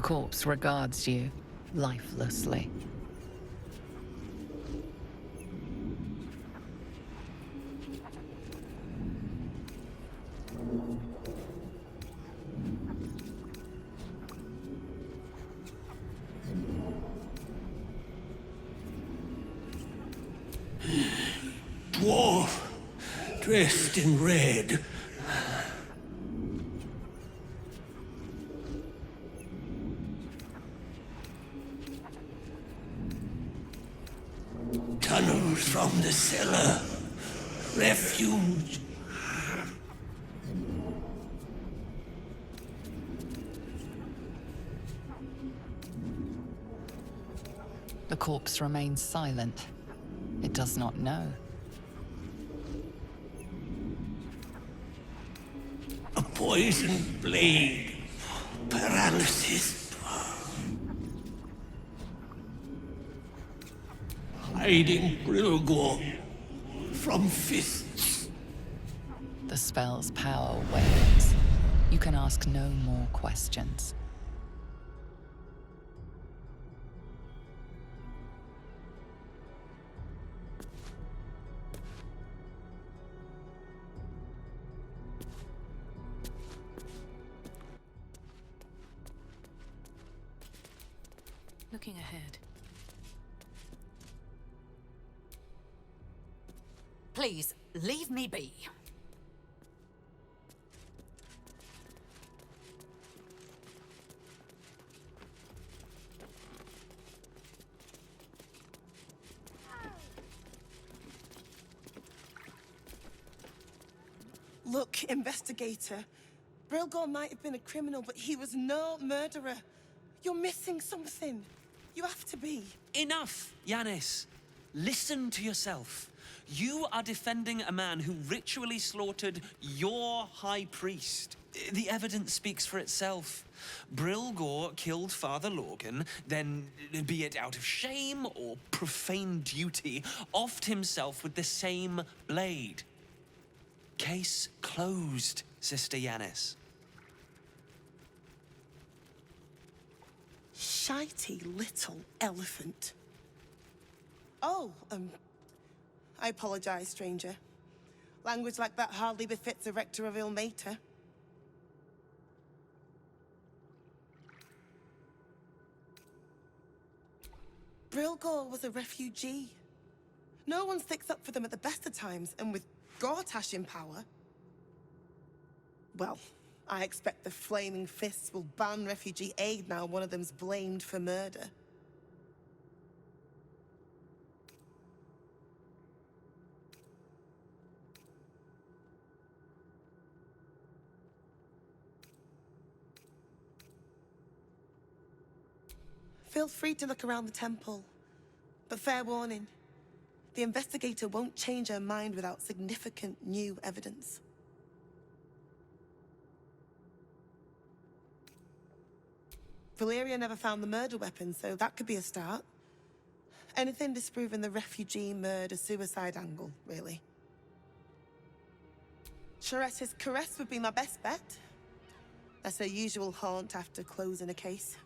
The corpse regards you lifelessly. Dwarf, dressed in red. Tunnels from the cellar. Refuge. The corpse remains silent. It does not know. A poisoned blade. Paralysis. Hiding Brilgor from fists. The spell's power wanes. You can ask no more questions. Looking ahead. Please, leave me be. Look, investigator. Brilgor might have been a criminal, but he was no murderer. You're missing something. You have to be. Enough, Yanis. Listen to yourself. You are defending a man who ritually slaughtered your high priest. The evidence speaks for itself. Brilgor killed Father Lorgan, then, be it out of shame or profane duty, offed himself with the same blade. Case closed, Sister Yanis. Shitey little elephant. Oh, I apologize, stranger. Language like that hardly befits a rector of Ilmater. Brilgor was a refugee. No one sticks up for them at the best of times, and with Gortash in power... Well, I expect the Flaming Fists will ban refugee aid now one of them's blamed for murder. Feel free to look around the temple, but fair warning, the investigator won't change her mind without significant new evidence. Valeria never found the murder weapon, so that could be a start. Anything disproving the refugee murder-suicide angle, really. Charette's caress would be my best bet. That's her usual haunt after closing a case.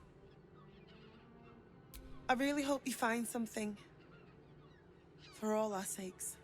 I really hope you find something. For all our sakes.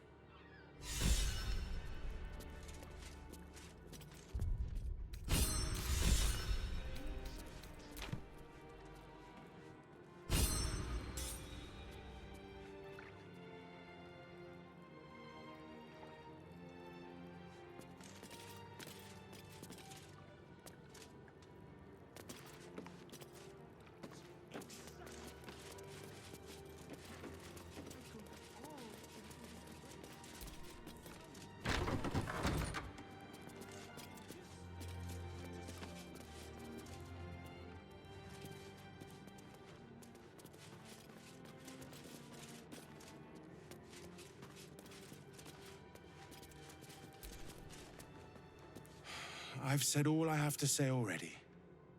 I've said all I have to say already.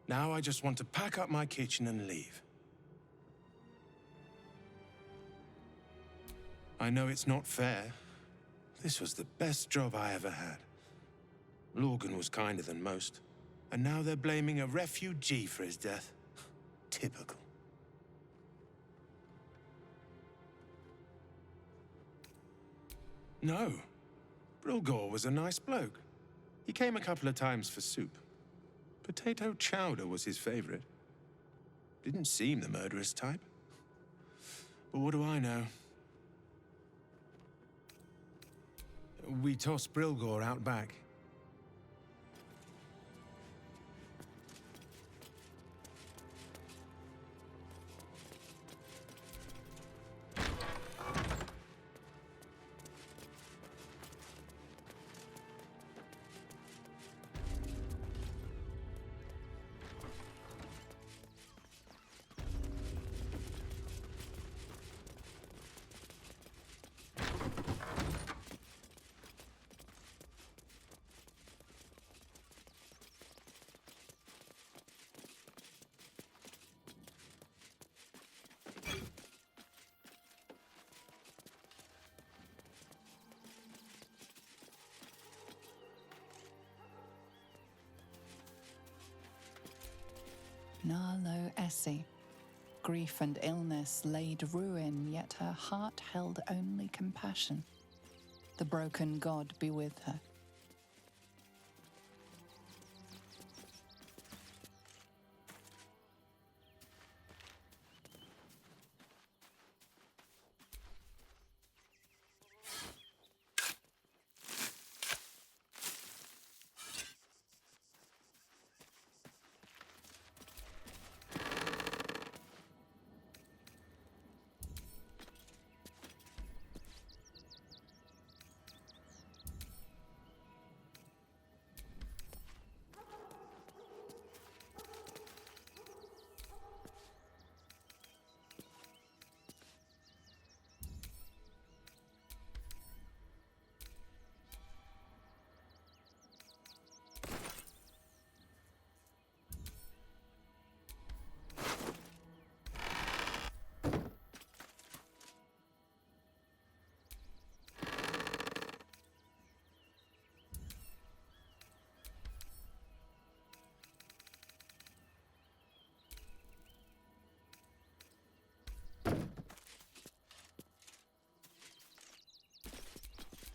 Now I just want to pack up my kitchen and leave. I know it's not fair. This was the best job I ever had. Lorgan was kinder than most, and now they're blaming a refugee for his death. Typical. No. Brilgor was a nice bloke. He came a couple of times for soup. Potato chowder was his favorite. Didn't seem the murderous type. But what do I know? We tossed Brilgor out back. Narlo Essie. Grief and illness laid ruin, yet her heart held only compassion. The broken god be with her.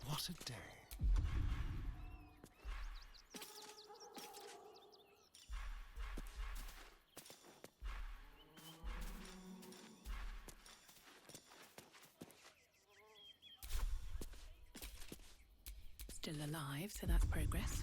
What a day. Still alive, so that's progress.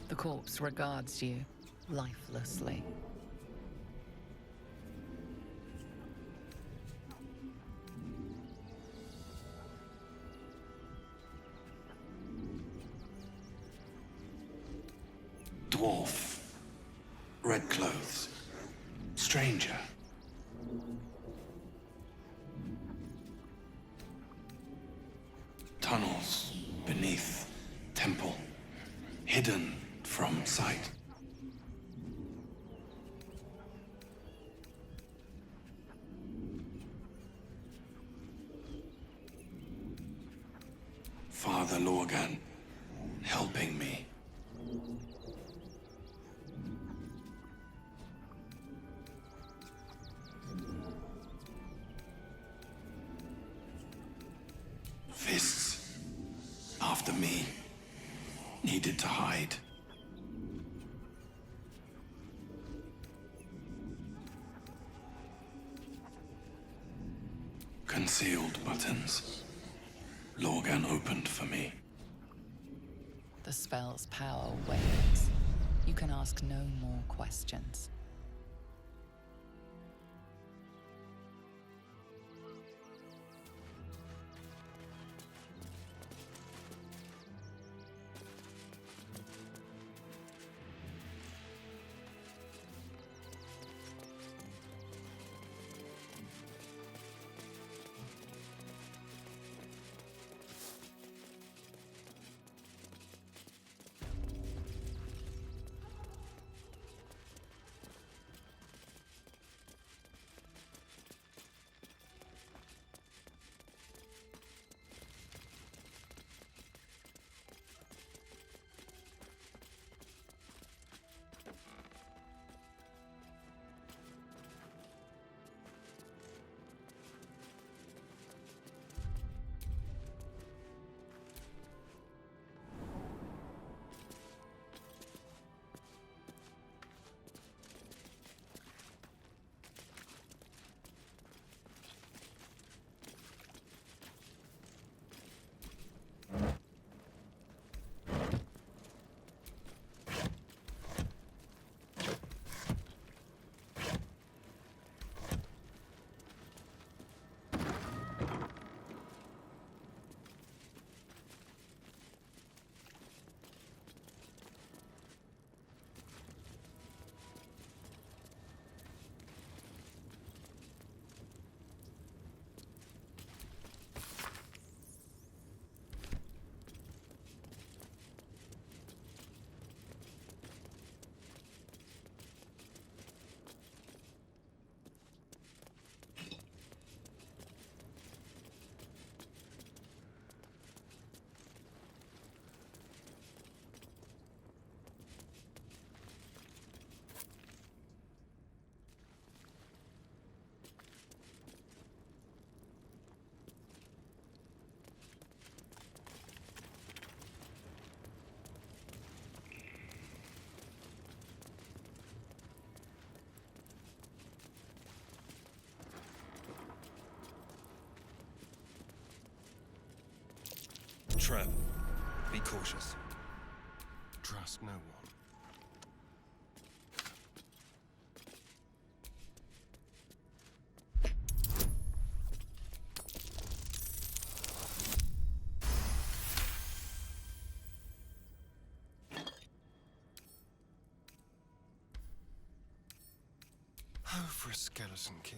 The corpse regards you lifelessly. Dwarf. Red clothes. Stranger. Tunnels beneath temple. Hidden from sight. Father Lorgan helping me. Fists, after me, needed to hide. Concealed buttons. Lorgan opened for me. The spell's power wanes. You can ask no more questions. Trap. Be cautious. Trust no one. Oh, for a skeleton key.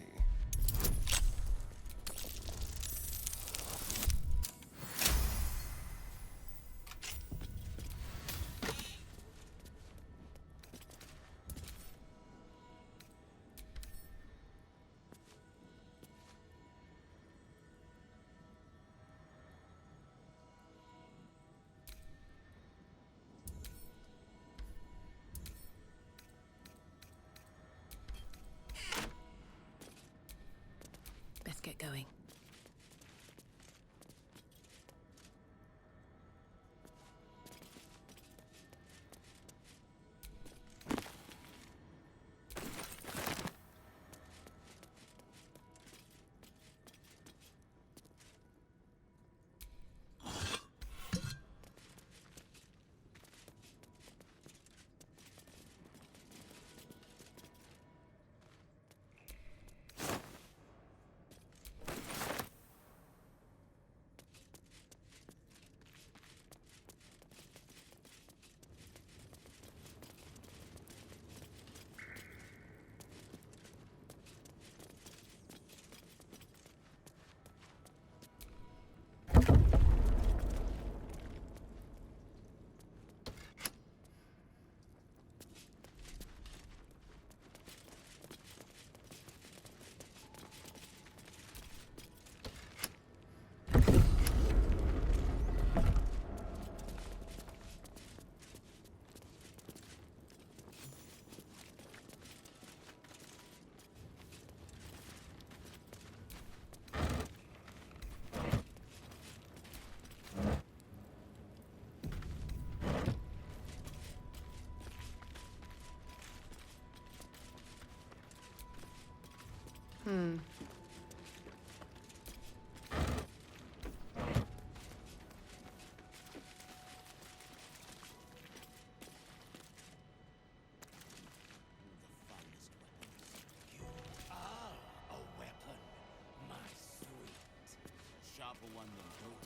sharper one than Gold.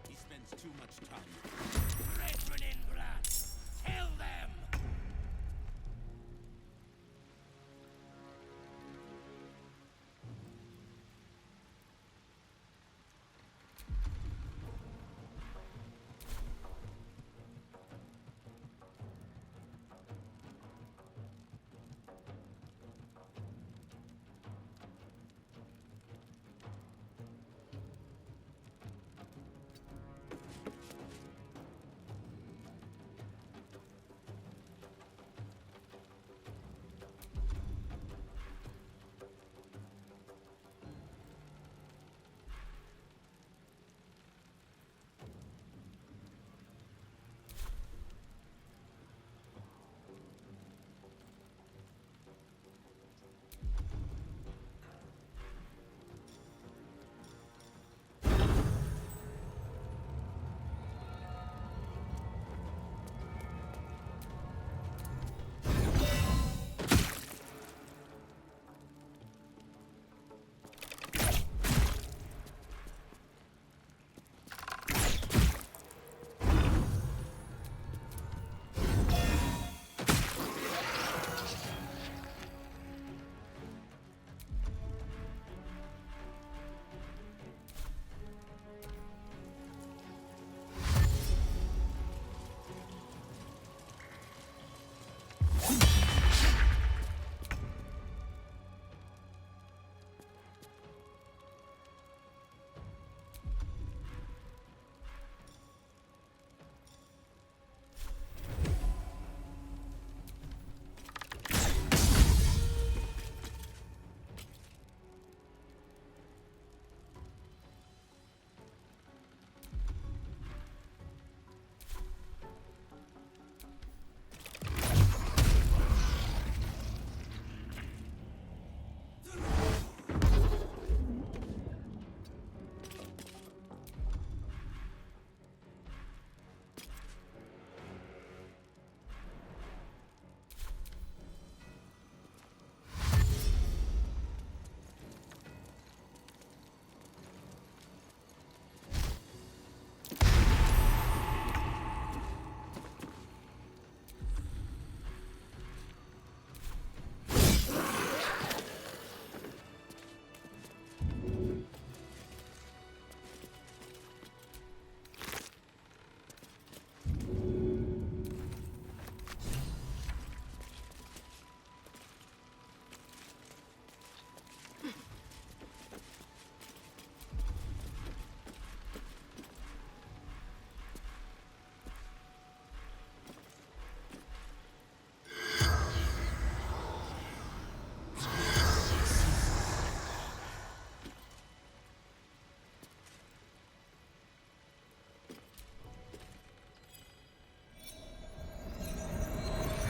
He spends too much time. Brethren in grass, tell them!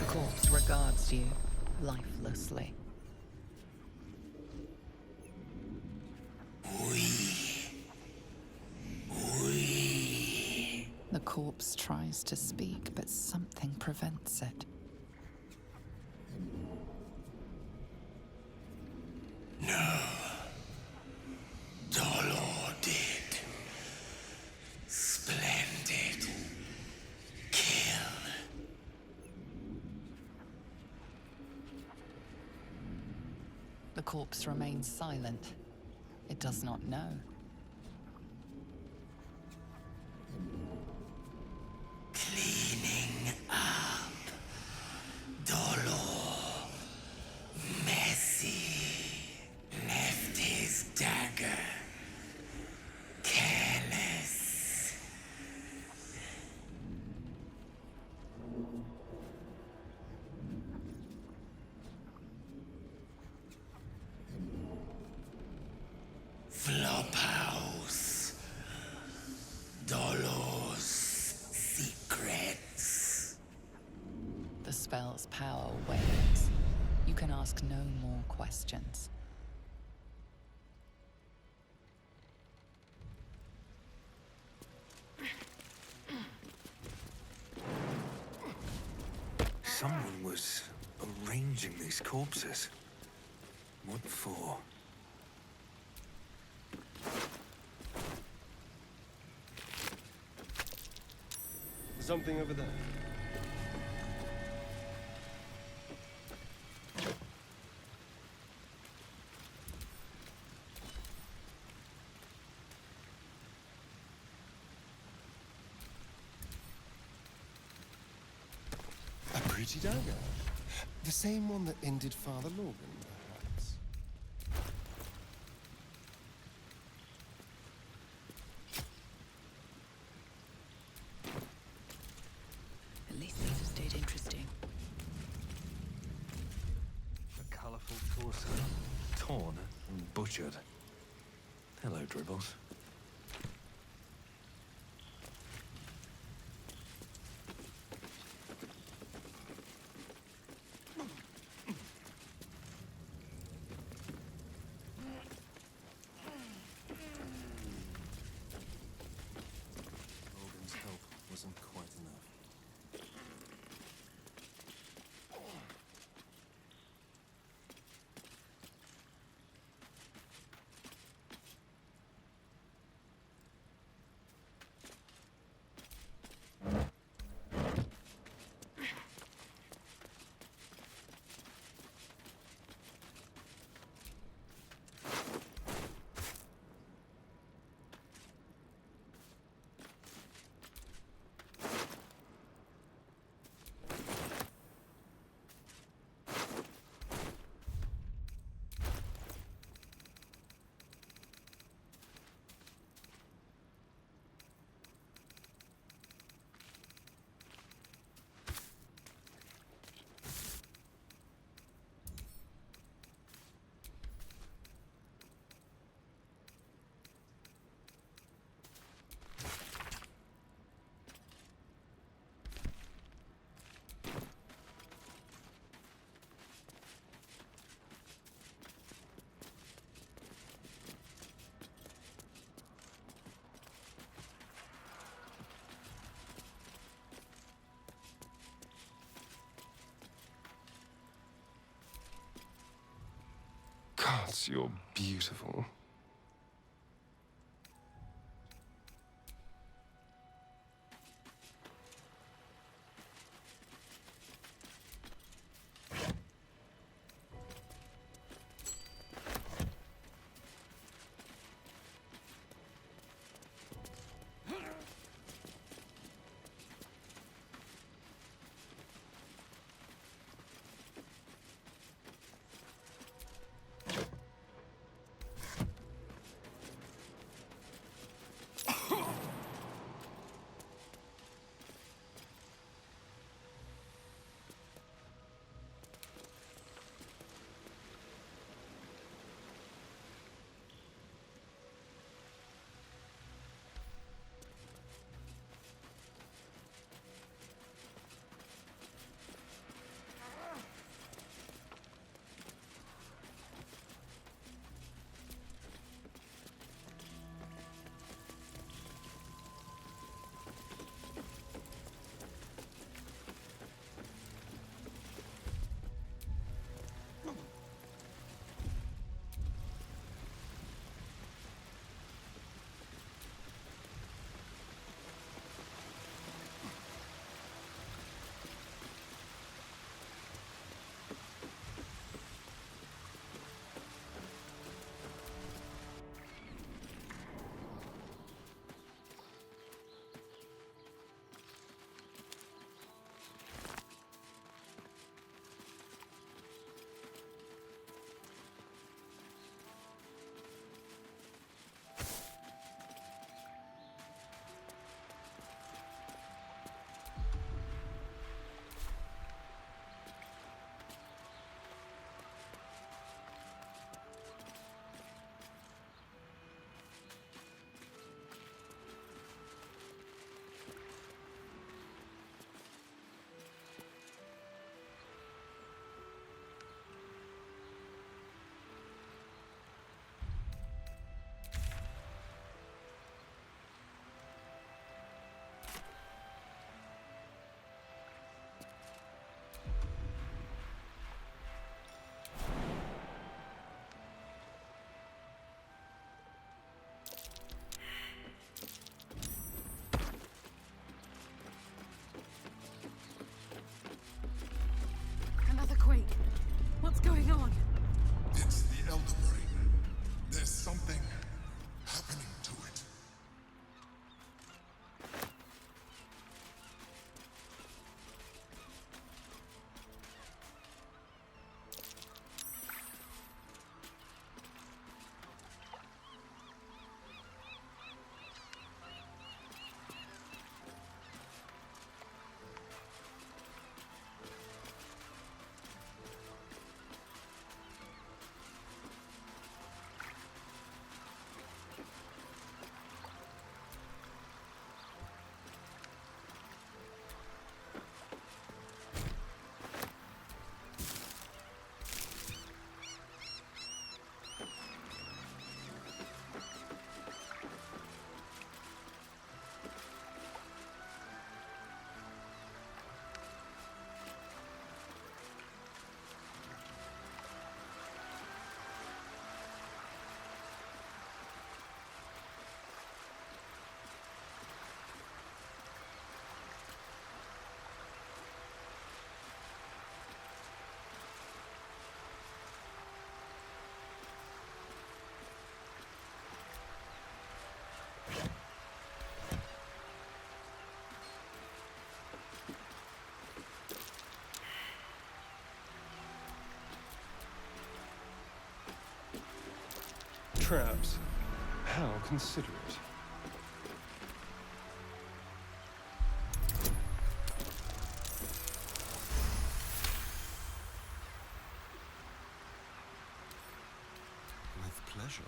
Corpse regards you lifelessly. The corpse tries to speak, but something prevents it. No. Dolor did. Splendid. Kill. The corpse remains silent. It does not know. Cleaning up. Dolor. Messy. Left his dagger. Careless. Flophouse. Dolor's secrets. The spell's power wanes. You can ask no more questions. Someone was arranging these corpses. What for? something over there. A pretty dagger. The same one that ended Father Logan, perhaps. At least these have stayed interesting. A colourful torso, torn and butchered. Hello, Dribbles. Logan's help wasn't quite enough. Gods, you're beautiful. Traps. How considerate. With pleasure.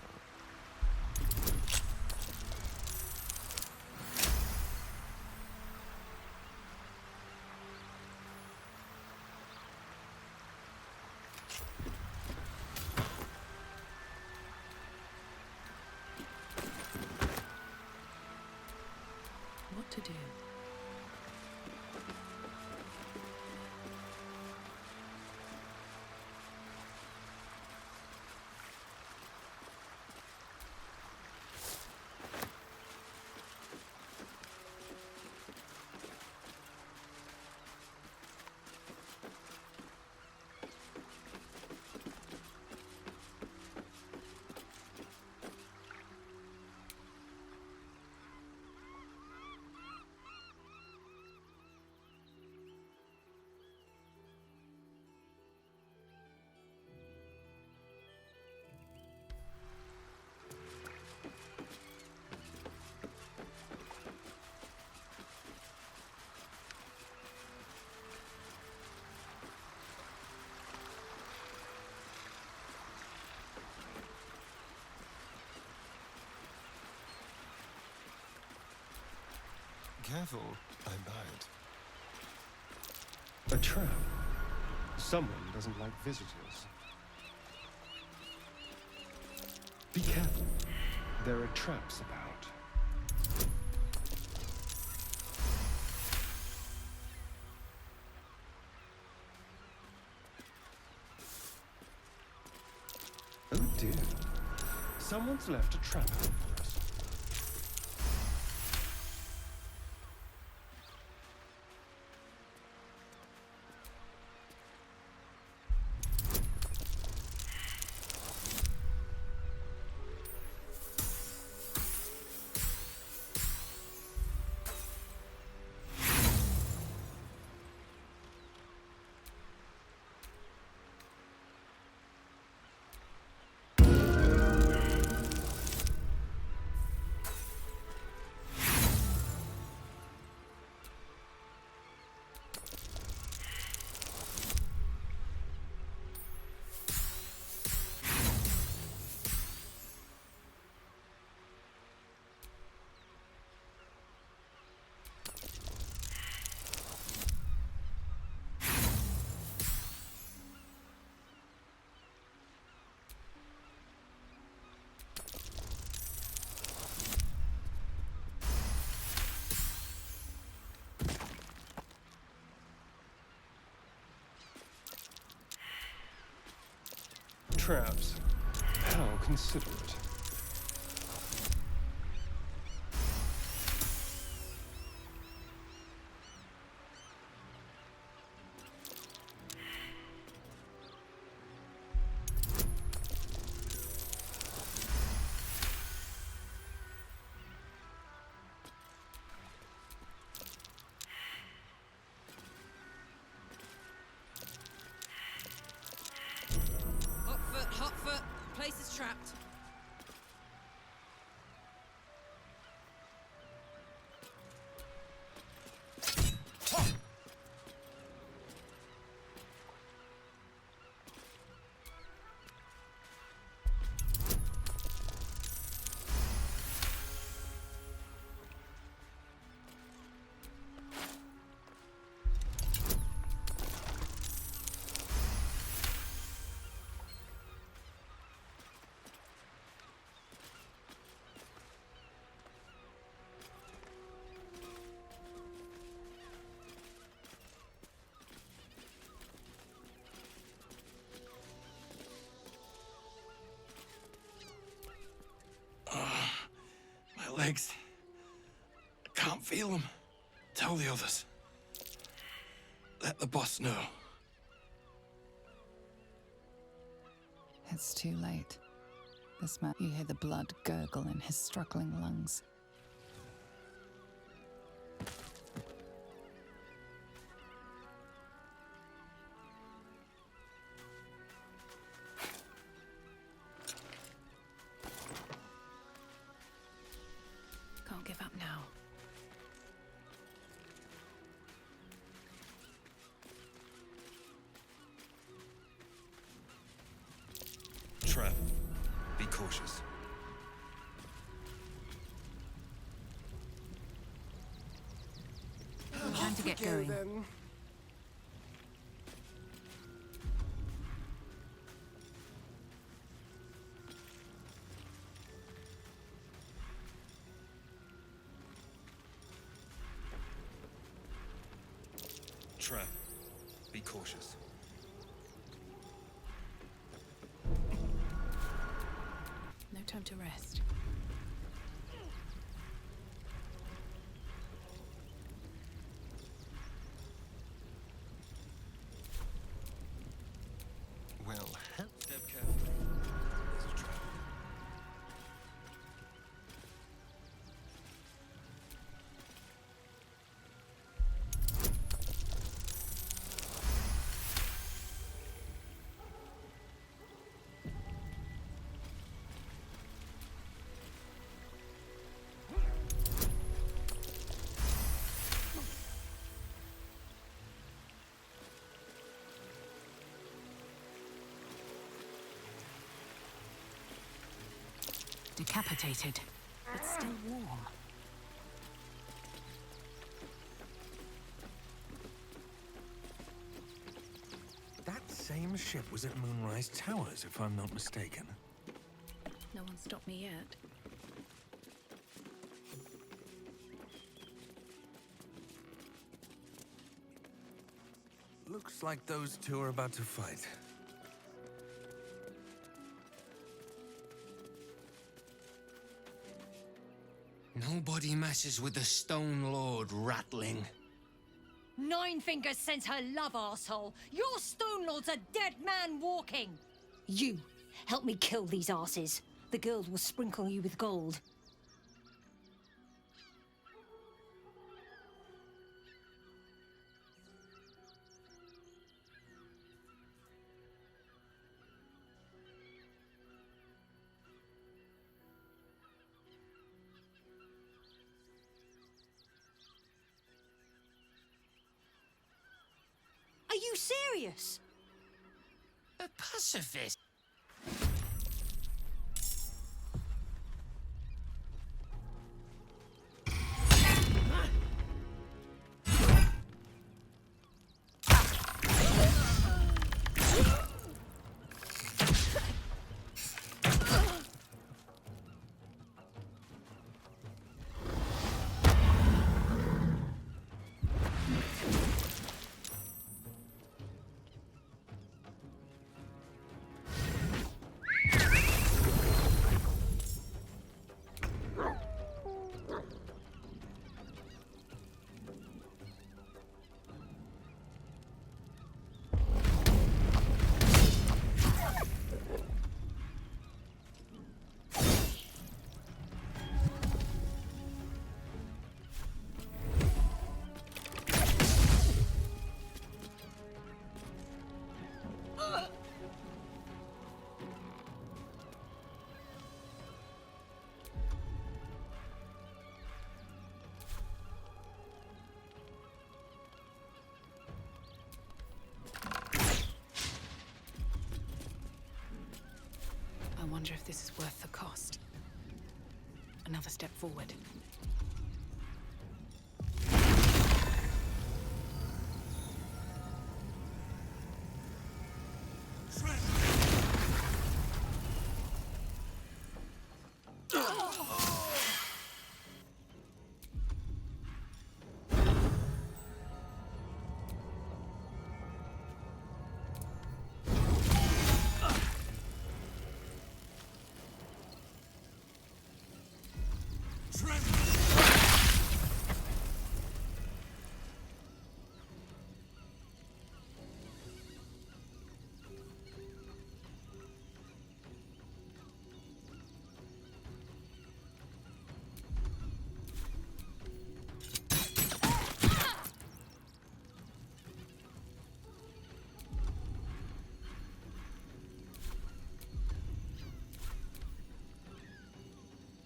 What to do? Careful, I bite. A trap. Someone doesn't like visitors. Be careful. There are traps about. Oh dear. Someone's left a trap out for us. Traps. How considerate. Hot foot. Place is trapped. My legs. I can't feel them. Tell the others. Let the boss know. It's too late. This man, you hear the blood gurgle in his struggling lungs. give up now. Trap. Be cautious. Time to get going. Then. Trap. Be cautious. No time to rest. Well, step carefully. There's a trap. Decapitated, but still warm. That same ship was at Moonrise Towers, if I'm not mistaken. No one stopped me yet. Looks like those two are about to fight. Nobody messes with the Stone Lord, Ratling. Nine Fingers sends her love, arsehole. Your Stone Lord's a dead man walking. You, help me kill these asses. The girls will sprinkle you with gold. Are you serious? A pacifist. I wonder if this is worth the cost. Another step forward.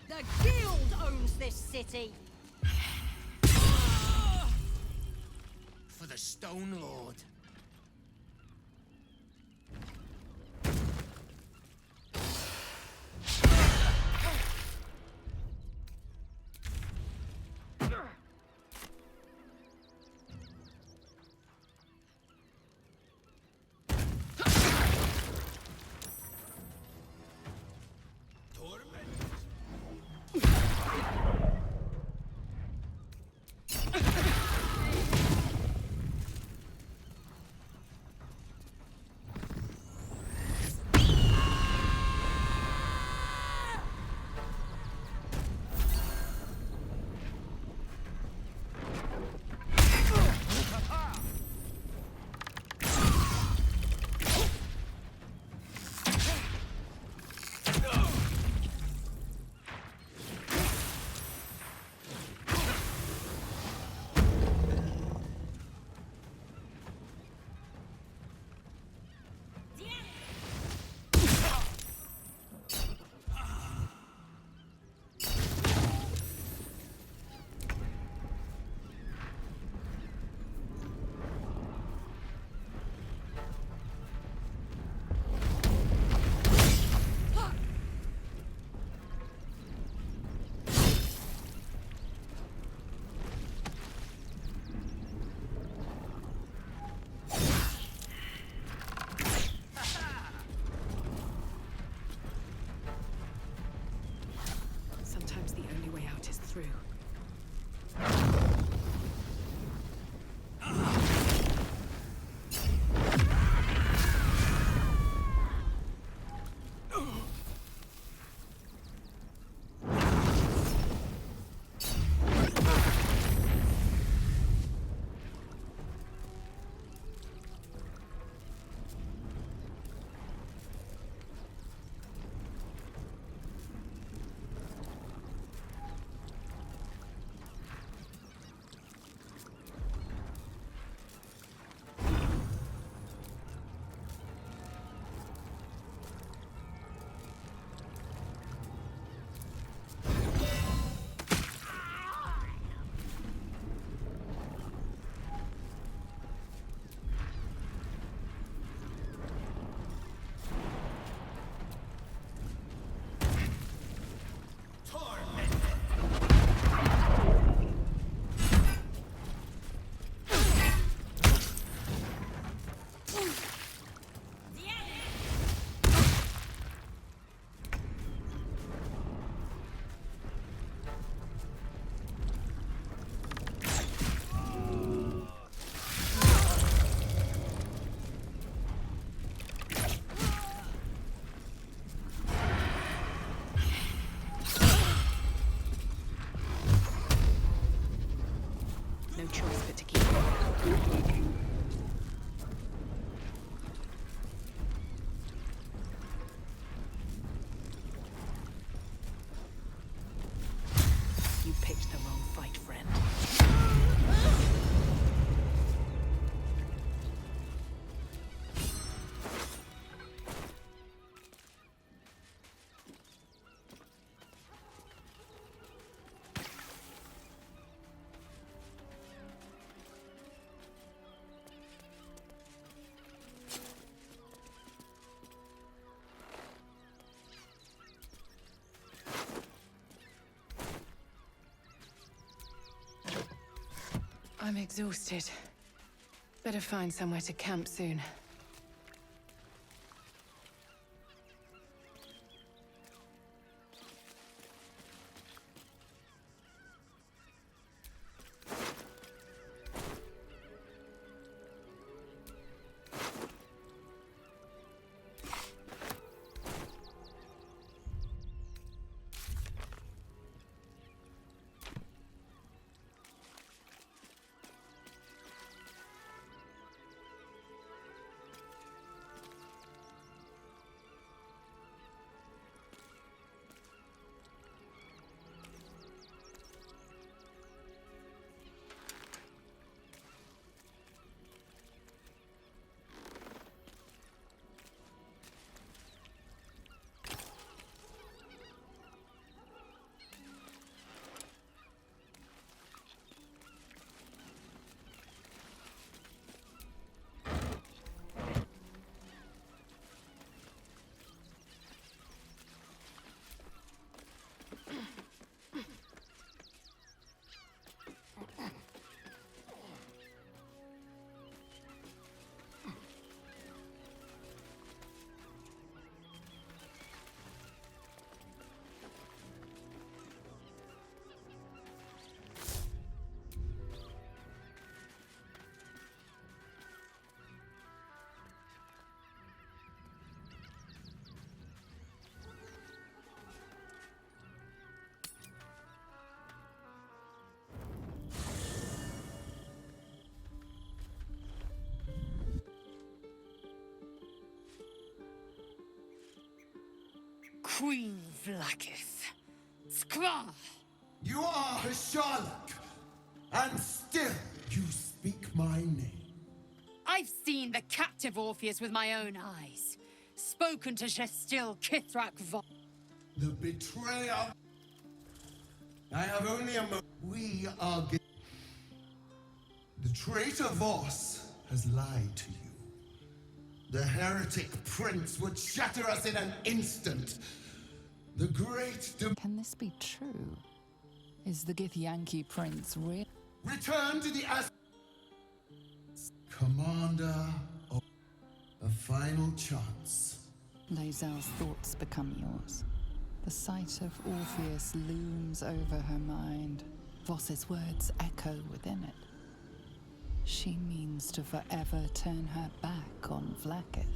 The Guild owns this city. For the Stone Lord. Sometimes the only way out is through. No choice but to keep going. You picked the wrong fight, friend. I'm exhausted. Better find somewhere to camp soon. Queen Vlaakith. Skva! You are Sherlock, and still you speak my name. I've seen the captive Orpheus with my own eyes. Spoken to Gestil Kithrak Vo. The betrayer. I have only a moment. We are. The traitor Voss has lied to you. The heretic prince would shatter us in an instant. The great. Can this be true? Is the Githyanki prince real? Return to the Commander of a final chance. Lae'zel's thoughts become yours. The sight of Orpheus looms over her mind. Voss's words echo within it. She means to forever turn her back on Vlaakith.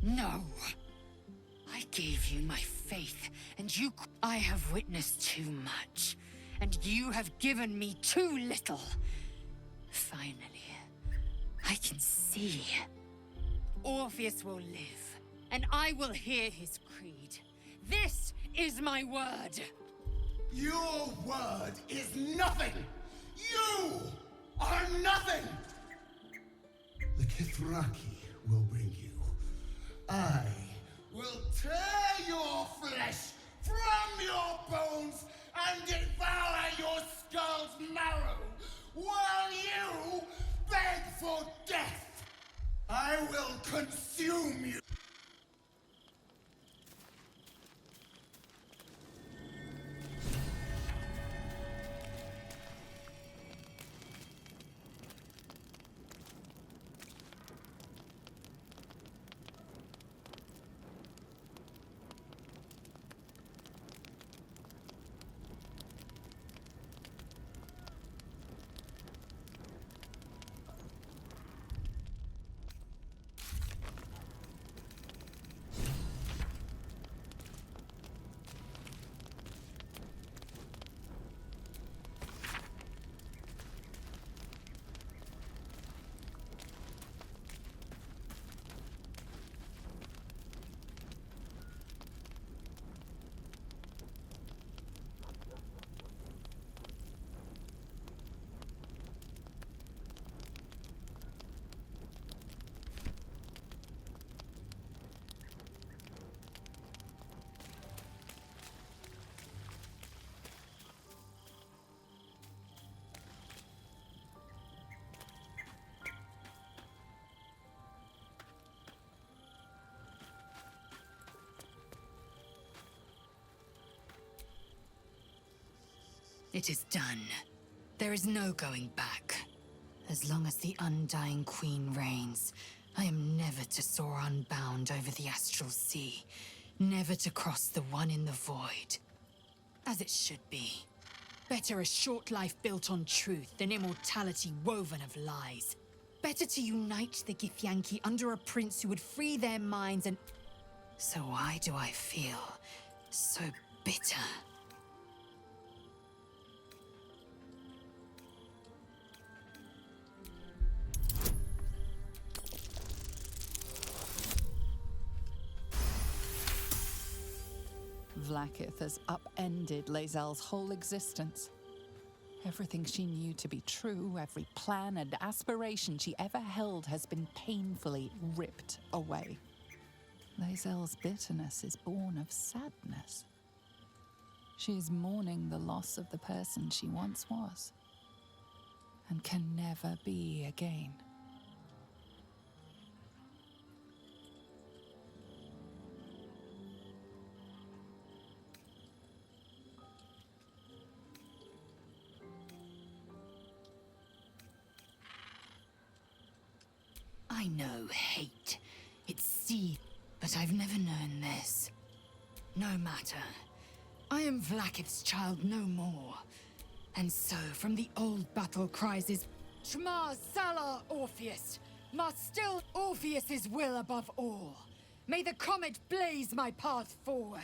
No. I gave you my faith, and you... I have witnessed too much, and you have given me too little. Finally, I can see. Orpheus will live, and I will hear his creed. This is my word. Your word is nothing! You are nothing! The Kithraki will bring you. I will tear your flesh from your bones and devour your skull's marrow while you beg for death. I will consume you. It is done. There is no going back. As long as the Undying Queen reigns, I am never to soar unbound over the astral sea, never to cross the one in the void. As it should be. Better a short life built on truth than immortality woven of lies. Better to unite the Githyanki under a prince who would free their minds and... So why do I feel so bitter? Vlaakith has upended Lae'zel's whole existence. Everything she knew to be true, every plan and aspiration she ever held has been painfully ripped away. Lae'zel's bitterness is born of sadness. She is mourning the loss of the person she once was, and can never be again. I know hate. It's seed, but I've never known this. No matter. I am Vlaakith's child no more. And so, from the old battle cries is Shema Salar Orpheus, must still Orpheus's will above all. May the comet blaze my path forward.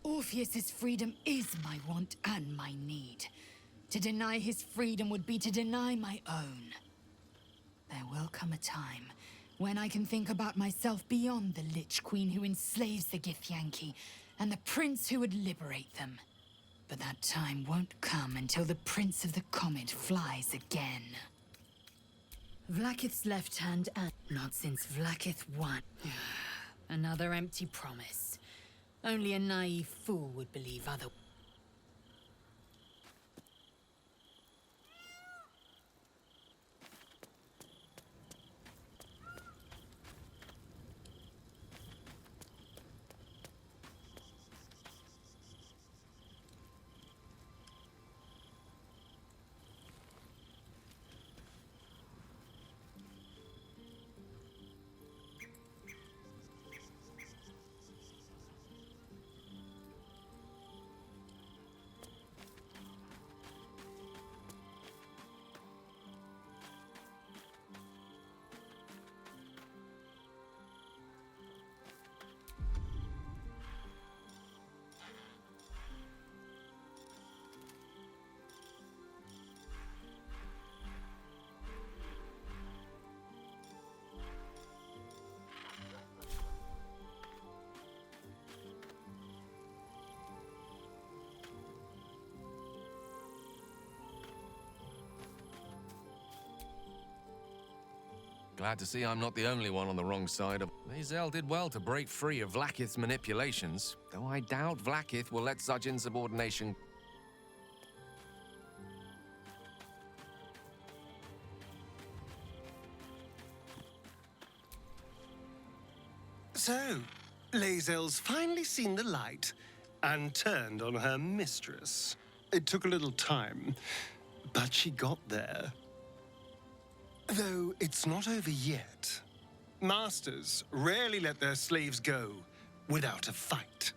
Orpheus's freedom is my want and my need. To deny his freedom would be to deny my own. There will come a time when I can think about myself beyond the Lich Queen who enslaves the Githyanki and the prince who would liberate them. But that time won't come until the Prince of the Comet flies again. Vlaakith's left hand and... Not since Vlaakith won. Another empty promise. Only a naive fool would believe other. Glad to see I'm not the only one on the wrong side of... Lae'zel did well to break free of Vlaakith's manipulations, though I doubt Vlaakith will let such insubordination... So, Lae'zel's finally seen the light and turned on her mistress. It took a little time, but she got there. Though it's not over yet. Masters rarely let their slaves go without a fight.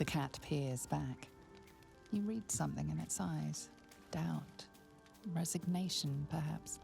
cat peers back. You read something in its eyes. Doubt. Resignation, perhaps.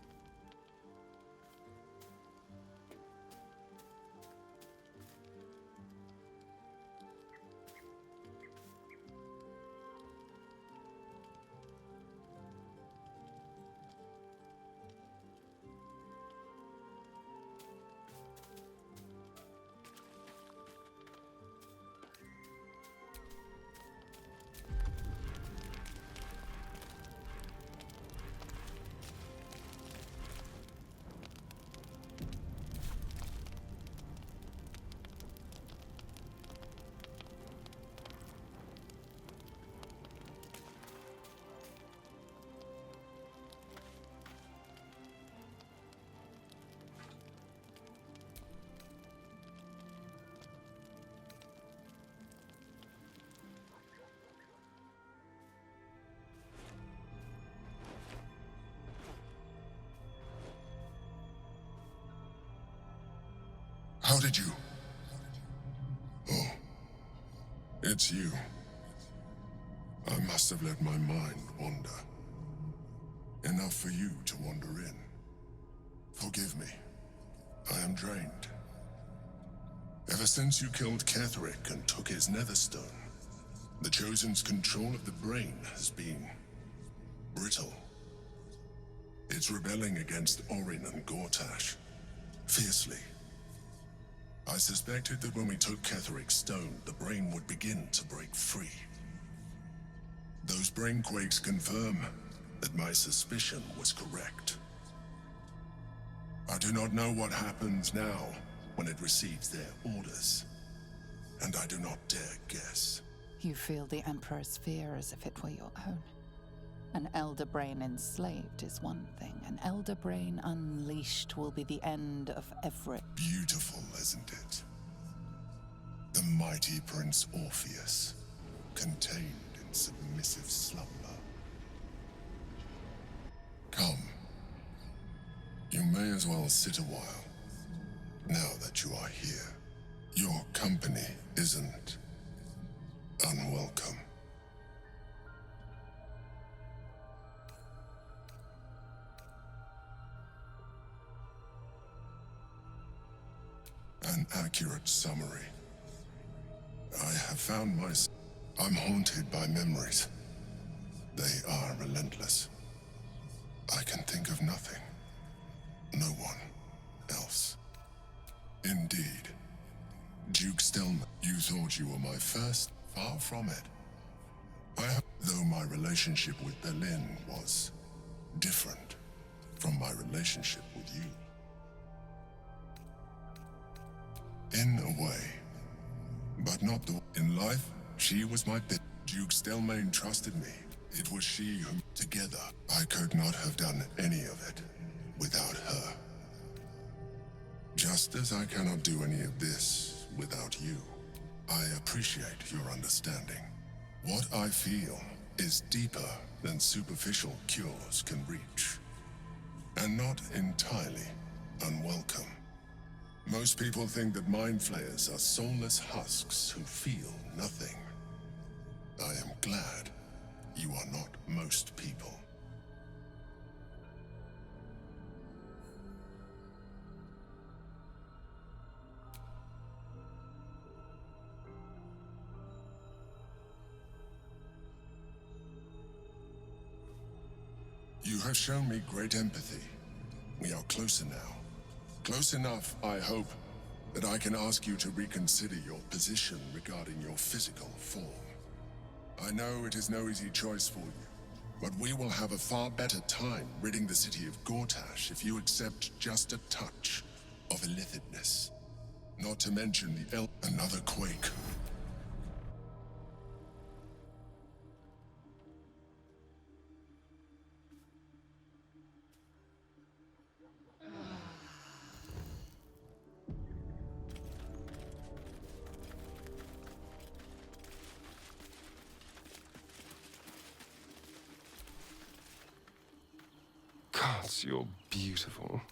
How did you? Oh, it's you. I must have let my mind wander. Enough for you to wander in. Forgive me. I am drained. Ever since you killed Ketherick and took his netherstone, the Chosen's control of the brain has been brittle. It's rebelling against Orin and Gortash, fiercely. I suspected that when we took Ketherick's stone, the brain would begin to break free. Those brain quakes confirm that my suspicion was correct. I do not know what happens now when it receives their orders, and I do not dare guess. You feel the Emperor's fear as if it were your own. An elder brain enslaved is one thing. An elder brain unleashed will be the end of every... Beautiful, isn't it? The mighty Prince Orpheus, contained in submissive slumber. Come. You may as well sit a while, now that you are here. Your company isn't unwelcome. An accurate summary. I have found I'm haunted by memories. They are relentless. I can think of nothing. No one else. Indeed. Duke Stelman, you thought you were my first? Far from it. Though my relationship with Berlin was different from my relationship with you. In a way, but not the... In life, she was my bit. Duke Stelmane trusted me. It was she who... Together, I could not have done any of it without her. Just as I cannot do any of this without you. I appreciate your understanding. What I feel is deeper than superficial cures can reach, and not entirely unwelcome. Most people think that mind flayers are soulless husks who feel nothing. I am glad you are not most people. You have shown me great empathy. We are closer now. Close enough, I hope, that I can ask you to reconsider your position regarding your physical form. I know it is no easy choice for you, but we will have a far better time ridding the city of Gortash if you accept just a touch of illithidness. Not to mention the another quake. Gods, you're beautiful.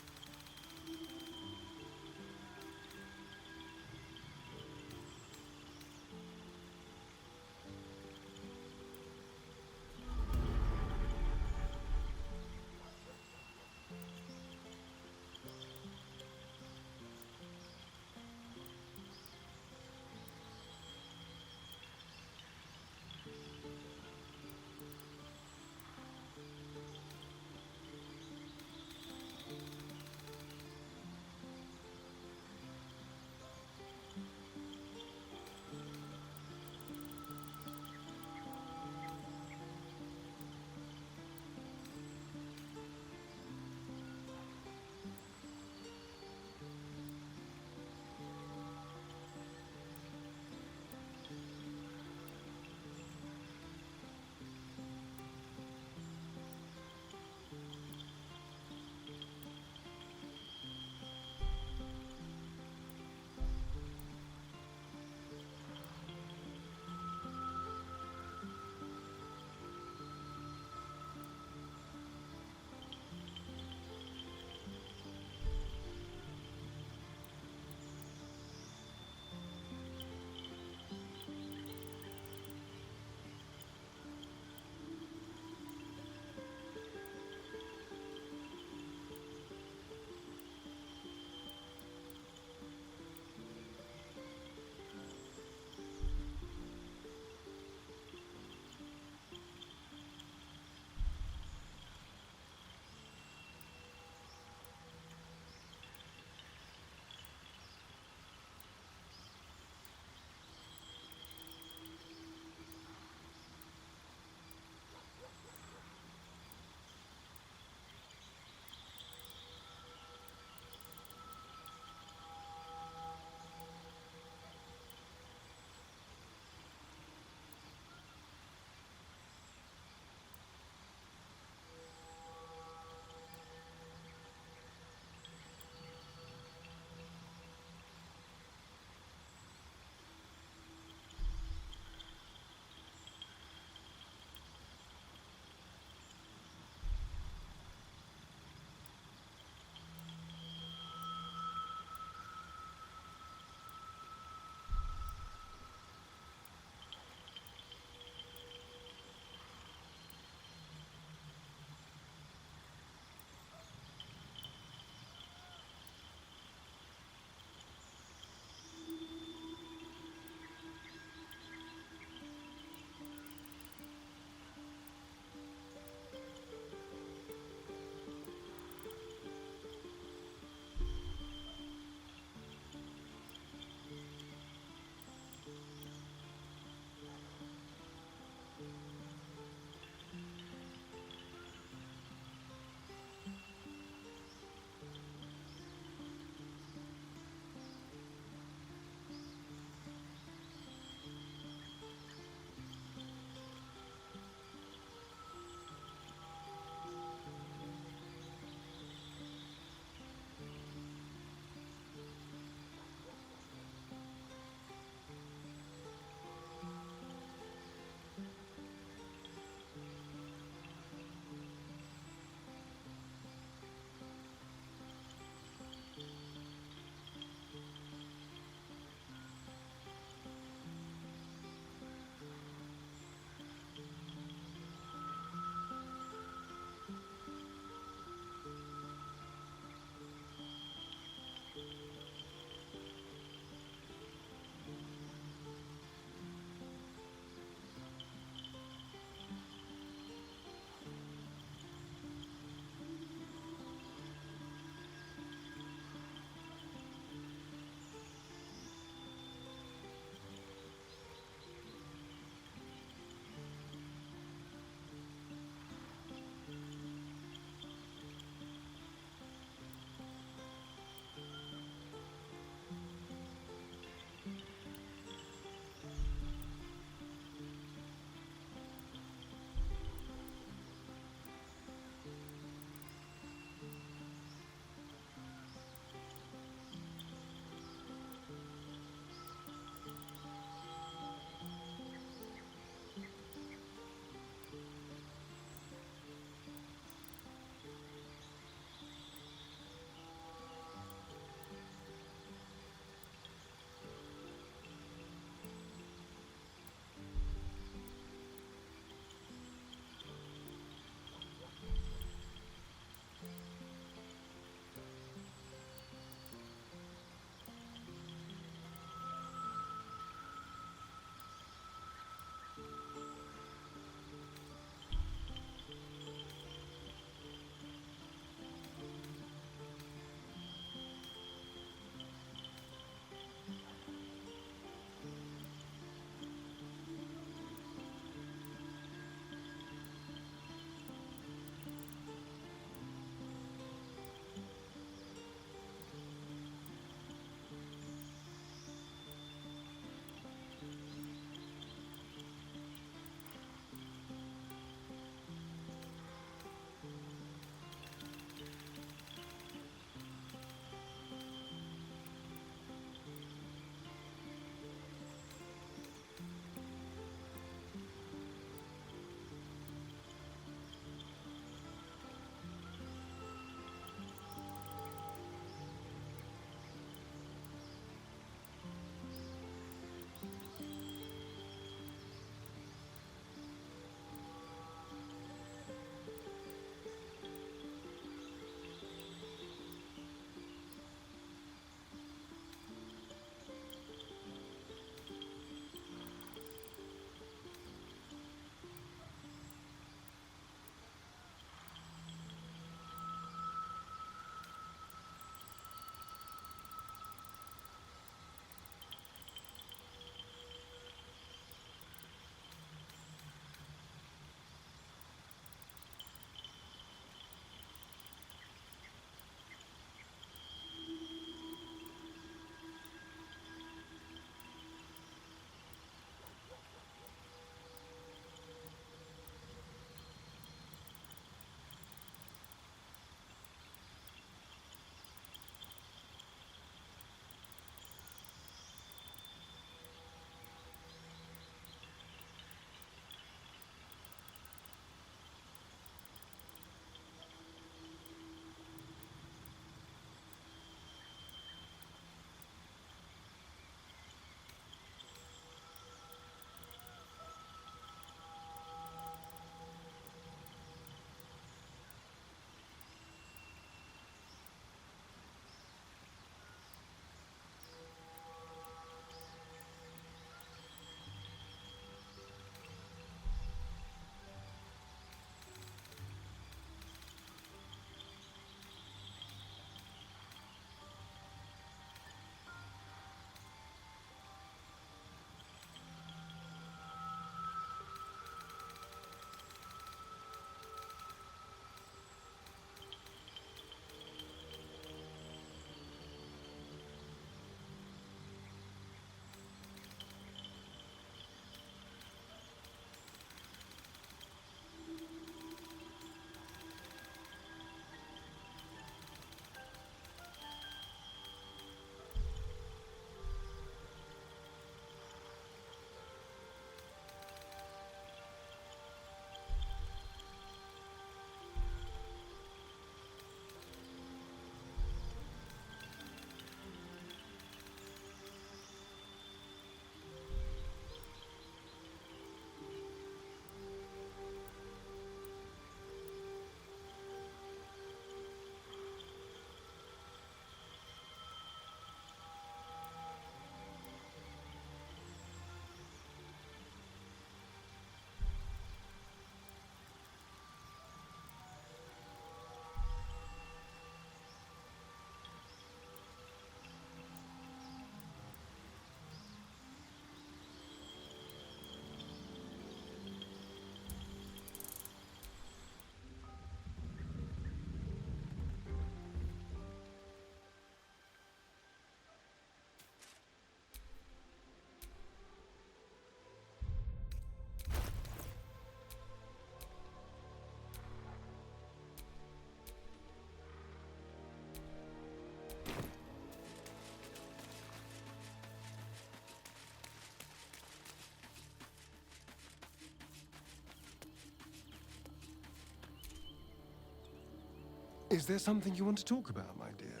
Is there something you want to talk about, my dear?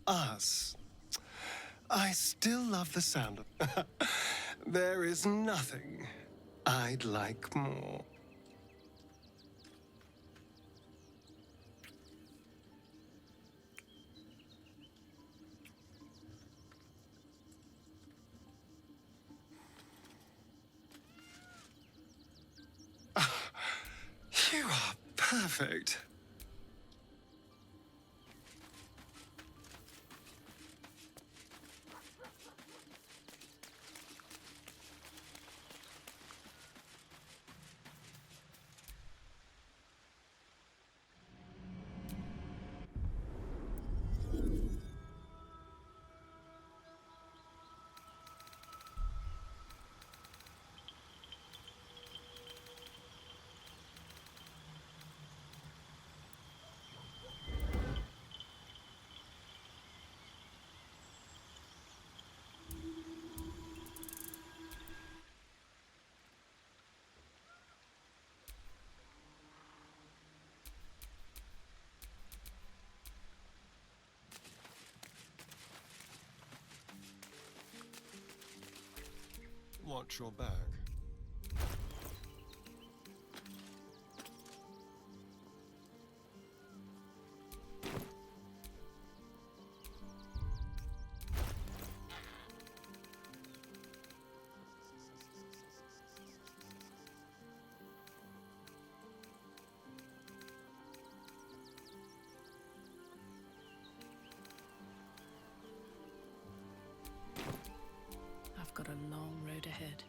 Us. I still love the sound of... There is nothing I'd like more. You are perfect. Watch your back. I've got a long road ahead.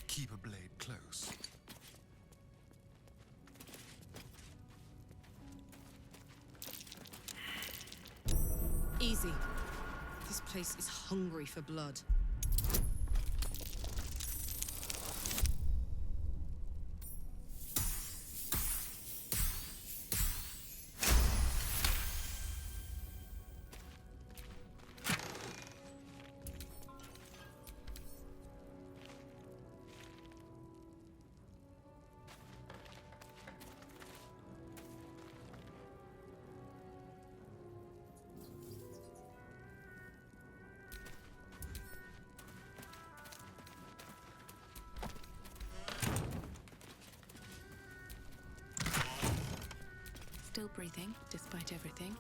Keep a blade close. Easy. This place is hungry for blood. Still breathing, despite everything.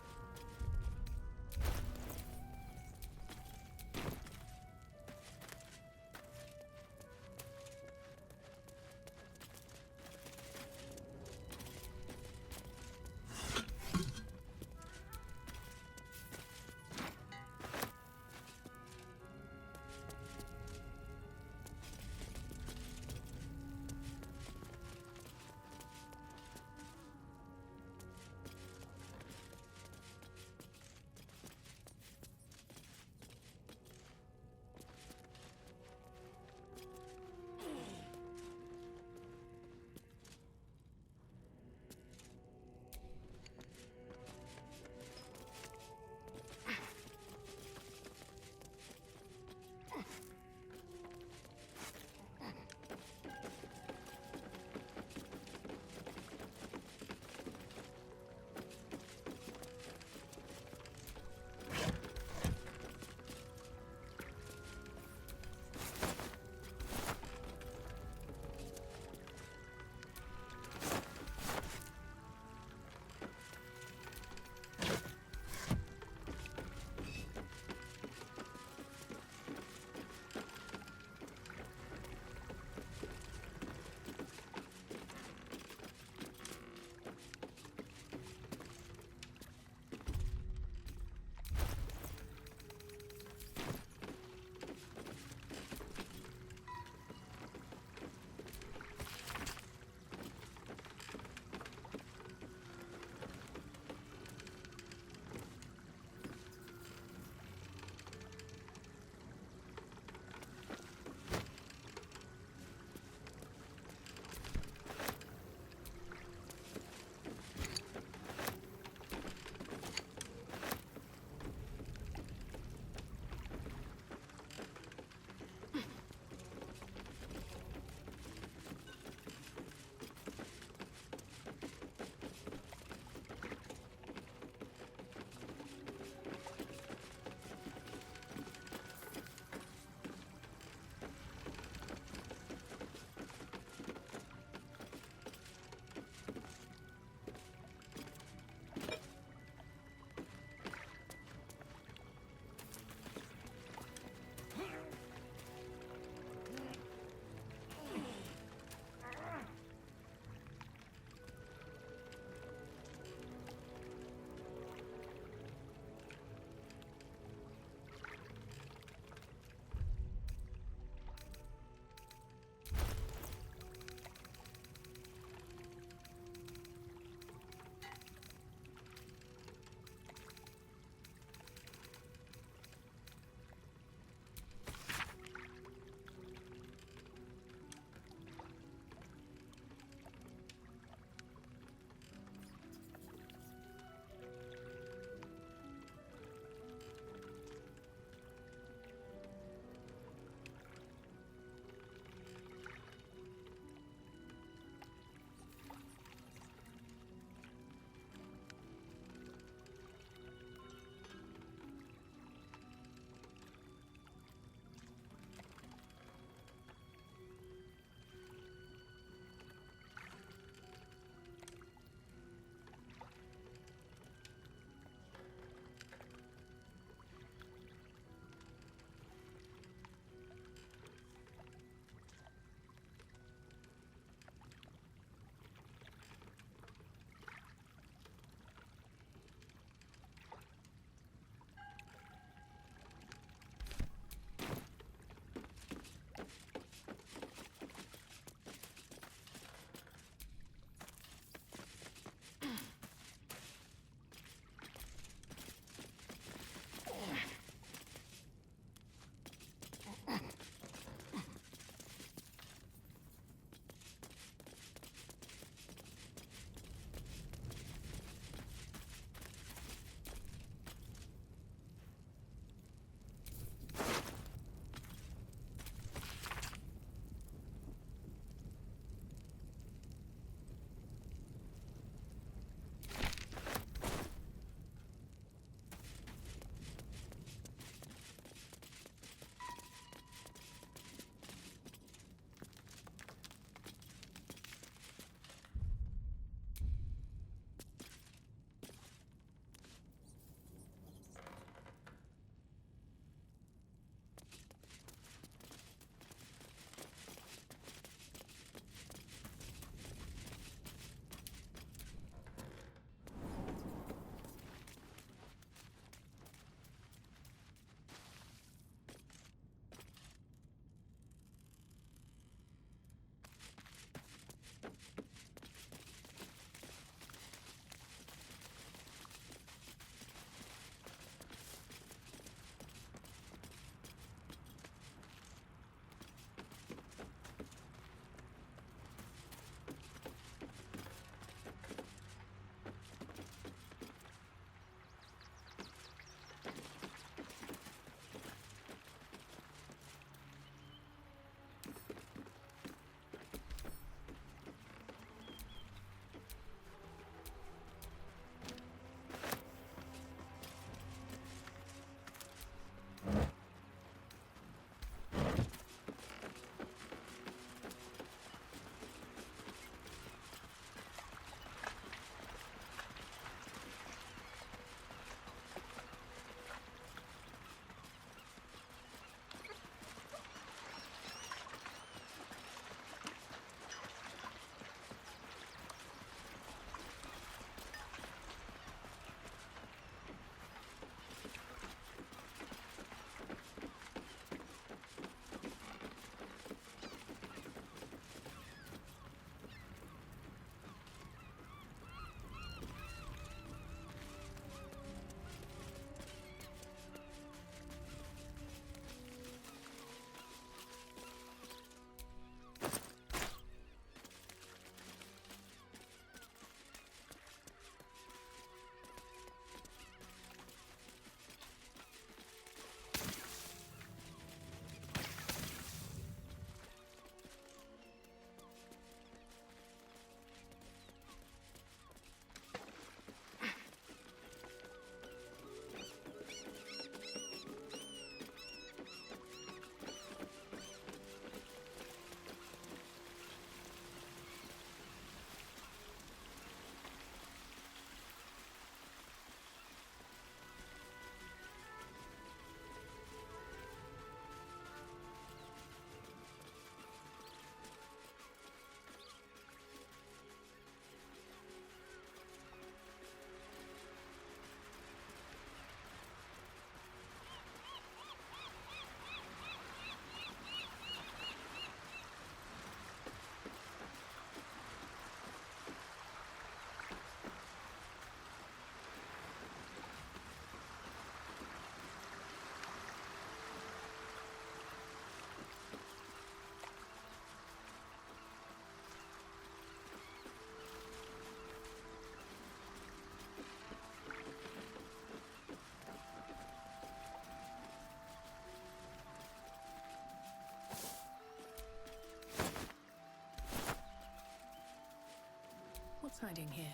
hiding here.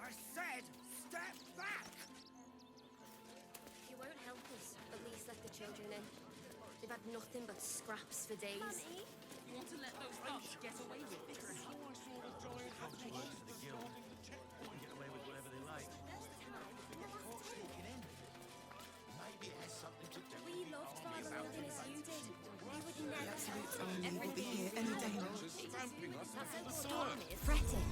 I said, step back! You won't help us. At least let the children in. They've had nothing but scraps for days. Mummy? You want to let those thugs get away with this? Get away with whatever they like. Maybe it has something to do We loved Father Logan as you did. We would never Absolute family will be here any day now. The storm is threatened.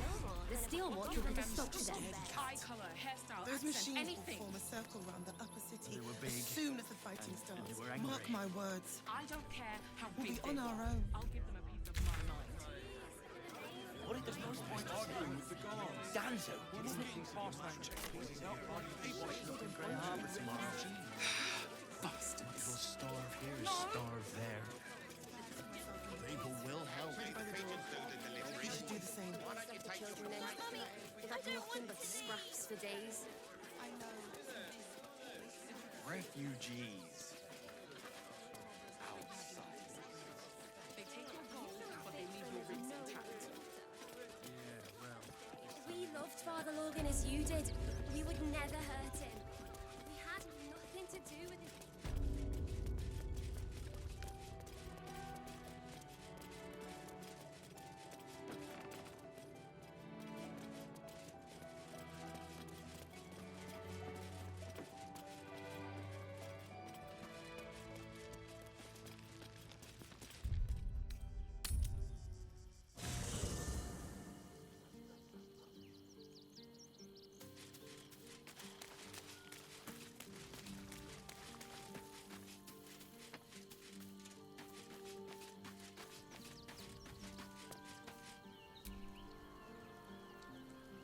The steel watch will put a stop to them. Eye colour, hairstyle, Those accent, machines anything. will form a circle around the upper city They were big, as soon as the fighting they starts. were angry. Mark my words. I don't care how We'll big be they on our are. own. I'll give them a piece of my mind. What if there's no point arguing with the guards? Danzo, isn't it? Bastards. It'll starve here, starve there. People will help. We should do the same. Let the children in. They've had nothing but scraps for days. I know. Refugees. They take your gold, but they leave your rings intact. Yeah, well. We loved Father Logan as you did. We would never hurt him. We had nothing to do with it.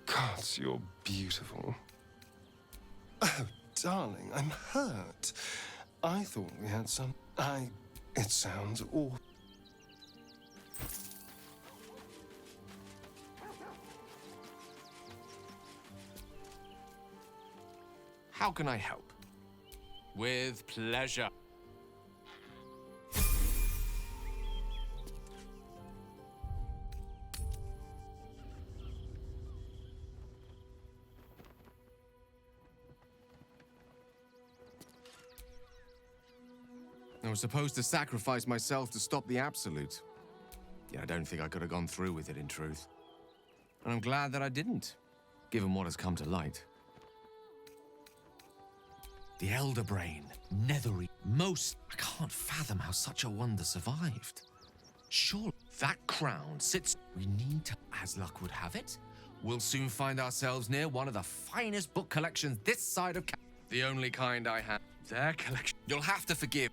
Gods, you're beautiful. Oh, darling, I'm hurt. I thought we had some... It sounds awful. How can I help? With pleasure. I was supposed to sacrifice myself to stop the Absolute. Yet I don't think I could have gone through with it, in truth. And I'm glad that I didn't, given what has come to light. The Elder Brain, Nethery, most... I can't fathom how such a wonder survived. Sure, that crown sits... We need to... As luck would have it, we'll soon find ourselves near one of the finest book collections this side of... The only kind I have. Their collection... You'll have to forgive...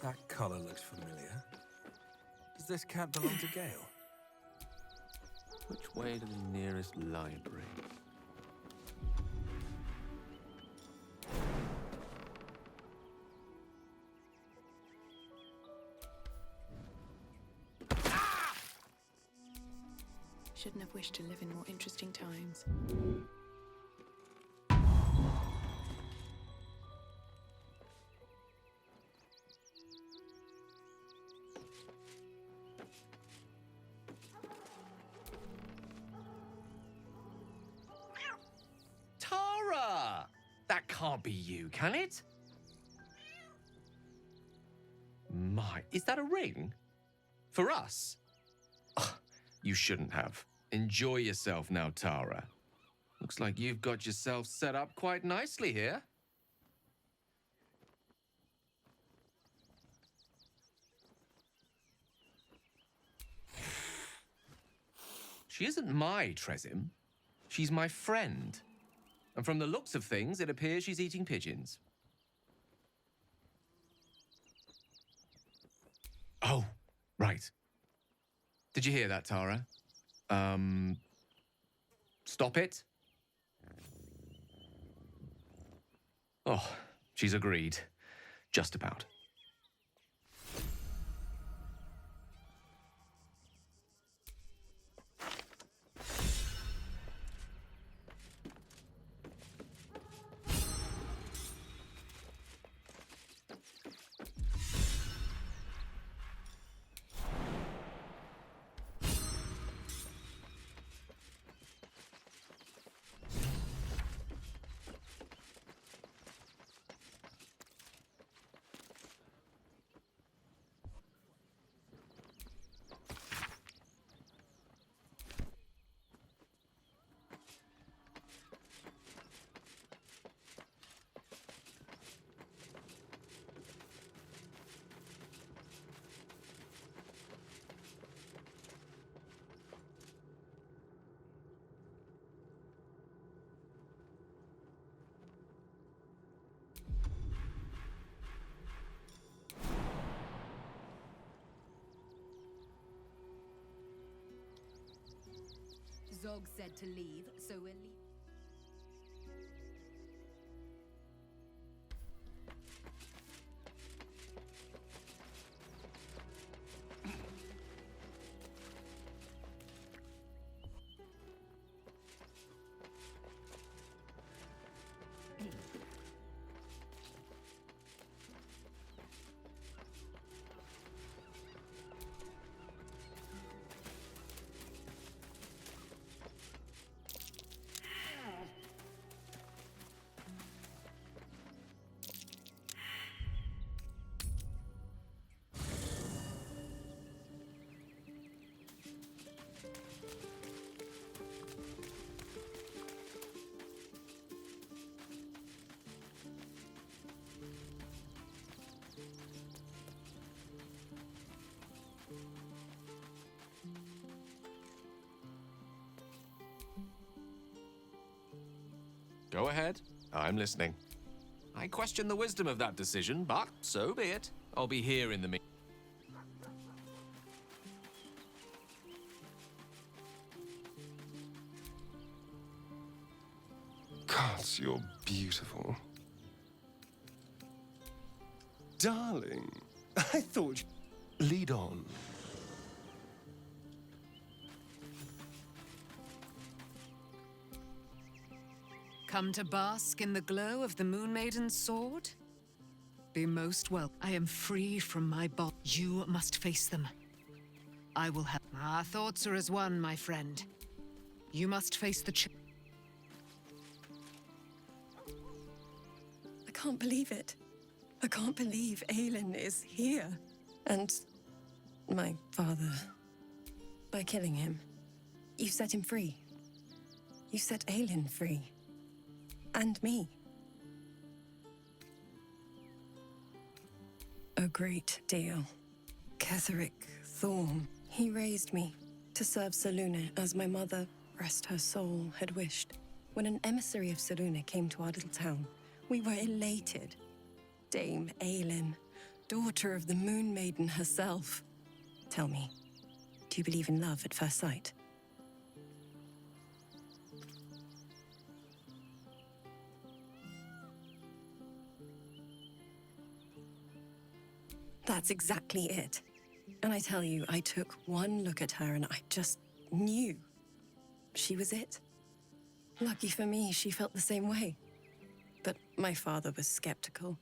That collar looks familiar. Does this cat belong to Gale? Which way to the nearest library? Shouldn't have wished to live in more interesting times. Tara! That can't be you, can it? My, is that a ring? For us? Ugh, you shouldn't have. Enjoy yourself now, Tara. Looks like you've got yourself set up quite nicely here. She isn't my Tresim. She's my friend. And from the looks of things, it appears she's eating pigeons. Oh, right. Did you hear that, Tara? Stop it? Oh, she's agreed. Just about. Zog said to leave, so we're leaving. Go ahead. I'm listening. I question the wisdom of that decision, but so be it. I'll be here in the meantime. Gods, you're beautiful. Darling, I thought you... Lead on. Come to bask in the glow of the Moon Maiden's sword? Be most welcome. I am free from my body. You must face them. I will help. Our thoughts are as one, my friend. You must face the I can't believe it. I can't believe Aelin is here. And my father. By killing him, you set him free. You set Aelin free. And me. A great deal. Ketheric Thorn. He raised me to serve Selûne as my mother, rest her soul, had wished. When an emissary of Selûne came to our little town, we were elated. Dame Aelin, daughter of the Moon Maiden herself. Tell me, do you believe in love at first sight? That's exactly it. And I tell you, I took one look at her and I just knew she was it. Lucky for me, she felt the same way. But my father was skeptical.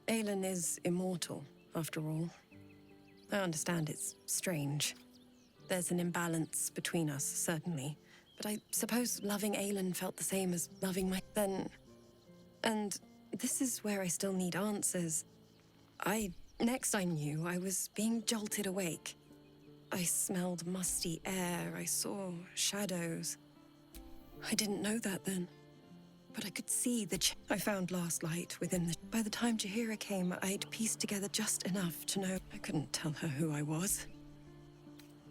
Aelin is immortal, after all. I understand it's strange. There's an imbalance between us, certainly. But I suppose loving Aelin felt the same as loving my... Then... And this is where I still need answers. Next I knew, I was being jolted awake. I smelled musty air, I saw shadows. I didn't know that then. But I could see the I found last light within the... By the time Jahira came, I'd pieced together just enough to know I couldn't tell her who I was.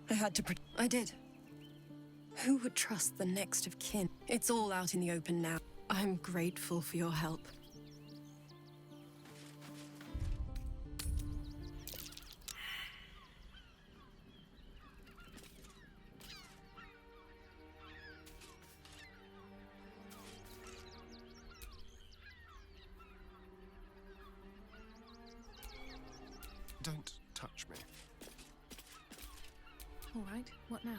I had to... I did. Who would trust the next of kin? It's all out in the open now. I'm grateful for your help. Don't touch me. All right, what now?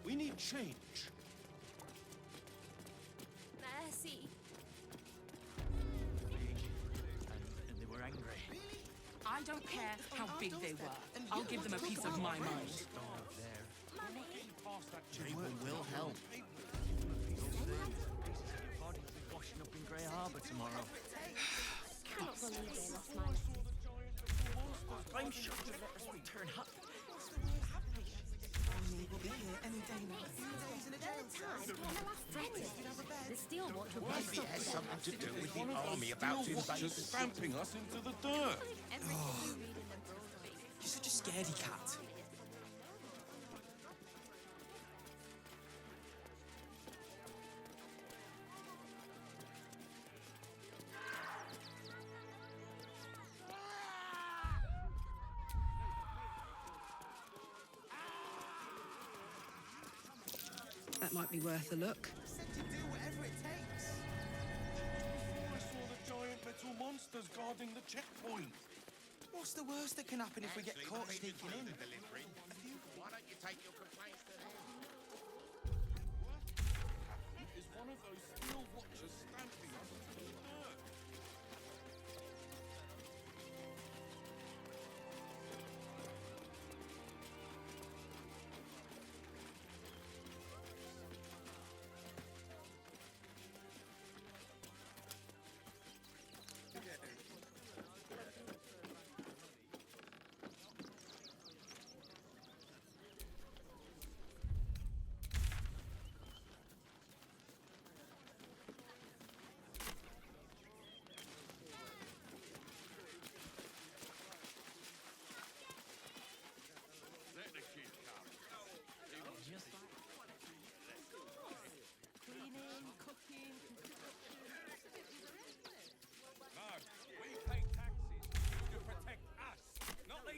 We need change. Mercy. And they were angry. I don't care how big they were. I'll give them a piece of my mind. Raven will help. Washing up in Grey Harbour tomorrow. Cannot believe they lost my letter. I'm sure you'll let us return up. We'll be here any day now. The steel watch will Maybe it has something to do with the army about to invade. Stamping us into the dirt. You're such a scaredy cat. That might be worth a look. I saw the giant metal monsters guarding the checkpoint. What's the worst that can happen if we get caught sneaking in? Why don't you take your complaints to them? Is one of those steel watchers stamping us into the dirt?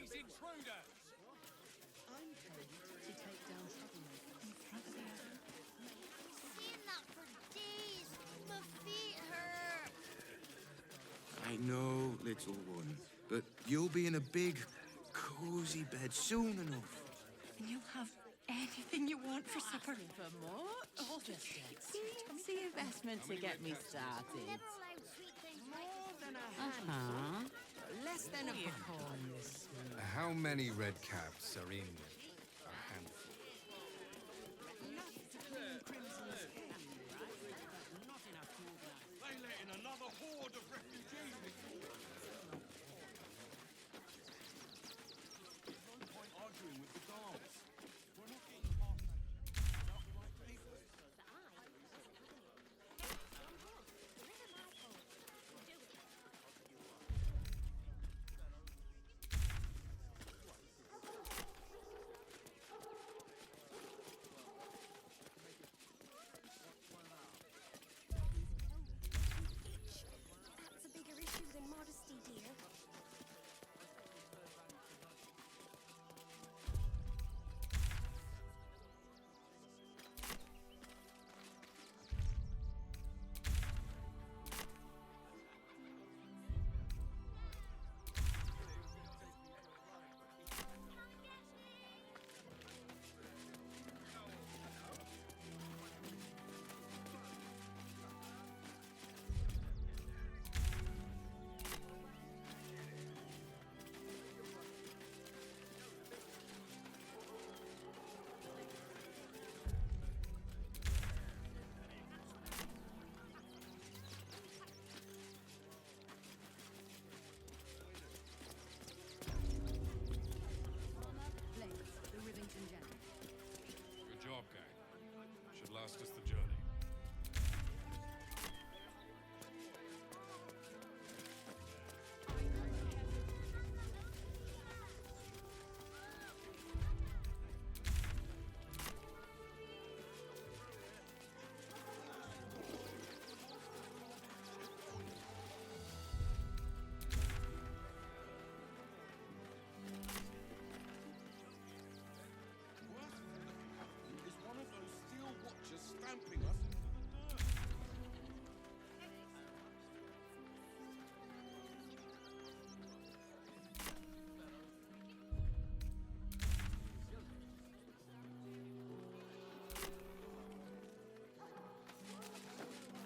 Intruders! I'm paid to take down troublemakers in front of the others. Seen that for days. My feet hurt. I know, little one, but you'll be in a big, cozy bed soon enough. And you'll have anything you want for supper. For more? Oh, just the investment to get me started. More than Uh-huh. Less than a How many red caps are in a handful? They let in another horde of refugees. There's no point arguing with the guards. We're not getting past that without the right papers. That's a bigger issue than modesty, dear. Good job, gang. Should last us the journey. Is one of those steel watchers stamping us into the dirt.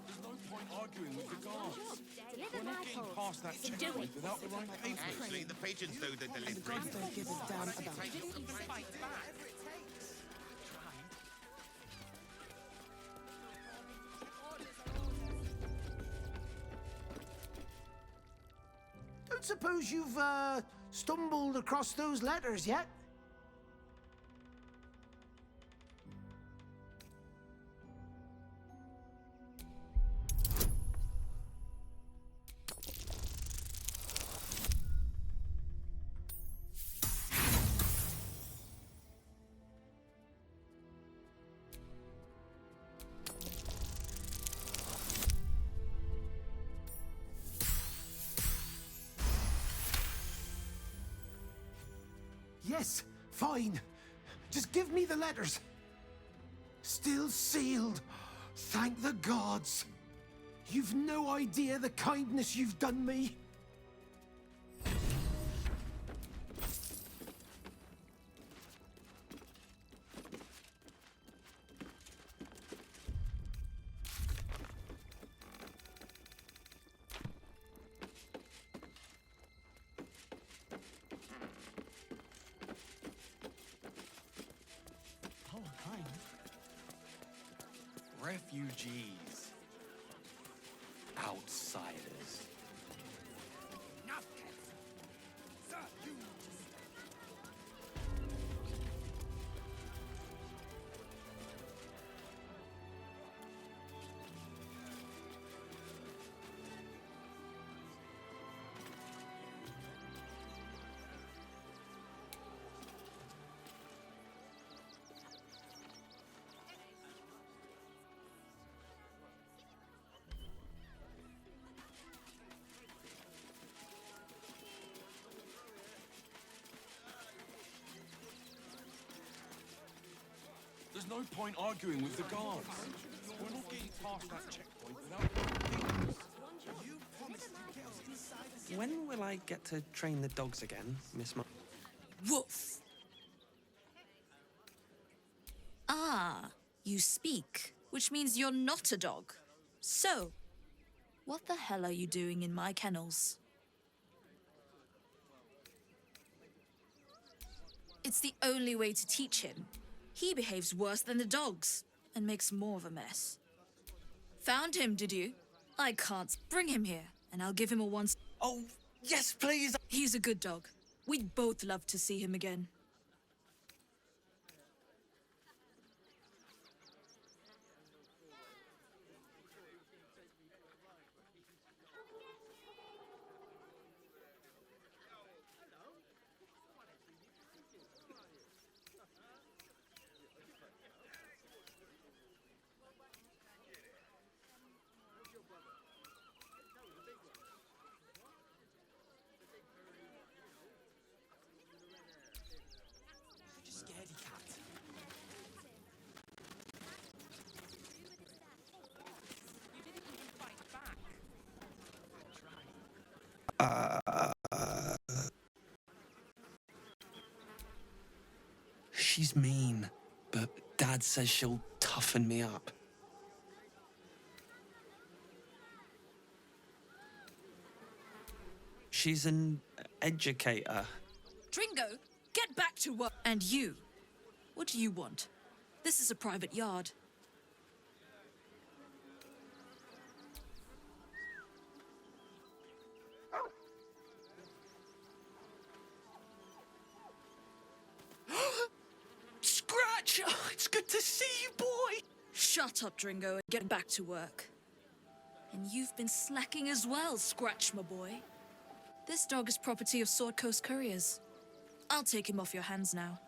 There's no point arguing with the guards. We're not getting past that checkpoint without the right papers. Actually, the pigeons do the delivery. The gods don't give a damn about Don't suppose you've, stumbled across those letters yet? Yes, fine. Just give me the letters. Still sealed. Thank the gods. You've no idea the kindness you've done me. Refugees. Outsiders. There's no point arguing with the guards. We're not getting past that checkpoint without the right papers. When will I get to train the dogs again, Miss Mar... Woof! Ah, you speak, which means you're not a dog. So, what the hell are you doing in my kennels? It's the only way to teach him. He behaves worse than the dogs and makes more of a mess. Found him, did you? I can't. Bring him here, and I'll give him a once. Oh, yes, please. He's a good dog. We'd both love to see him again. Scaredy cat. You didn't even fight back. She's mean, but Dad says she'll toughen me up. She's an educator. Dringo, get back to work. And you, what do you want? This is a private yard. Scratch! Oh, it's good to see you, boy! Shut up, Dringo, and get back to work. And you've been slacking as well, Scratch, my boy. This dog is property of Sword Coast Couriers. I'll take him off your hands now.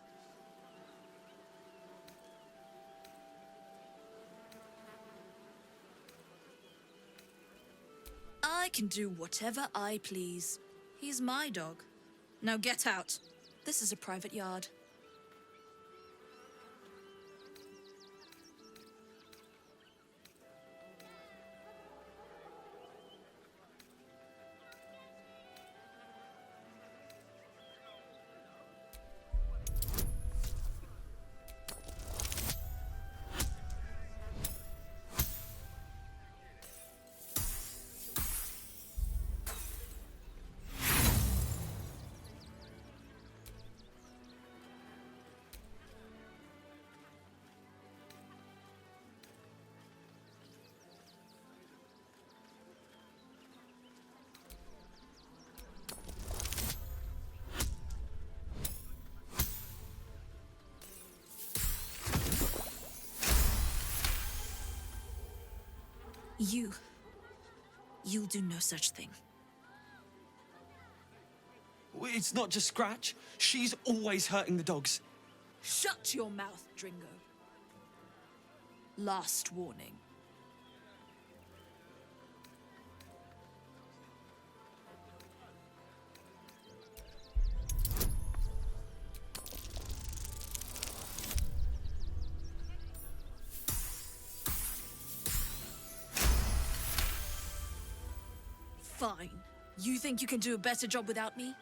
I can do whatever I please. He's my dog. Now get out. This is a private yard. You'll do no such thing. It's not just Scratch. She's always hurting the dogs. Shut your mouth, Dringo. Last warning. Fine. You think you can do a better job without me?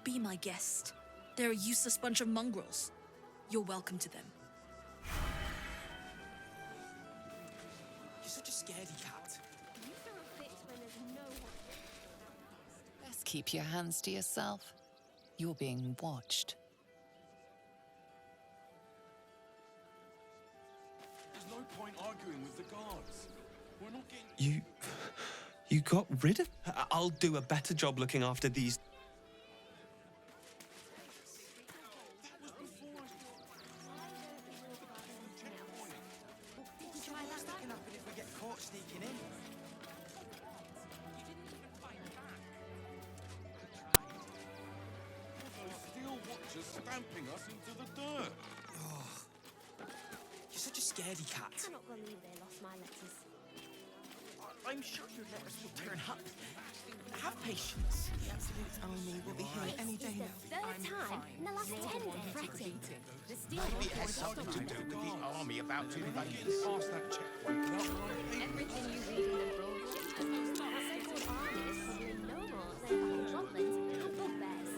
Be my guest. They're a useless bunch of mongrels. You're welcome to them. You're such a scaredy cat. You throw a fit when there's no one. Best keep your hands to yourself. You're being watched. There's no point arguing with the guards. We're not getting... You got rid of... I'll do a better job looking after these... What's that gonna happen if we get caught sneaking in? You didn't even fight back. Those steel watchers stamping us into the dirt. You're such a scaredy cat. I cannot believe they lost my letters. I'm sure your letters will turn up. Have patience. The absolute army will be here any day now. Third time in the last 10 days. Fretting. The steel Maybe it has something to do with the army about to invade us. Pass that checkpoint without my people. Everything you read in the broadsheet has no stop. The so-called army is probably no more than fucking goblins and bugbears.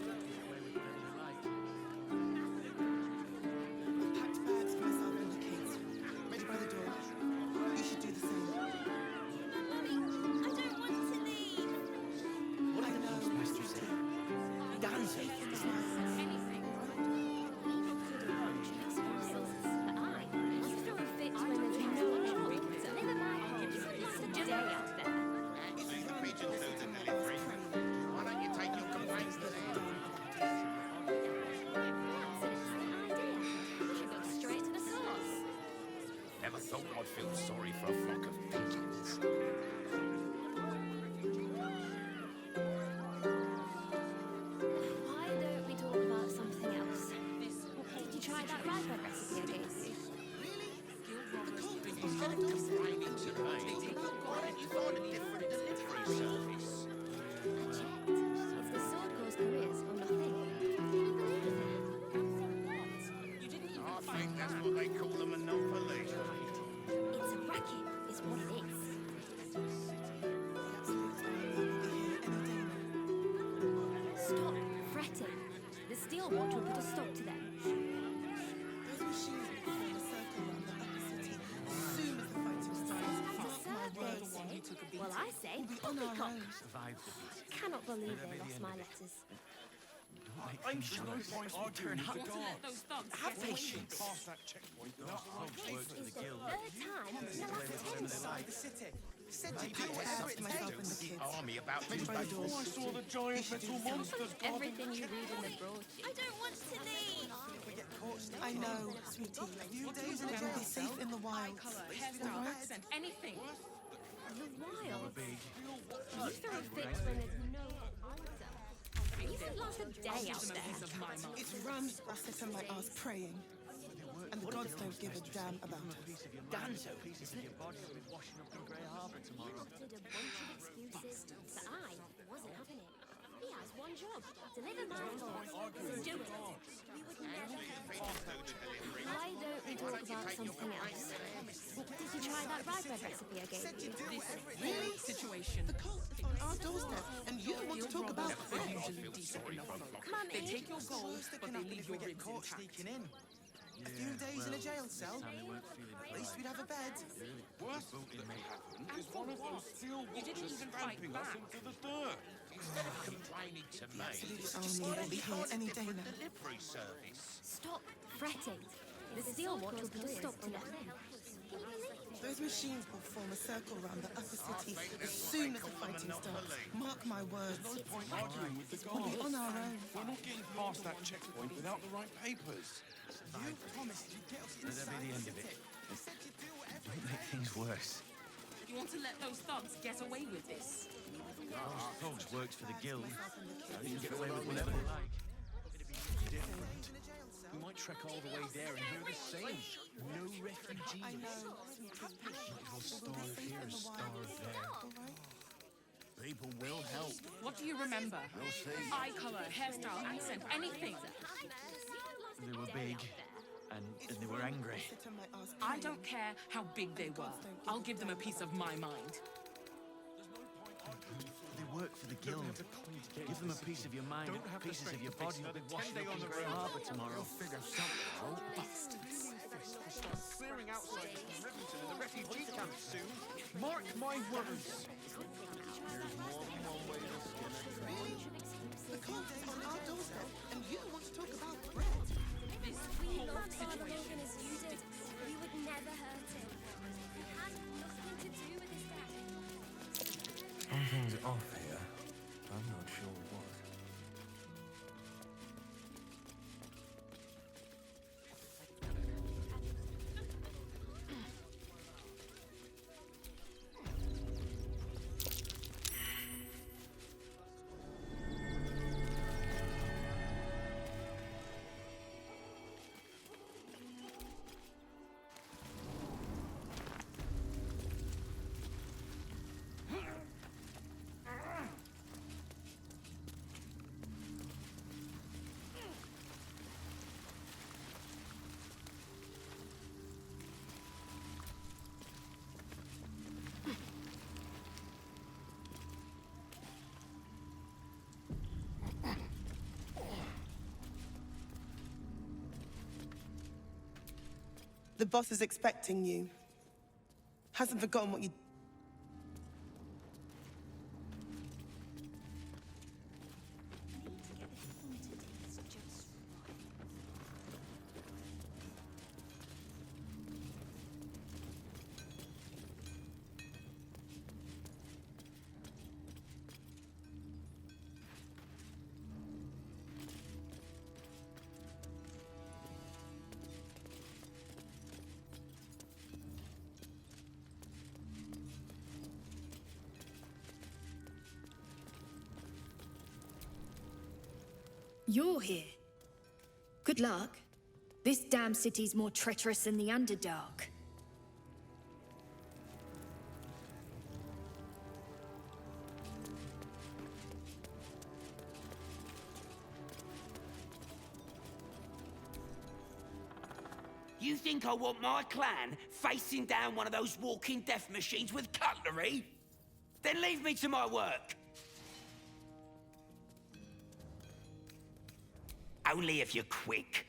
feel sorry for a flock of pigeons. Why don't we talk about something else? Did you try that rye bread recipe I gave you? Complaining to me. Why don't you find a different delivery service? I checked. It's the Sword Coast Couriers or nothing. I think that's what they call the monopoly. It's a racket, is what it is. Stop fretting. The steel watch will put a stop to them. Those machines will form a circle around the upper city as soon as the fighting starts. Mark my words. They say. Well, I say, We'll be on our poppycock. own. Survived the beast. Cannot believe they lost my letters. I'm sure those boys will turn up. Have patience. This is the third time in the last 10 the city. Said you do whatever it myself and the kids. Army about to Ready by the door. I saw the giant metal monsters. Everything you read in the brochure. I don't want to leave. I know, sweetie. A few days and it will be safe in the wild. Anything. The wild. You throw fits when there's no water. You could last a day out there. It's rams that sit on my ass praying. And the gods don't give a damn about us. Danzo, pieces of your body will be washing up in Grey Harbour tomorrow. Did a bunch of excuses, but I wasn't having it. He has one job: deliver my thoughts. Do it. We would never. Why don't we talk about something else? Did you try that rye bread recipe I gave you? Really? Situation. The cult is on our doorstep, and you want to talk about bread? Mummy. They take your gold, but they leave your ribs Caught intact. sneaking in. A few days in a jail cell. At least we'd have a bed. Worst that may happen is one of those steel watchers stamping us into the dirt. Instead of complaining to me, Army will be here any day now. delivery service. Stop fretting. The steel watch will put a stop to them. Those machines will form a circle around the upper city as soon as the fighting starts. Mark my words. Arguing with the We'll be guards. on our own. We're not getting past that checkpoint without the right papers. You promised you'd get us That'll inside be the end the of it. city. You said you'd do whatever Don't make things worse. You want to let those thugs get away with this? Those thugs worked for the guild. They can get away with whatever they like. different. We might trek all the way there and hear the same. No refugees. I know. We'll starve here, starve there. People will help. What do you remember? We'll see. Eye color, hairstyle, accent, anything. They were big, and they were angry. I don't care how big they were. I'll give them a piece of my mind. They work for the guild. Give them a piece of your mind, pieces of your body. You'll be washing up in Grey Harbour tomorrow. Figure something out. We'll start clearing outside Rivington and the refugee camp soon. Mark my words. The cult is on our doorstep, and you want to talk about bread? We loved Father Logan as you did. We would never hurt him. We had nothing to do with his death. Something's off here. I'm not sure what. The boss is expecting you. Hasn't forgotten what you... you're here. Good luck. This damn city's more treacherous than the Underdark. You think I want my clan facing down one of those walking death machines with cutlery? Then leave me to my work. Only if you're quick.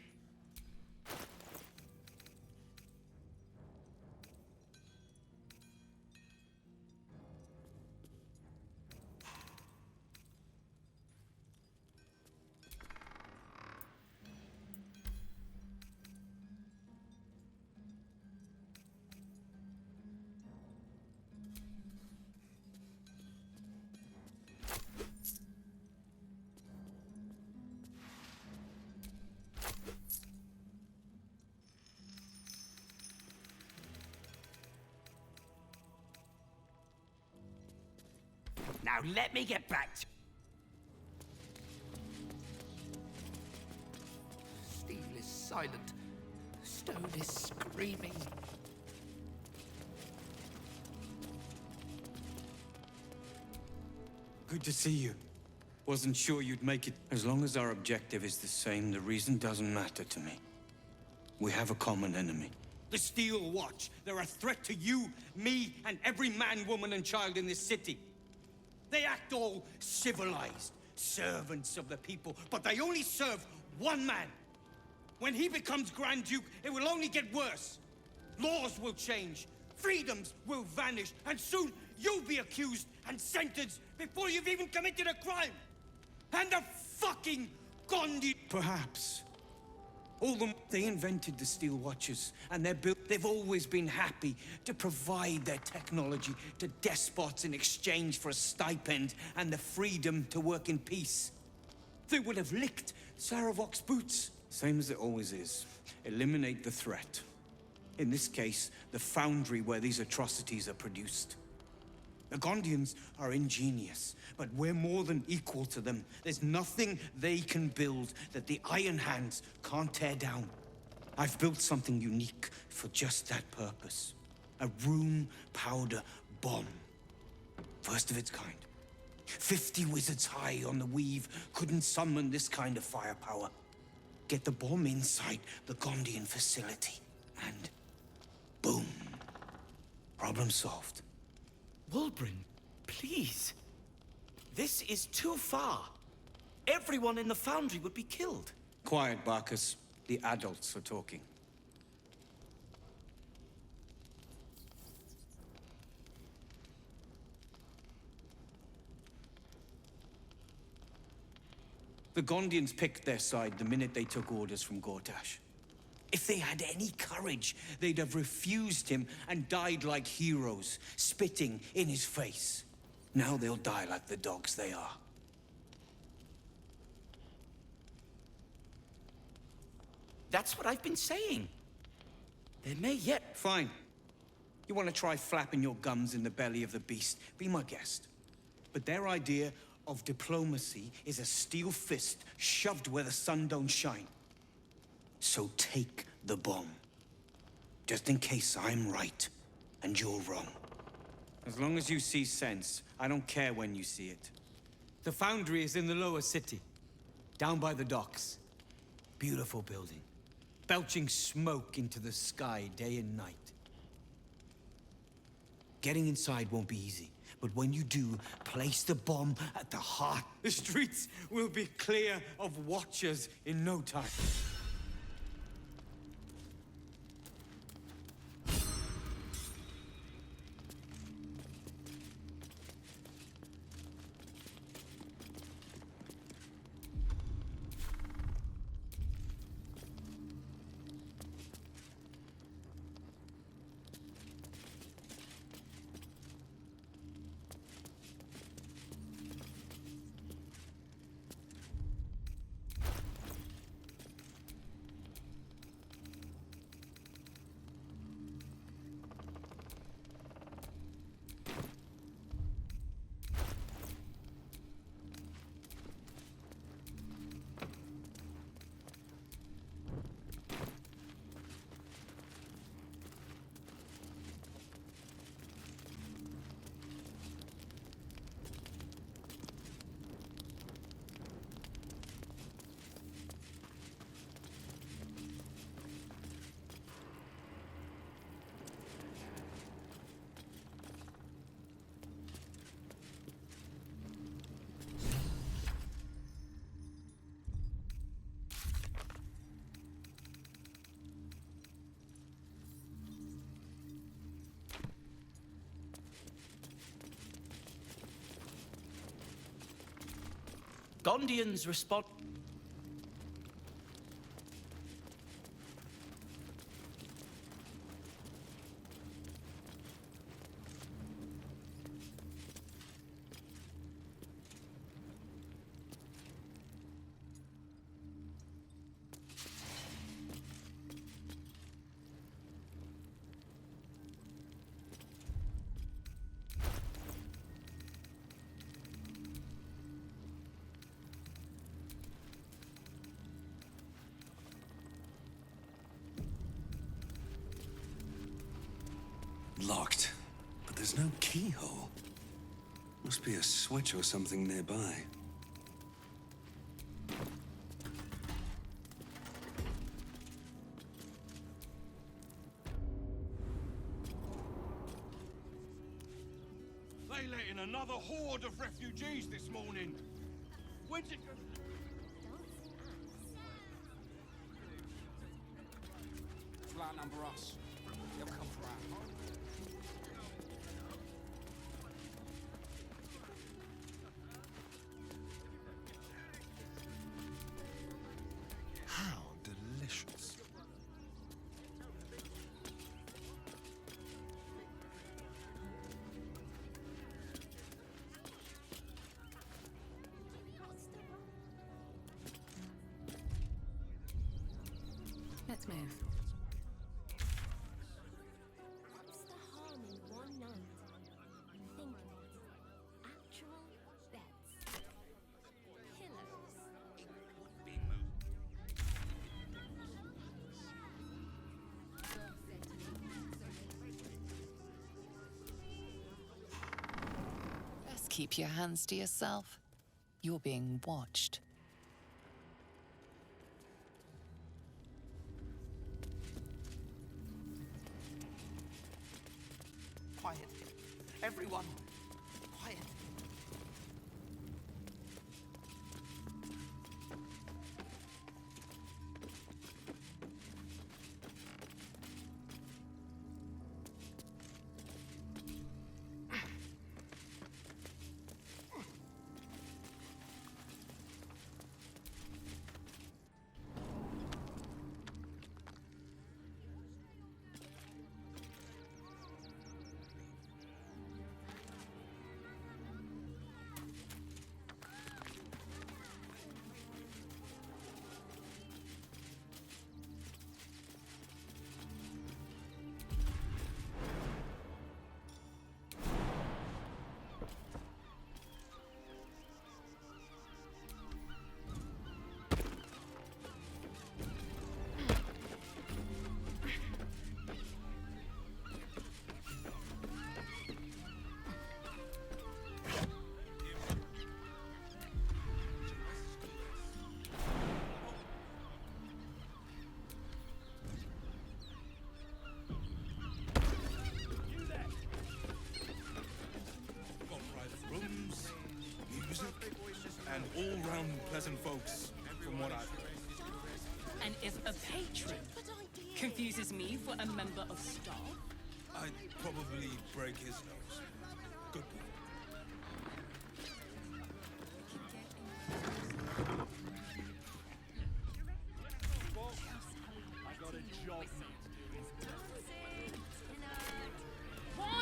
Now let me get back to... Steel is silent. Stone is screaming. Good to see you. Wasn't sure you'd make it. As long as our objective is the same, the reason doesn't matter to me. We have a common enemy. The Steel Watch. They're a threat to you, me, and every man, woman, and child in this city. They act all civilized, servants of the people, but they only serve one man. When he becomes Grand Duke, it will only get worse. Laws will change, freedoms will vanish, and soon you'll be accused and sentenced before you've even committed a crime. And the fucking Gondi... Perhaps. They invented the Steel Watches, and they've always been happy to provide their technology to despots in exchange for a stipend and the freedom to work in peace. They would have licked Saravok's boots. Same as it always is. Eliminate the threat. In this case, the foundry where these atrocities are produced. The Gondians are ingenious, but we're more than equal to them. There's nothing they can build that the Iron Hands can't tear down. I've built something unique for just that purpose. A room powder bomb. First of its kind. 50 wizards high on the weave couldn't summon this kind of firepower. Get the bomb inside the Gondian facility, and boom. Problem solved. Wulbren, please. This is too far. Everyone in the foundry would be killed. Quiet, Barkus. The adults are talking. The Gondians picked their side the minute they took orders from Gortash. If they had any courage, they'd have refused him and died like heroes, spitting in his face. Now they'll die like the dogs they are. That's what I've been saying. There may yet... Fine. You want to try flapping your gums in the belly of the beast? Be my guest. But their idea of diplomacy is a steel fist shoved where the sun don't shine. So take the bomb. Just in case I'm right and you're wrong. As long as you see sense, I don't care when you see it. The foundry is in the lower city, down by the docks. Beautiful building, belching smoke into the sky day and night. Getting inside won't be easy, but when you do, place the bomb at the heart. The streets will be clear of watchers in no time. Gondians respond. Locked, but there's no keyhole. Must be a switch or something nearby. They let in another horde of refugees this morning. When's it gonna... Fly number us. They'll come for our home. How delicious. Let's move. What's the harm in one night? Think of it. Actual beds. Pillows. Best keep your hands to yourself. You're being watched. Quiet. Everyone, quiet. Got private rooms, music, and all-round pleasant folks, from what I've heard. And if a patron confuses me for a member of staff, I'd probably break his nose. Good point. I got a job.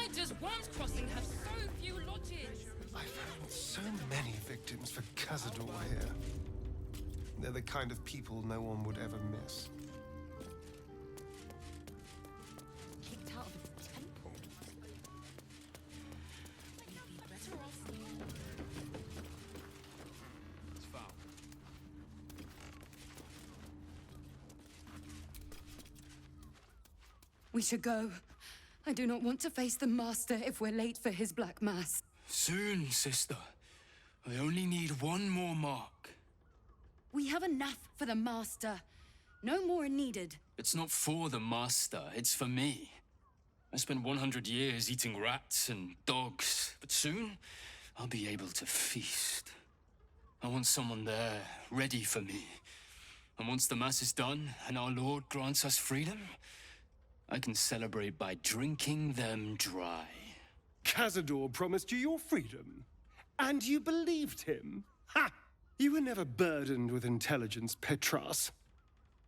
why does Worms Crossing have so few lodges? I found so many victims for Cazador here. They're the kind of people no one would ever miss. Kicked out of its temple. We'd be better off. It's foul. We should go. I do not want to face the Master if we're late for his Black Mass. Soon, sister. I only need one more mark. We have enough for the Master. No more are needed. It's not for the Master, it's for me. I spent 100 years eating rats and dogs, but soon I'll be able to feast. I want someone there, ready for me. And once the Mass is done and our Lord grants us freedom, I can celebrate by drinking them dry. Cazador promised you your freedom, and you believed him? Ha! You were never burdened with intelligence, Petras.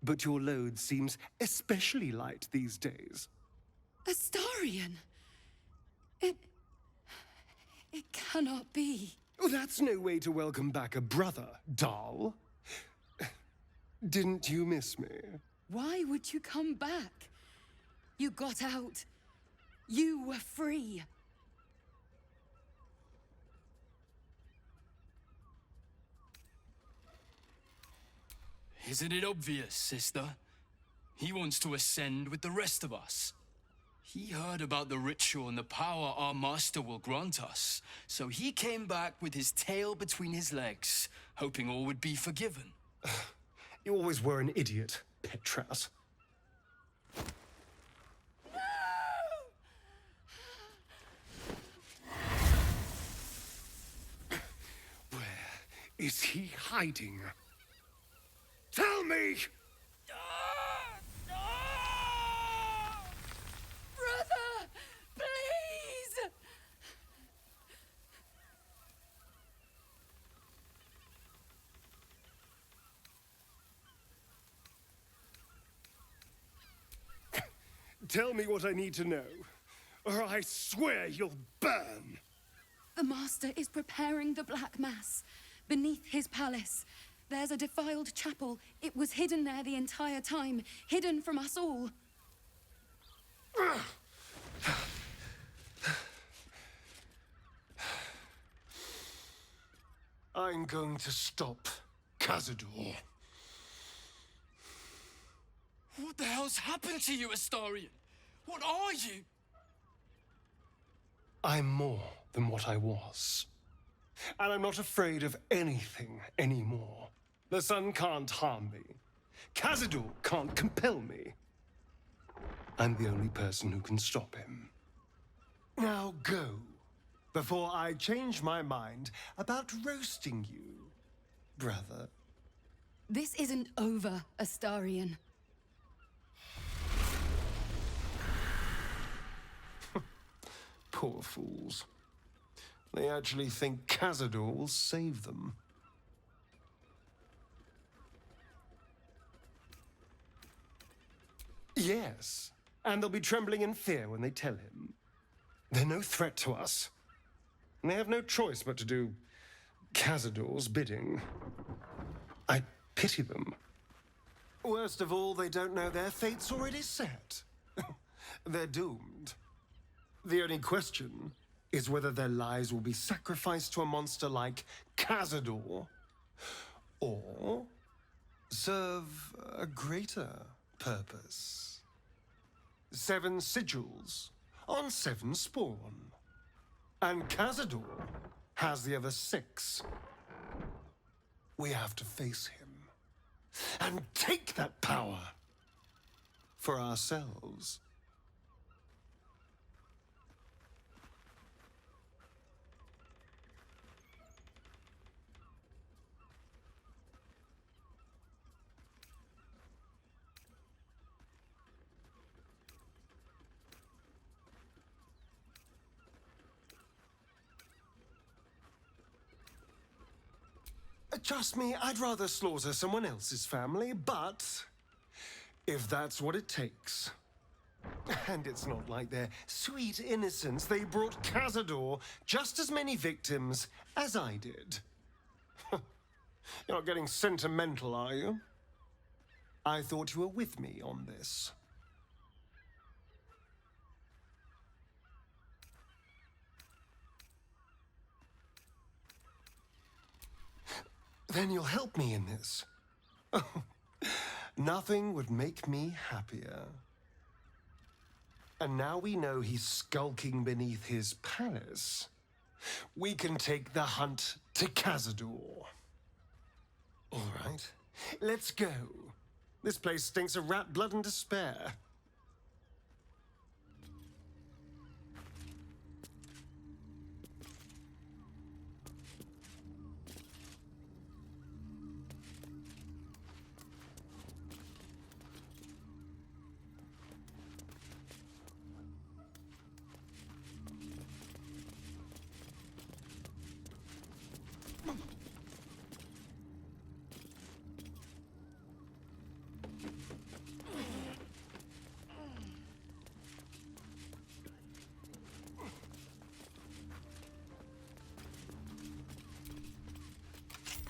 But your load seems especially light these days. Astarion! It cannot be. Oh, that's no way to welcome back a brother, doll. Didn't you miss me? Why would you come back? You got out. You were free. Isn't it obvious, sister? He wants to ascend with the rest of us. He heard about the ritual and the power our master will grant us, so he came back with his tail between his legs, hoping all would be forgiven. You always were an idiot, Petras. Where is he hiding? Tell me! Brother! Please! Tell me what I need to know, or I swear you'll burn! The Master is preparing the Black Mass beneath his palace. There's a defiled chapel. It was hidden there the entire time, hidden from us all. I'm going to stop Cazador. What the hell's happened to you, Astarion? What are you? I'm more than what I was. And I'm not afraid of anything anymore. The sun can't harm me. Cazador can't compel me. I'm the only person who can stop him. Now go, before I change my mind about roasting you, brother. This isn't over, Astarion. Poor fools. They actually think Cazador will save them. Yes, and they'll be trembling in fear when they tell him. They're no threat to us. And they have no choice but to do Cazador's bidding. I pity them. Worst of all, they don't know their fate's already set. They're doomed. The only question is whether their lives will be sacrificed to a monster like Cazador, or serve a greater purpose. 7 sigils on 7 spawn. And Cazador has the other 6. We have to face him and take that power for ourselves. Trust me, I'd rather slaughter someone else's family, but if that's what it takes. And it's not like their sweet innocence. They brought Cazador just as many victims as I did. You're not getting sentimental, are you? I thought you were with me on this. Then you'll help me in this. Oh, nothing would make me happier. And now we know he's skulking beneath his palace. We can take the hunt to Cazador. All right, let's go. This place stinks of rat blood and despair.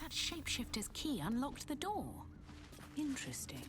that shapeshifter's key unlocked the door. Interesting.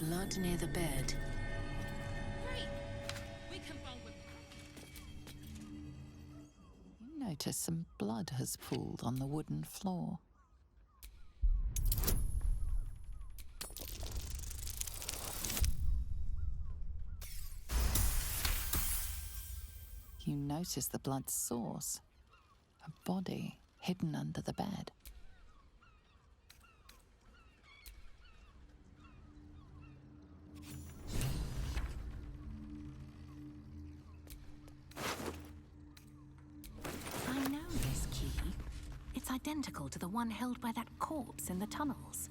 Blood near the bed. You notice some blood has pooled on the wooden floor. You notice the blood's source. A body hidden under the bed. I know this key. It's identical to the one held by that corpse in the tunnels.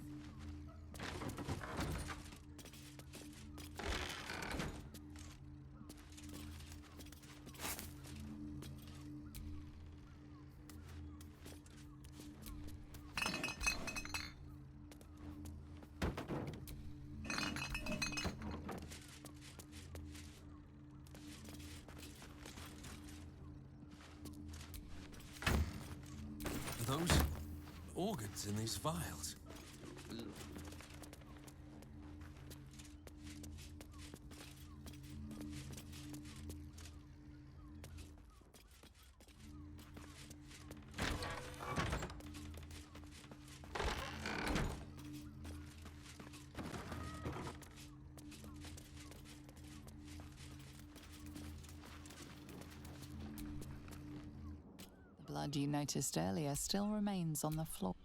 Are those organs in these vials? The blood you noticed earlier still remains on the floor.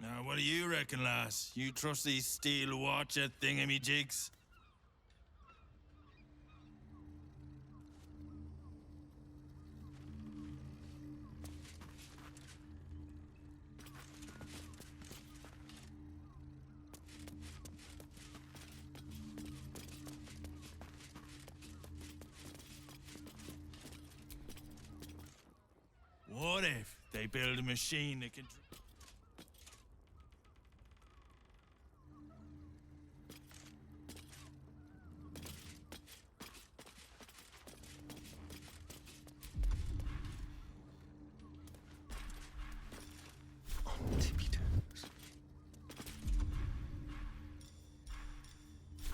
Now, what do you reckon, lass? You trust these steel watcher thingamajigs? What if they build a machine that can...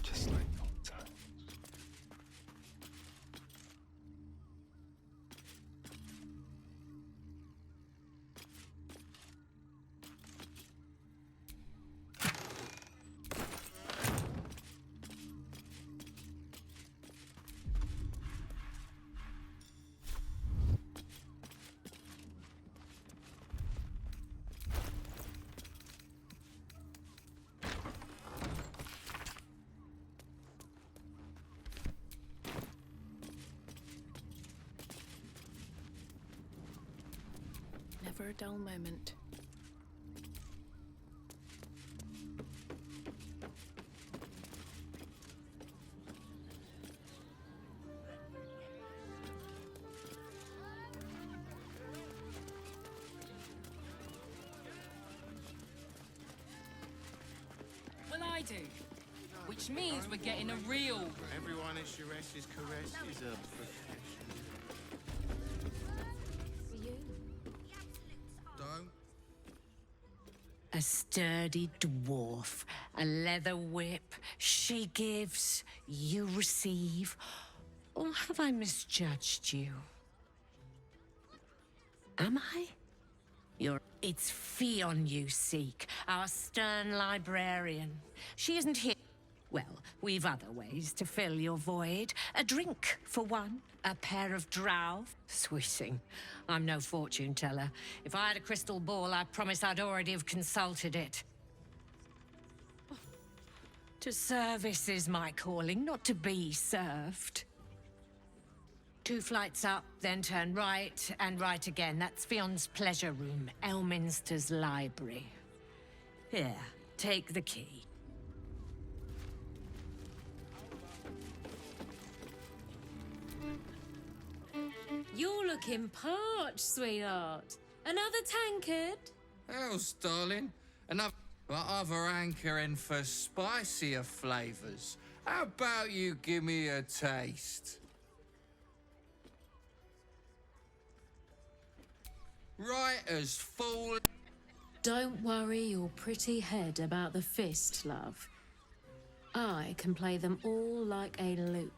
Just like old times. never a dull moment. Well, I do. Which means we're getting a real... Everyone is Sures's caress is a profession. Don't. A sturdy dwarf, a leather whip. She gives, you receive. Or have I misjudged you? Am I? It's Fionn you seek, our stern librarian. She isn't here. Well, we've other ways to fill your void. A drink, for one. A pair of drow. Sweeting. I'm no fortune teller. If I had a crystal ball, I promise I'd already have consulted it. To service is my calling, not to be served. 2 flights up, then turn right, and right again. That's Fionn's pleasure room, Elminster's library. Here, take the key. You're looking parched, sweetheart. Another tankard? Hells, darling. Enough but other hankering for spicier flavours. How about you give me a taste? Right as full... Don't worry your pretty head about the fist, love. I can play them all like a lute.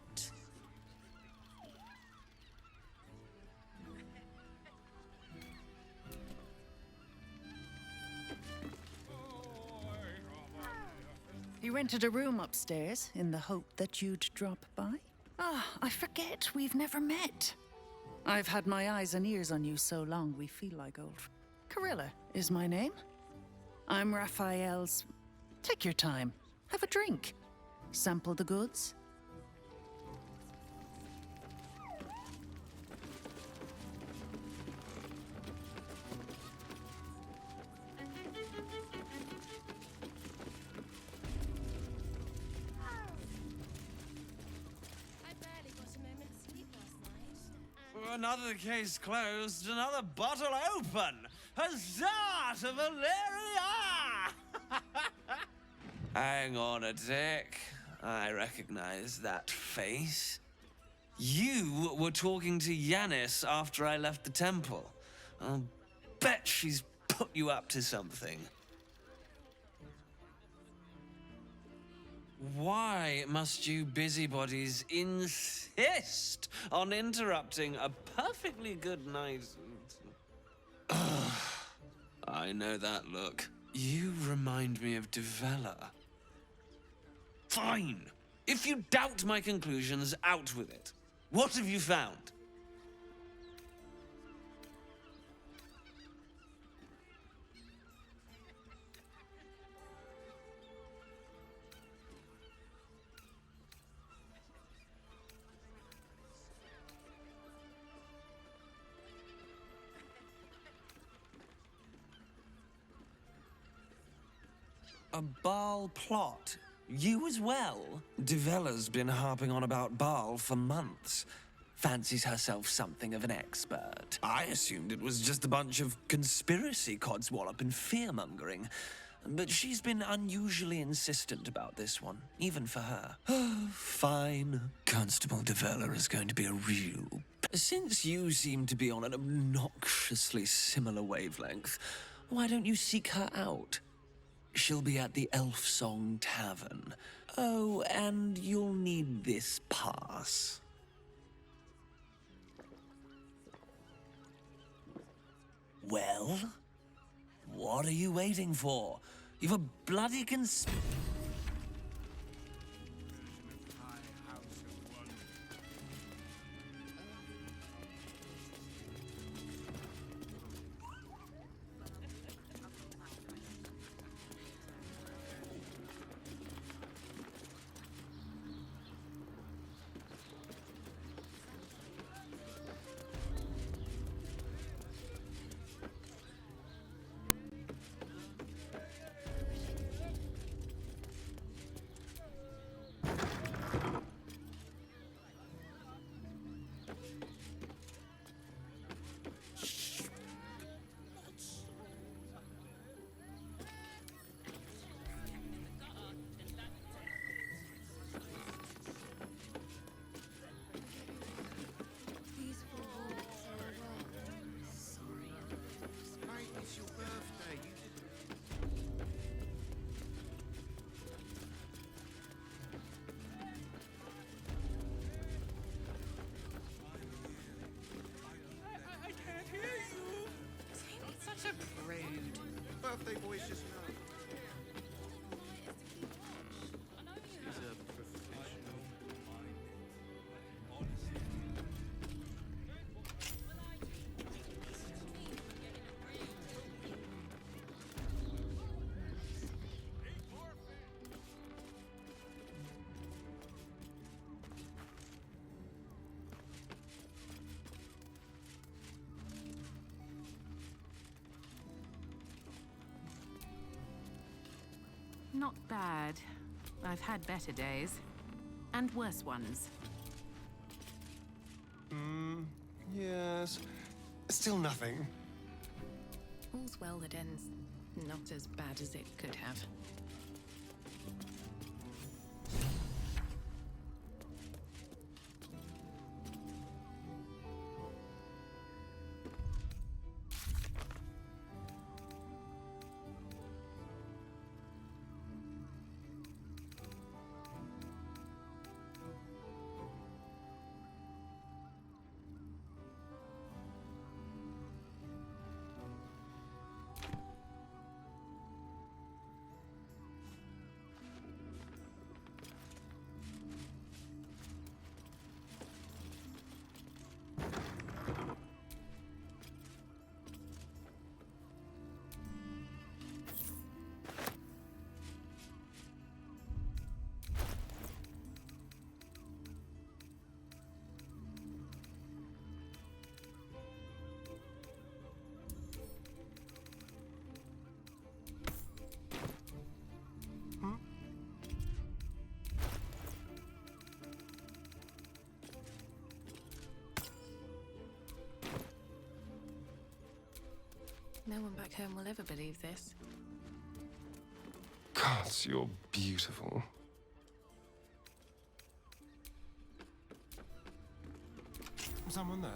He rented a room upstairs in the hope that you'd drop by. Ah, I forget we've never met. I've had my eyes and ears on you so long we feel like old. Carilla is my name. I'm Raphael's... Take your time. Have a drink. Sample the goods. Another case closed, another bottle open. Huzzah to Valeria! Hang on a tick. I recognize that face. You were talking to Yanis after I left the temple. I'll bet she's put you up to something. Why must you busybodies insist on interrupting a perfectly good night? I know that look. You remind me of Devella. Fine. If you doubt my conclusions, out with it. What have you found? A Baal plot? You as well? Devella's been harping on about Baal for months. Fancies herself something of an expert. I assumed it was just a bunch of conspiracy codswallop and fear-mongering. But she's been unusually insistent about this one, even for her. Fine. Constable Devella is going to be a real... Since you seem to be on an obnoxiously similar wavelength, why don't you seek her out? She'll be at the Elf Song Tavern. Oh, and you'll need this pass. Well? What are you waiting for? You've a bloody birthday boys just now. He's a professional mime. Not bad. I've had better days. And worse ones. Yes. Still nothing. All's well that ends not as bad as it could have. No one back home will ever believe this. Gods, you're beautiful. Someone there?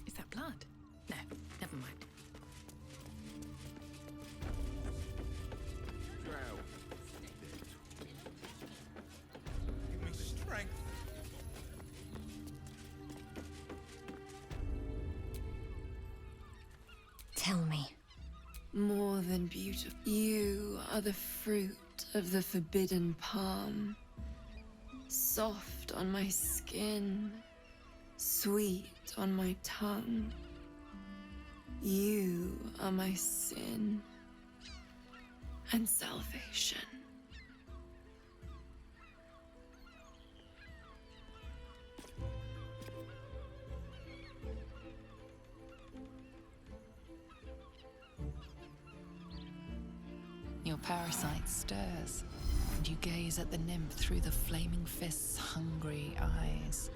Is that blood? No, never mind. Give me strength. Tell me. More than beautiful. You are the fruit of the forbidden palm. Soft on my skin, sweet on my tongue. You are my sin and salvation. Your parasite stirs, and you gaze at the nymph through the flaming fist's hungry eyes.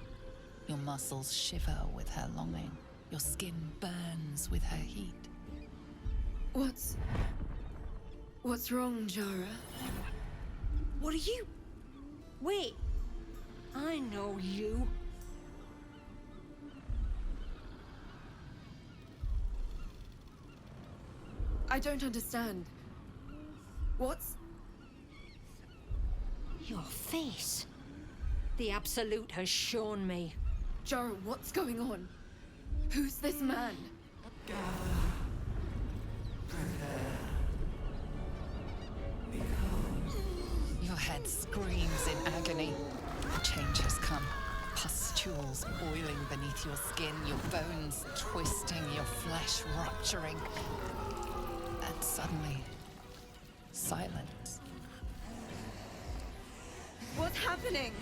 Your muscles shiver with her longing. Your skin burns with her heat. What's wrong, Jara? What are you? Wait. I know you. I don't understand. What's... Your face. The Absolute has shown me. Jara, what's going on? Who's this man? Your head screams in agony. The change has come. Pustules boiling beneath your skin, your bones twisting, your flesh rupturing. And suddenly, silence. What's happening?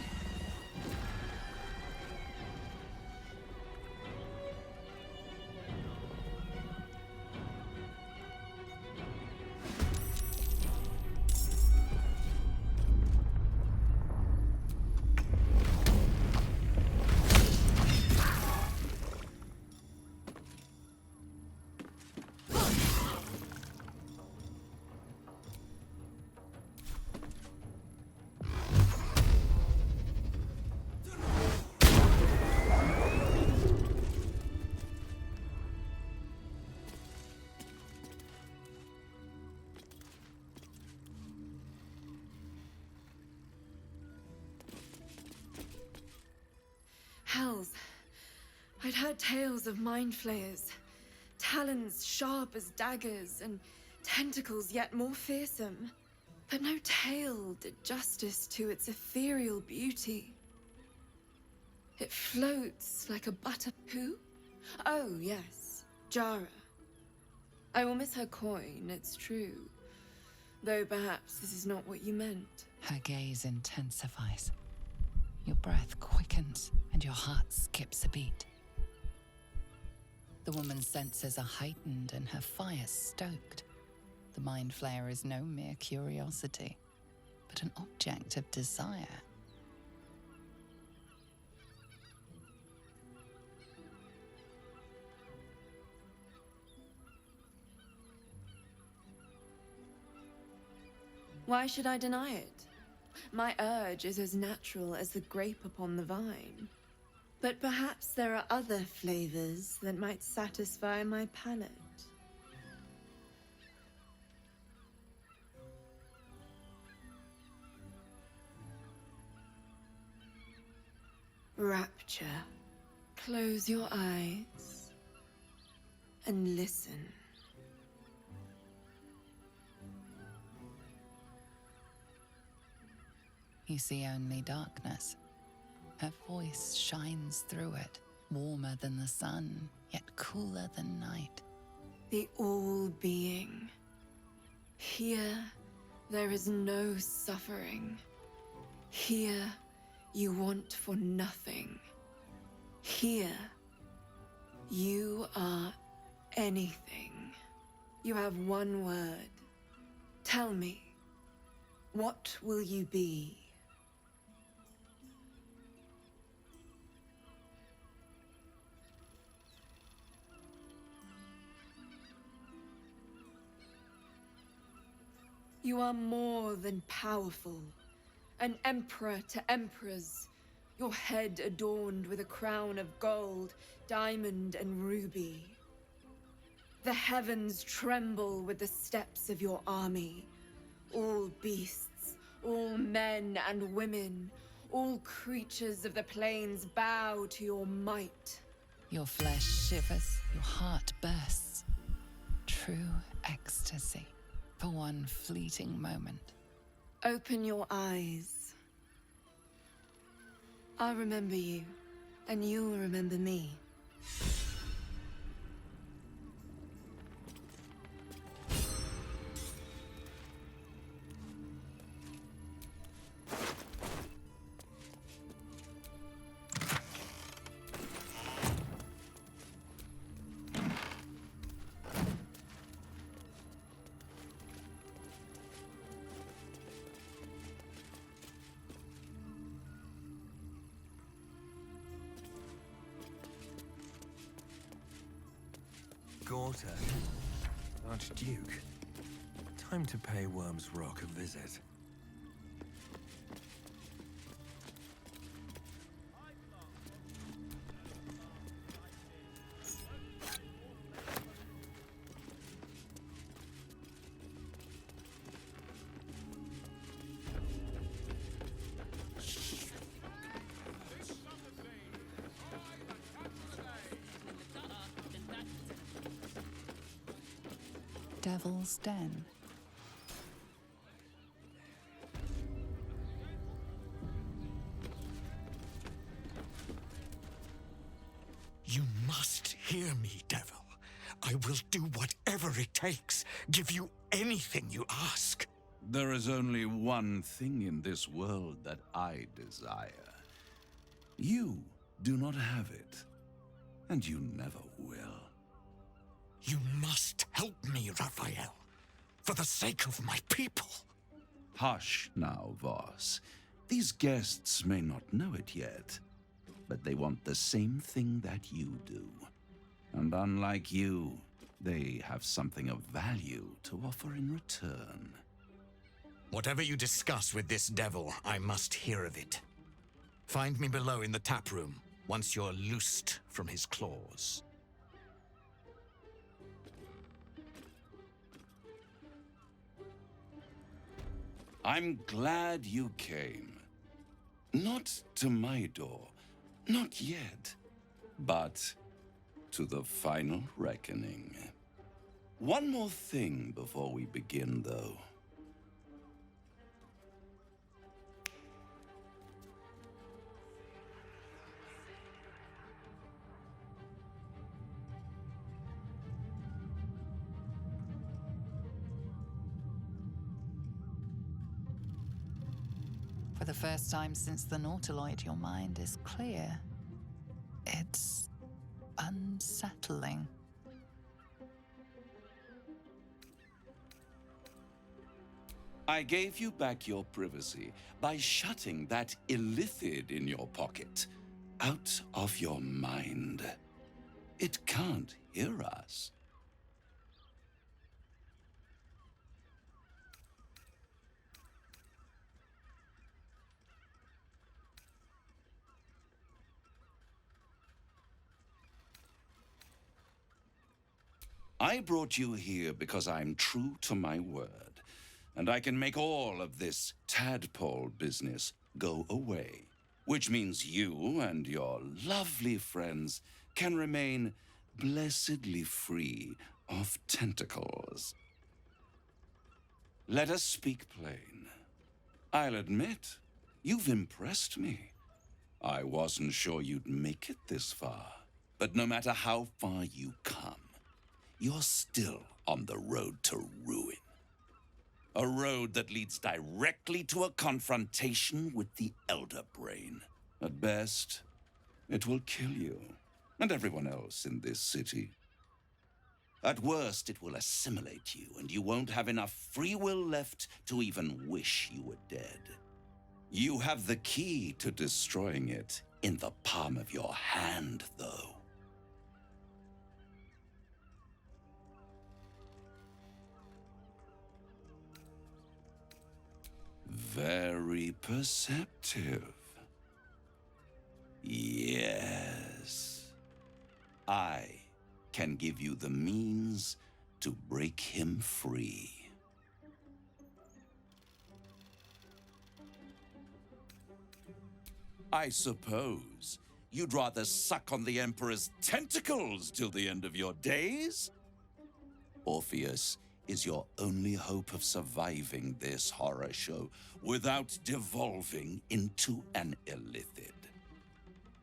I'd heard tales of mind flayers, talons sharp as daggers, and tentacles yet more fearsome. But no tale did justice to its ethereal beauty. It floats like a butter poo? Oh, yes, Jara. I will miss her coin, it's true. Though perhaps this is not what you meant. Her gaze intensifies. Your breath quickens, and your heart skips a beat. The woman's senses are heightened and her fire stoked. The mind flayer is no mere curiosity, but an object of desire. Why should I deny it? My urge is as natural as the grape upon the vine. But perhaps there are other flavors that might satisfy my palate. Rapture. Close your eyes and listen. You see only darkness. Her voice shines through it, warmer than the sun, yet cooler than night. The all-being. Here, there is no suffering. Here, you want for nothing. Here, you are anything. You have one word. Tell me, what will you be? You are more than powerful. An emperor to emperors. Your head adorned with a crown of gold, diamond, and ruby. The heavens tremble with the steps of your army. All beasts, all men and women, all creatures of the plains bow to your might. Your flesh shivers, your heart bursts. True ecstasy. For one fleeting moment. Open your eyes. I'll remember you, and you'll remember me. Gorta, Archduke. Time to pay Worm's Rock a visit. Devil's Den. You must hear me, Devil. I will do whatever it takes, give you anything you ask. There is only one thing in this world that I desire. You do not have it, and you never will. You must help me, Raphael, for the sake of my people. Hush now, Voss. These guests may not know it yet, but they want the same thing that you do. And unlike you, they have something of value to offer in return. Whatever you discuss with this devil, I must hear of it. Find me below in the tap room, once you're loosed from his claws. I'm glad you came. Not to my door, not yet, but to the final reckoning. One more thing before we begin, though. For the first time since the Nautiloid, your mind is clear. It's unsettling. I gave you back your privacy by shutting that illithid in your pocket out of your mind. It can't hear us. I brought you here because I'm true to my word, and I can make all of this tadpole business go away, which means you and your lovely friends can remain blessedly free of tentacles. Let us speak plain. I'll admit, you've impressed me. I wasn't sure you'd make it this far, but no matter how far you come, you're still on the road to ruin. A road that leads directly to a confrontation with the Elder Brain. At best, it will kill you and everyone else in this city. At worst, it will assimilate you, and you won't have enough free will left to even wish you were dead. You have the key to destroying it in the palm of your hand, though. Very perceptive. Yes. I can give you the means to break him free. I suppose you'd rather suck on the Emperor's tentacles till the end of your days? Orpheus is your only hope of surviving this horror show without devolving into an illithid.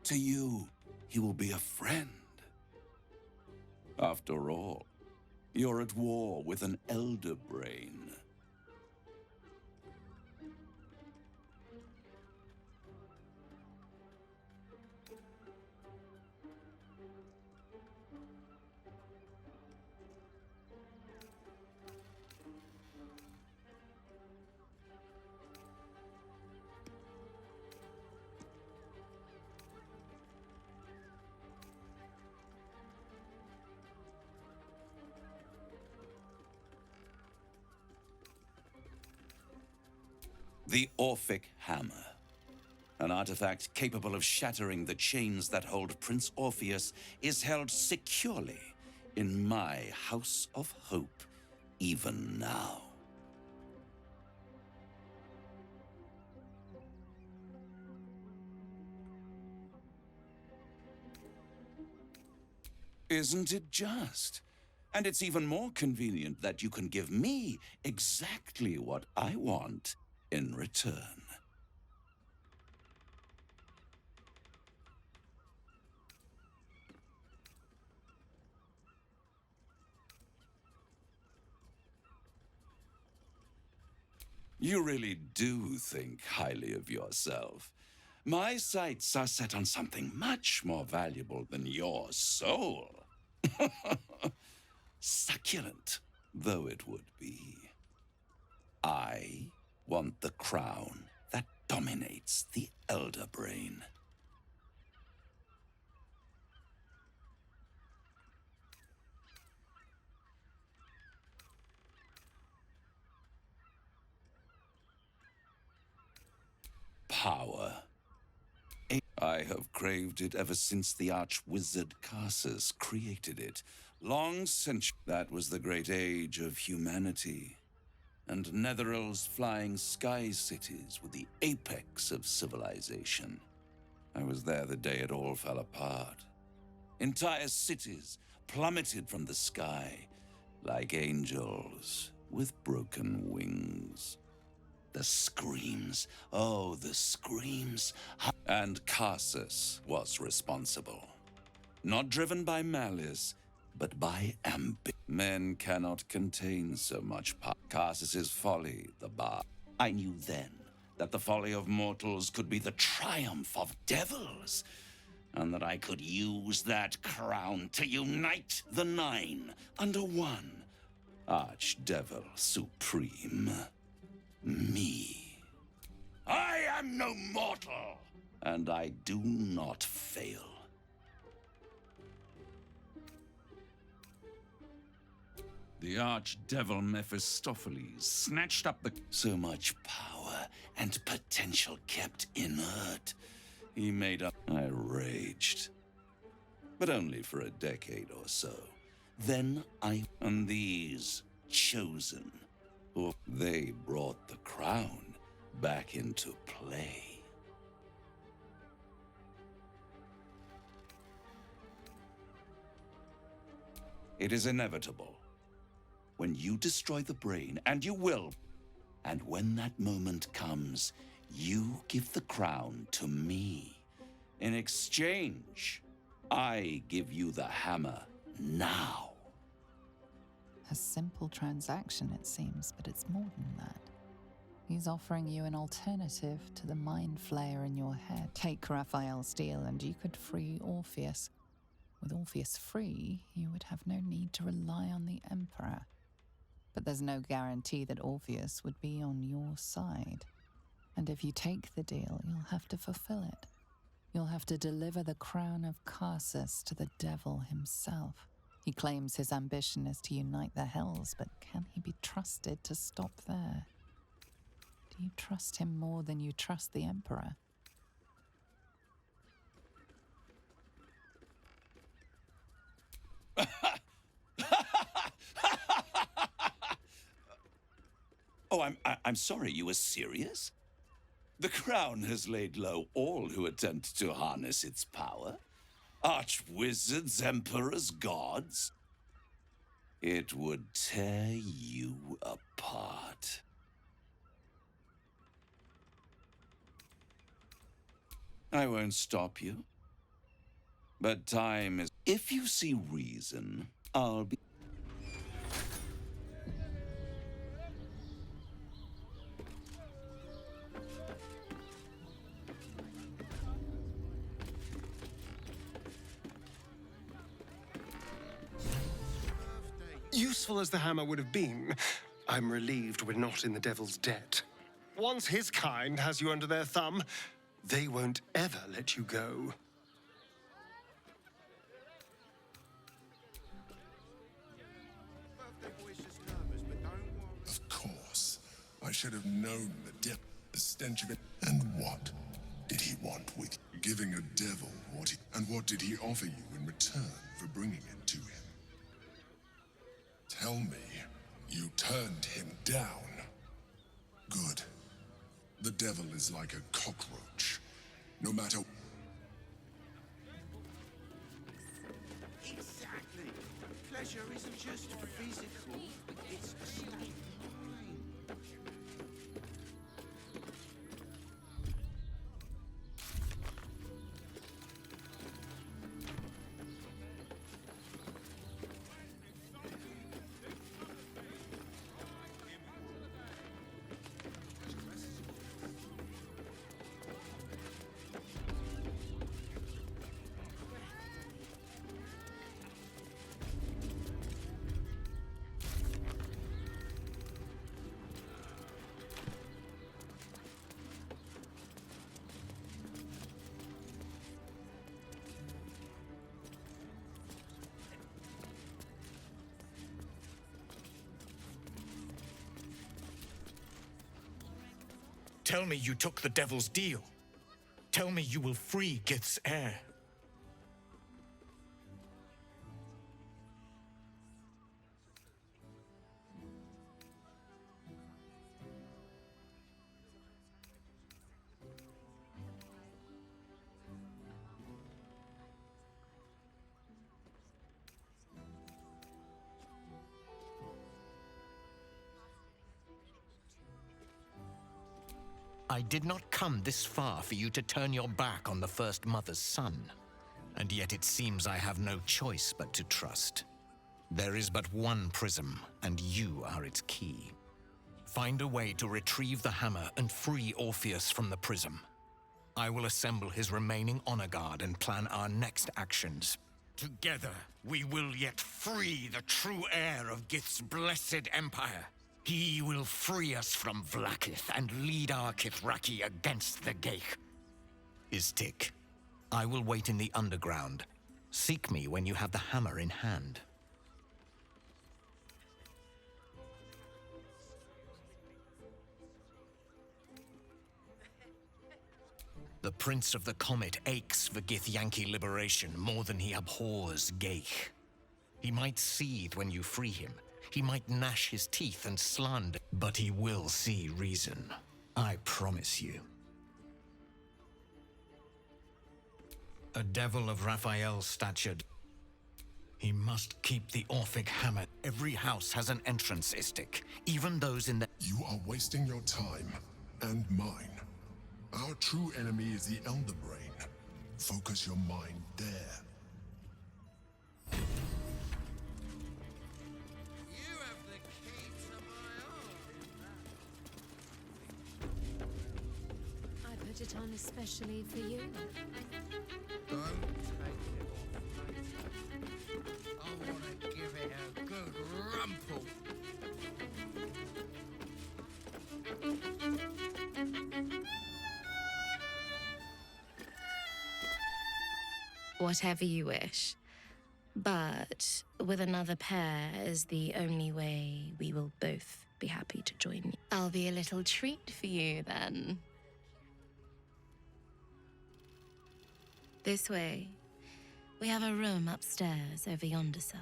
To you, he will be a friend. After all, you're at war with an Elder Brain. The Orphic Hammer. An artifact capable of shattering the chains that hold Prince Orpheus is held securely in my House of Hope, even now. Isn't it just? And it's even more convenient that you can give me exactly what I want in return. You really do think highly of yourself. My sights are set on something much more valuable than your soul. Succulent though it would be. I want the crown that dominates the Elder Brain. Power. I have craved it ever since the arch-wizard Carsus created it. Long since that was the great age of humanity. And Netherill's flying sky cities were the apex of civilization. I was there the day it all fell apart. Entire cities plummeted from the sky like angels with broken wings. The screams, oh, the screams. And Carsus was responsible. Not driven by malice, but by ambition. Men cannot contain so much power. Carsus's folly, the bar. I knew then that the folly of mortals could be the triumph of devils, and that I could use that crown to unite the Nine under one Archdevil Supreme. Me. I am no mortal, and I do not fail. The Archdevil Mephistopheles snatched up the... So much power and potential kept inert. He made up... I raged. But only for a decade or so. Then I... And these chosen, who they brought the crown back into play. It is inevitable. When you destroy the brain, and you will, and when that moment comes, you give the crown to me. In exchange, I give you the hammer now. A simple transaction, it seems, but it's more than that. He's offering you an alternative to the mind flayer in your head. Take Raphael's deal and you could free Orpheus. With Orpheus free, you would have no need to rely on the Emperor. But there's no guarantee that Orpheus would be on your side. And if you take the deal, you'll have to fulfill it. You'll have to deliver the crown of Carsus to the devil himself. He claims his ambition is to unite the Hells, but can he be trusted to stop there? Do you trust him more than you trust the Emperor? Oh, I'm sorry, you were serious? The crown has laid low all who attempt to harness its power. Archwizards, emperors, gods. It would tear you apart. I won't stop you. But time is... If you see reason, I'll be... Useful as the hammer would have been, I'm relieved we're not in the devil's debt. Once his kind has you under their thumb, they won't ever let you go. Of course. I should have known the depth, the stench of it. And what did he want with you? Giving a devil what he... And what did he offer you in return for bringing it to him? Tell me, you turned him down. Good. The devil is like a cockroach. No matter... Exactly. Pleasure isn't just physical, it's a state of mind. Tell me you took the devil's deal. Tell me you will free Gith's heir. I did not come this far for you to turn your back on the First Mother's son. And yet it seems I have no choice but to trust. There is but one prism, and you are its key. Find a way to retrieve the hammer and free Orpheus from the prism. I will assemble his remaining honor guard and plan our next actions. Together, we will yet free the true heir of Gith's blessed empire. He will free us from Vlaakith and lead our Kithraki against the Geich. Istik, I will wait in the underground. Seek me when you have the hammer in hand. The Prince of the Comet aches for Githyanki liberation more than he abhors Geich. He might seethe when you free him. He might gnash his teeth and slander, but he will see reason. I promise you. A devil of Raphael's stature. He must keep the Orphic hammer. Every house has an entrance, Istik. Even those in the... You are wasting your time, and mine. Our true enemy is the Elder Brain. Focus your mind there. You have the key to my heart. I put it on especially for you. Don't take it off. I want to give it a good rumple. Whatever you wish. But with another pair is the only way we will both be happy to join you. I'll be a little treat for you then. This way. We have a room upstairs over yonder side.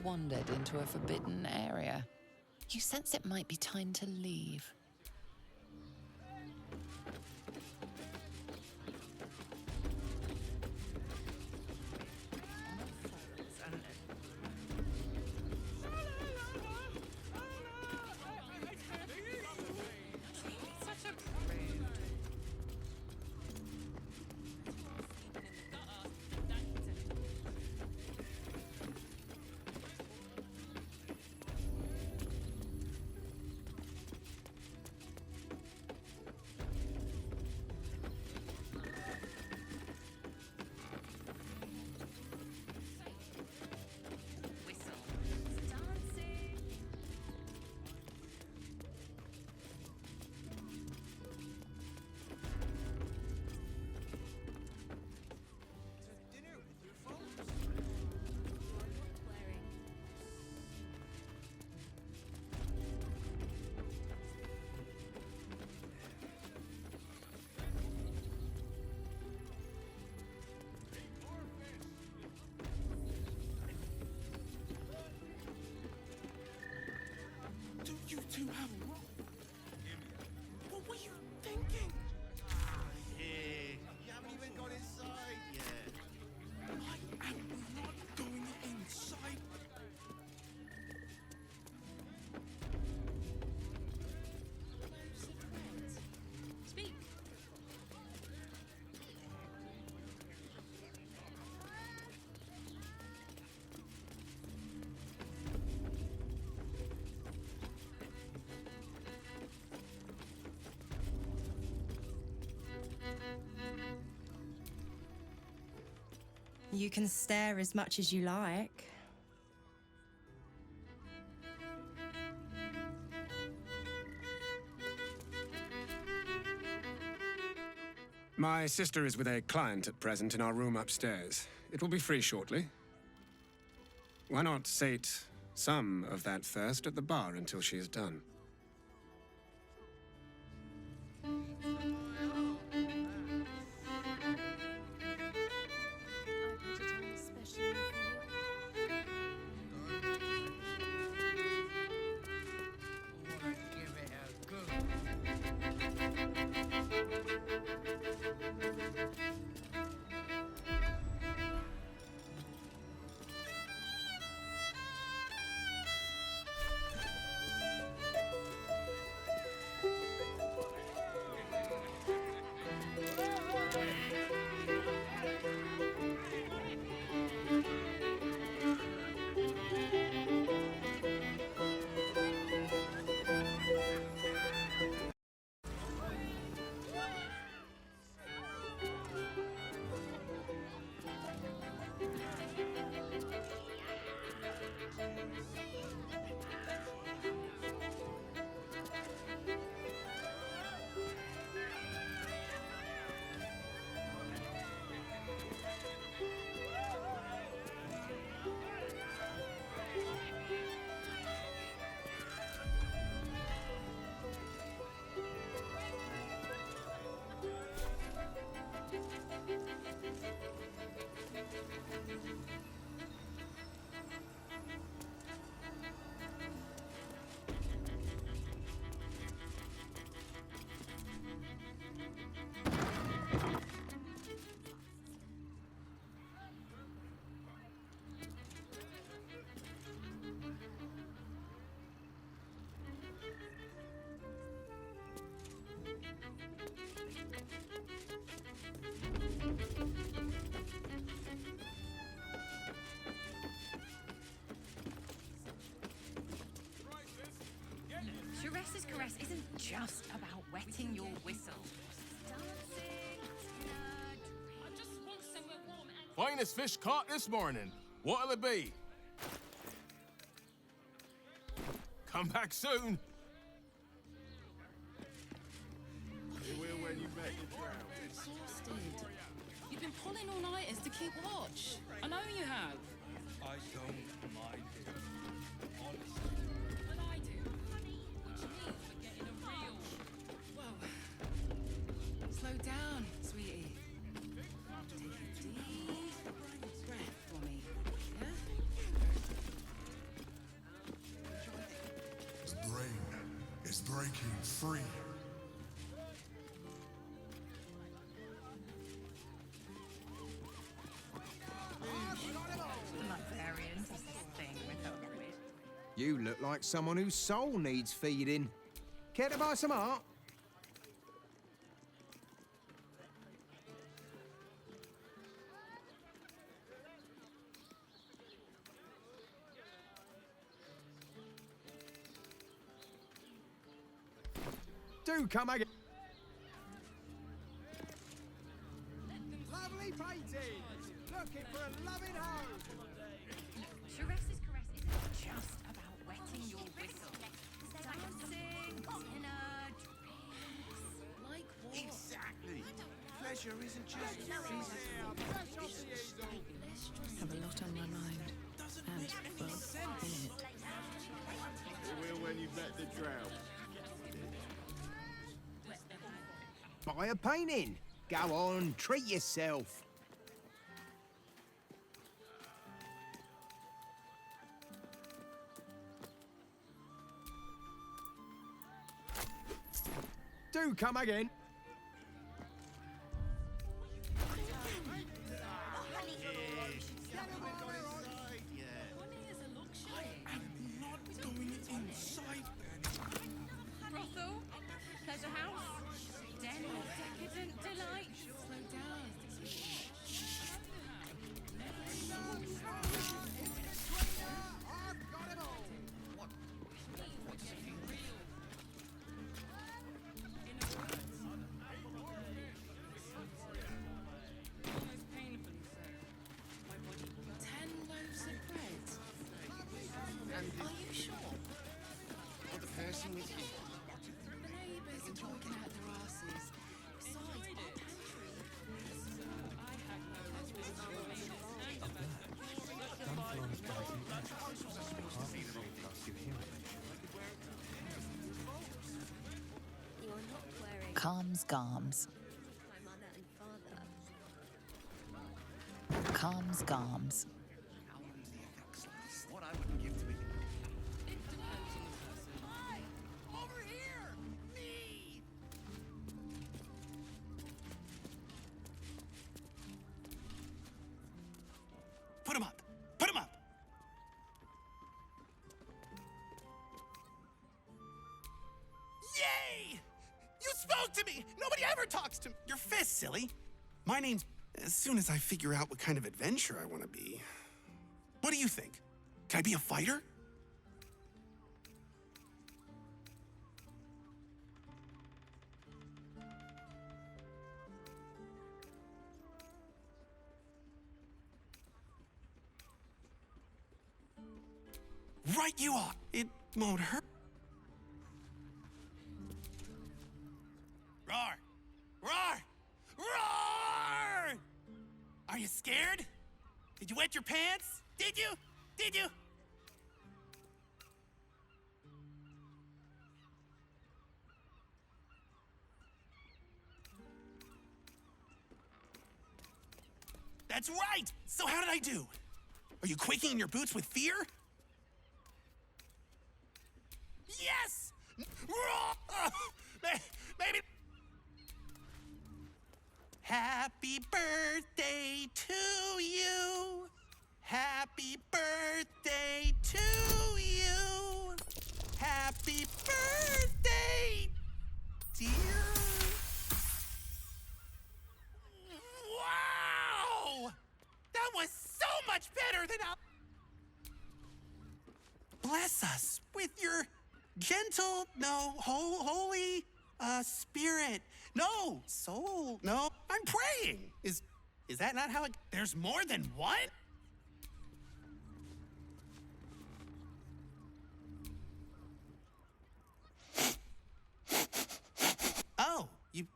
Wandered into a forbidden area. You sense it might be time to leave. You can stare as much as you like. My sister is with a client at present in our room upstairs. It will be free shortly. Why not sate some of that thirst at the bar until she is done? Teresa's caress isn't just about wetting your whistle. Finest fish caught this morning. What'll it be? Come back soon. Exhausted. You've been pulling all-nighters to keep watch. I know you have. I don't mind it. But I do. What do you mean for getting a real... Whoa. Slow down, sweetie. Take a deep breath for me. Yeah? The brain is breaking free. You look like someone whose soul needs feeding. Care to buy some art? Do come again. Lovely painting. Looking for a loving home. Teresa's caress isn't just about wetting your whistle. Dancing in a dress. Like what? Exactly. Pleasure isn't just physical. Have a lot on my mind. And, well, in it. It will when you bet the drought. Buy a painting. Go on, treat yourself. Do come again. Brothel, pleasure house, den of decadent delight. Slow down. Calms Garms. My mother and father. Calms Garms. What I wouldn't give to be. Over here! Me! Put him up! Put him up! Yay! You spoke to me! Nobody ever talks to me! Your fist, silly! My name's... As soon as I figure out what kind of adventurer I want to be... What do you think? Can I be a fighter? Right you are! It won't hurt. Roar! Roar! Roar! Are you scared? Did you wet your pants? Did you? Did you? That's right! So how did I do? Are you quaking in your boots with fear? Yes! Maybe. Happy birthday to you. Happy birthday to you. Happy birthday, dear. Wow! That was so much better than I... Bless us with your gentle, no, holy, spirit. No, soul, no, I'm praying. Is that not how it... There's more than one? Oh, you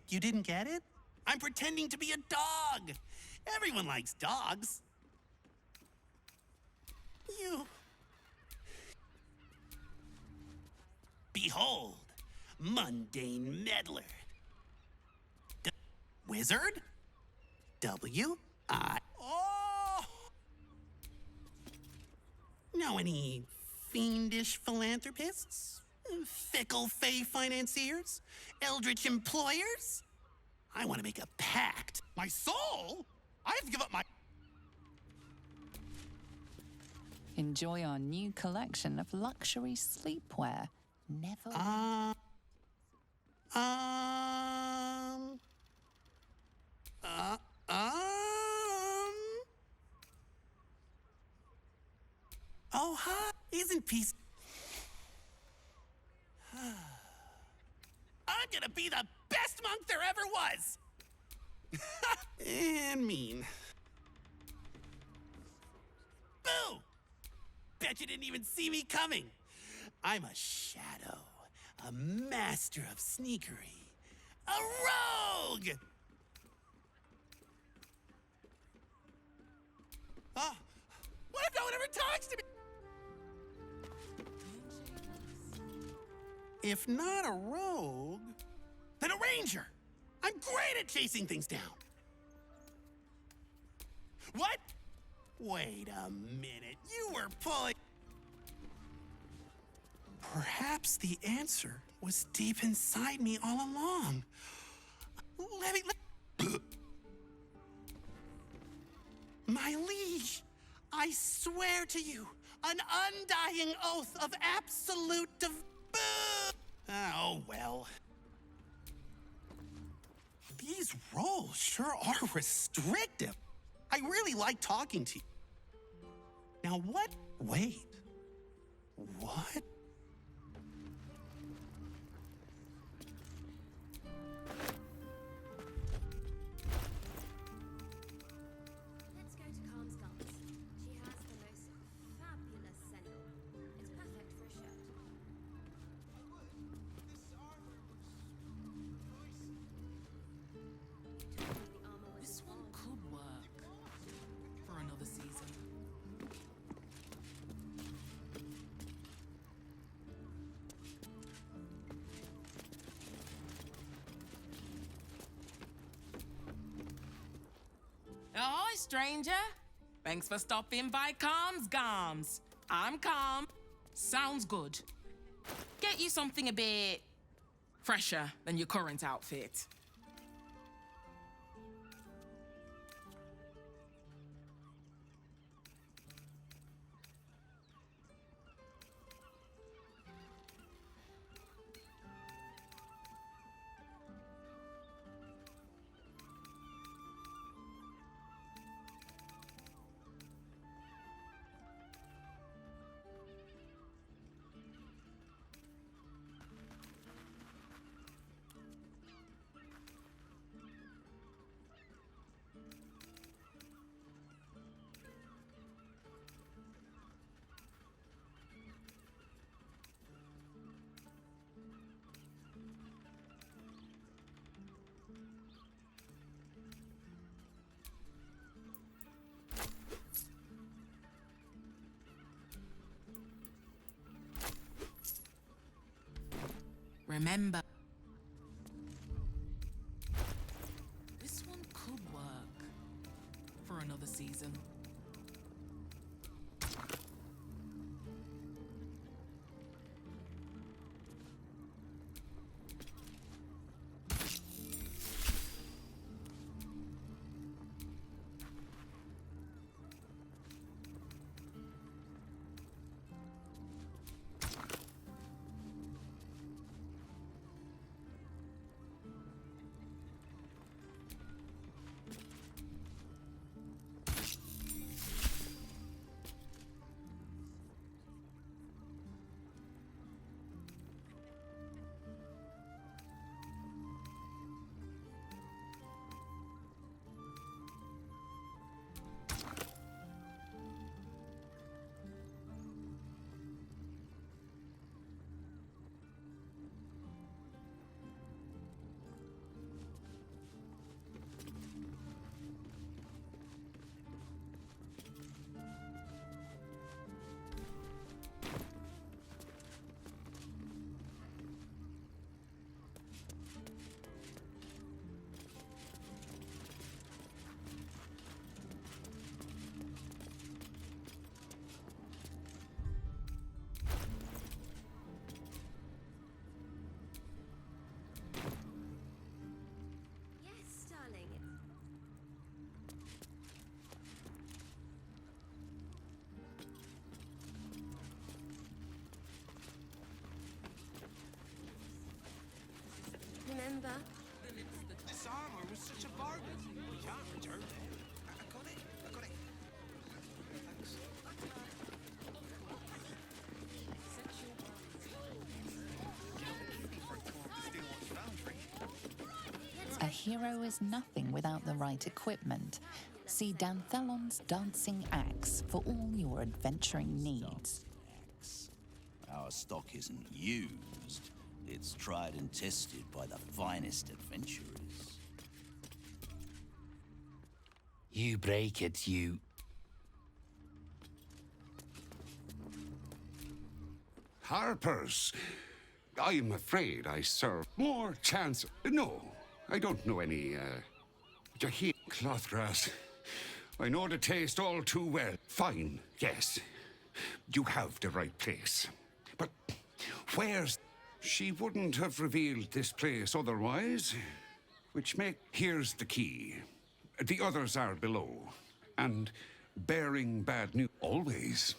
didn't get it? I'm pretending to be a dog. Everyone likes dogs. You... Behold, mundane meddler. Wizard? W-I... Oh! Know any fiendish philanthropists? Fickle fey financiers? Eldritch employers? I want to make a pact. My soul? I have to give up my... Enjoy our new collection of luxury sleepwear. Never. Oh, huh? Isn't peace... I'm gonna be the best monk there ever was! And mean. Boo! Bet you didn't even see me coming. I'm a shadow, a master of sneakery, a rogue! Oh, what if no one ever talks to me? If not a rogue, then a ranger. I'm great at chasing things down. What? Wait a minute, you were pulling... Perhaps the answer was deep inside me all along. My liege, I swear to you, an undying oath of absolute Oh, well. These roles sure are restrictive. I really like talking to you. Now what? Wait. What? Let's go to Calmsgard's. She has the most fabulous scent. It's perfect for a shirt. This one could work for another season. Ahoy, stranger. Thanks for stopping by Calm's Gums. I'm Calm. Sounds good. Get you something a bit fresher than your current outfit. Remember, this one could work for another season. Yes, darling. Remember? This armor was such a bargain. We can't return it. I got it. I got it. Thanks. A hero is nothing without the right equipment. See Danthelon's Dancing Axe for all your adventuring needs. Our stock isn't used. It's tried and tested by the finest adventurers. You break it, you... Harpers, I'm afraid I serve more chance. No, I don't know any, Jaheen clothgrass. I know the taste all too well. Fine, yes. You have the right place. But where's... She wouldn't have revealed this place otherwise. Here's the key. The others are below. And bearing bad news always.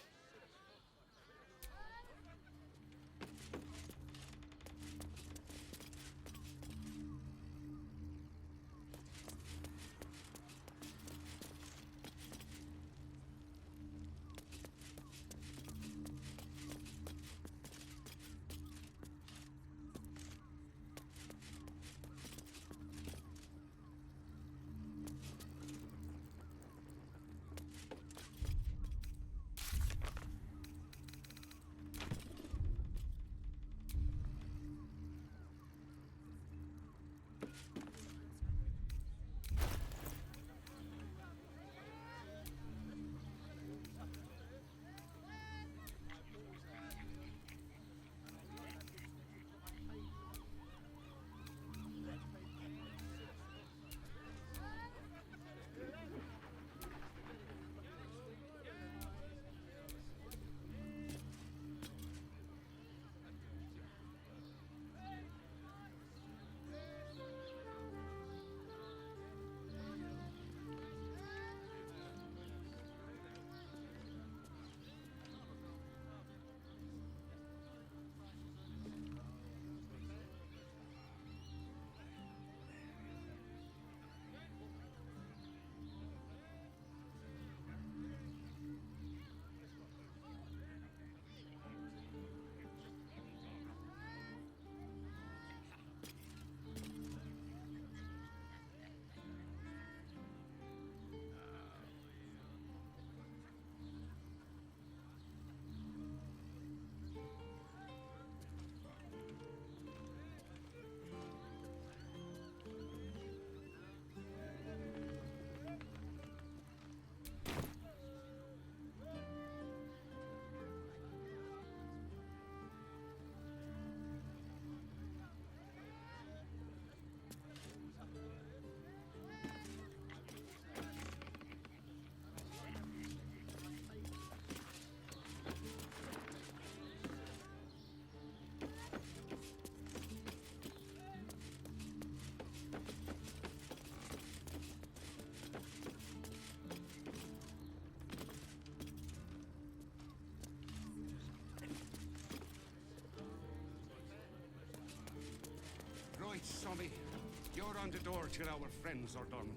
Sobby, you're on the door till our friends are done.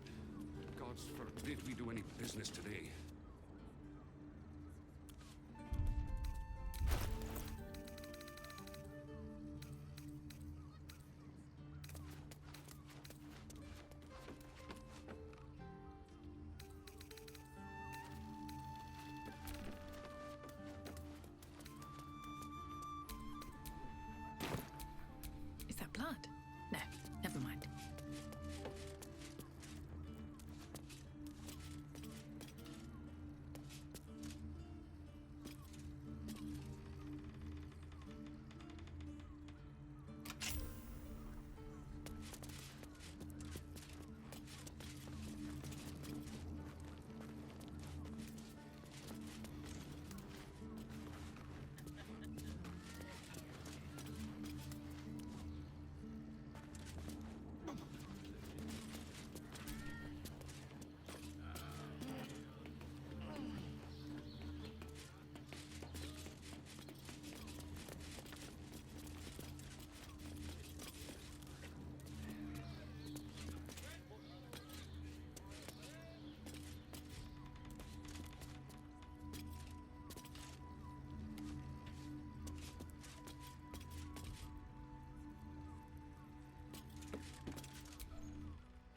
God's forbid we do any business today. Is that blood? No, never mind.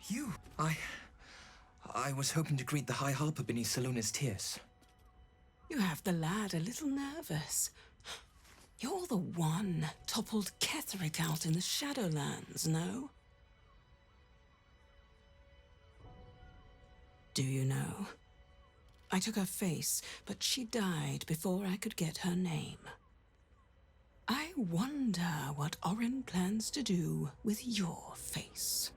You? I was hoping to greet the High Harper beneath Salona's tears. You have the lad a little nervous. You're the one toppled Ketherick out in the Shadowlands, no? Do you know? I took her face, but she died before I could get her name. I wonder what Orin plans to do with your face.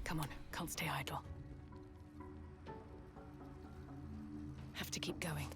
Come on, can't stay idle. Have to keep going.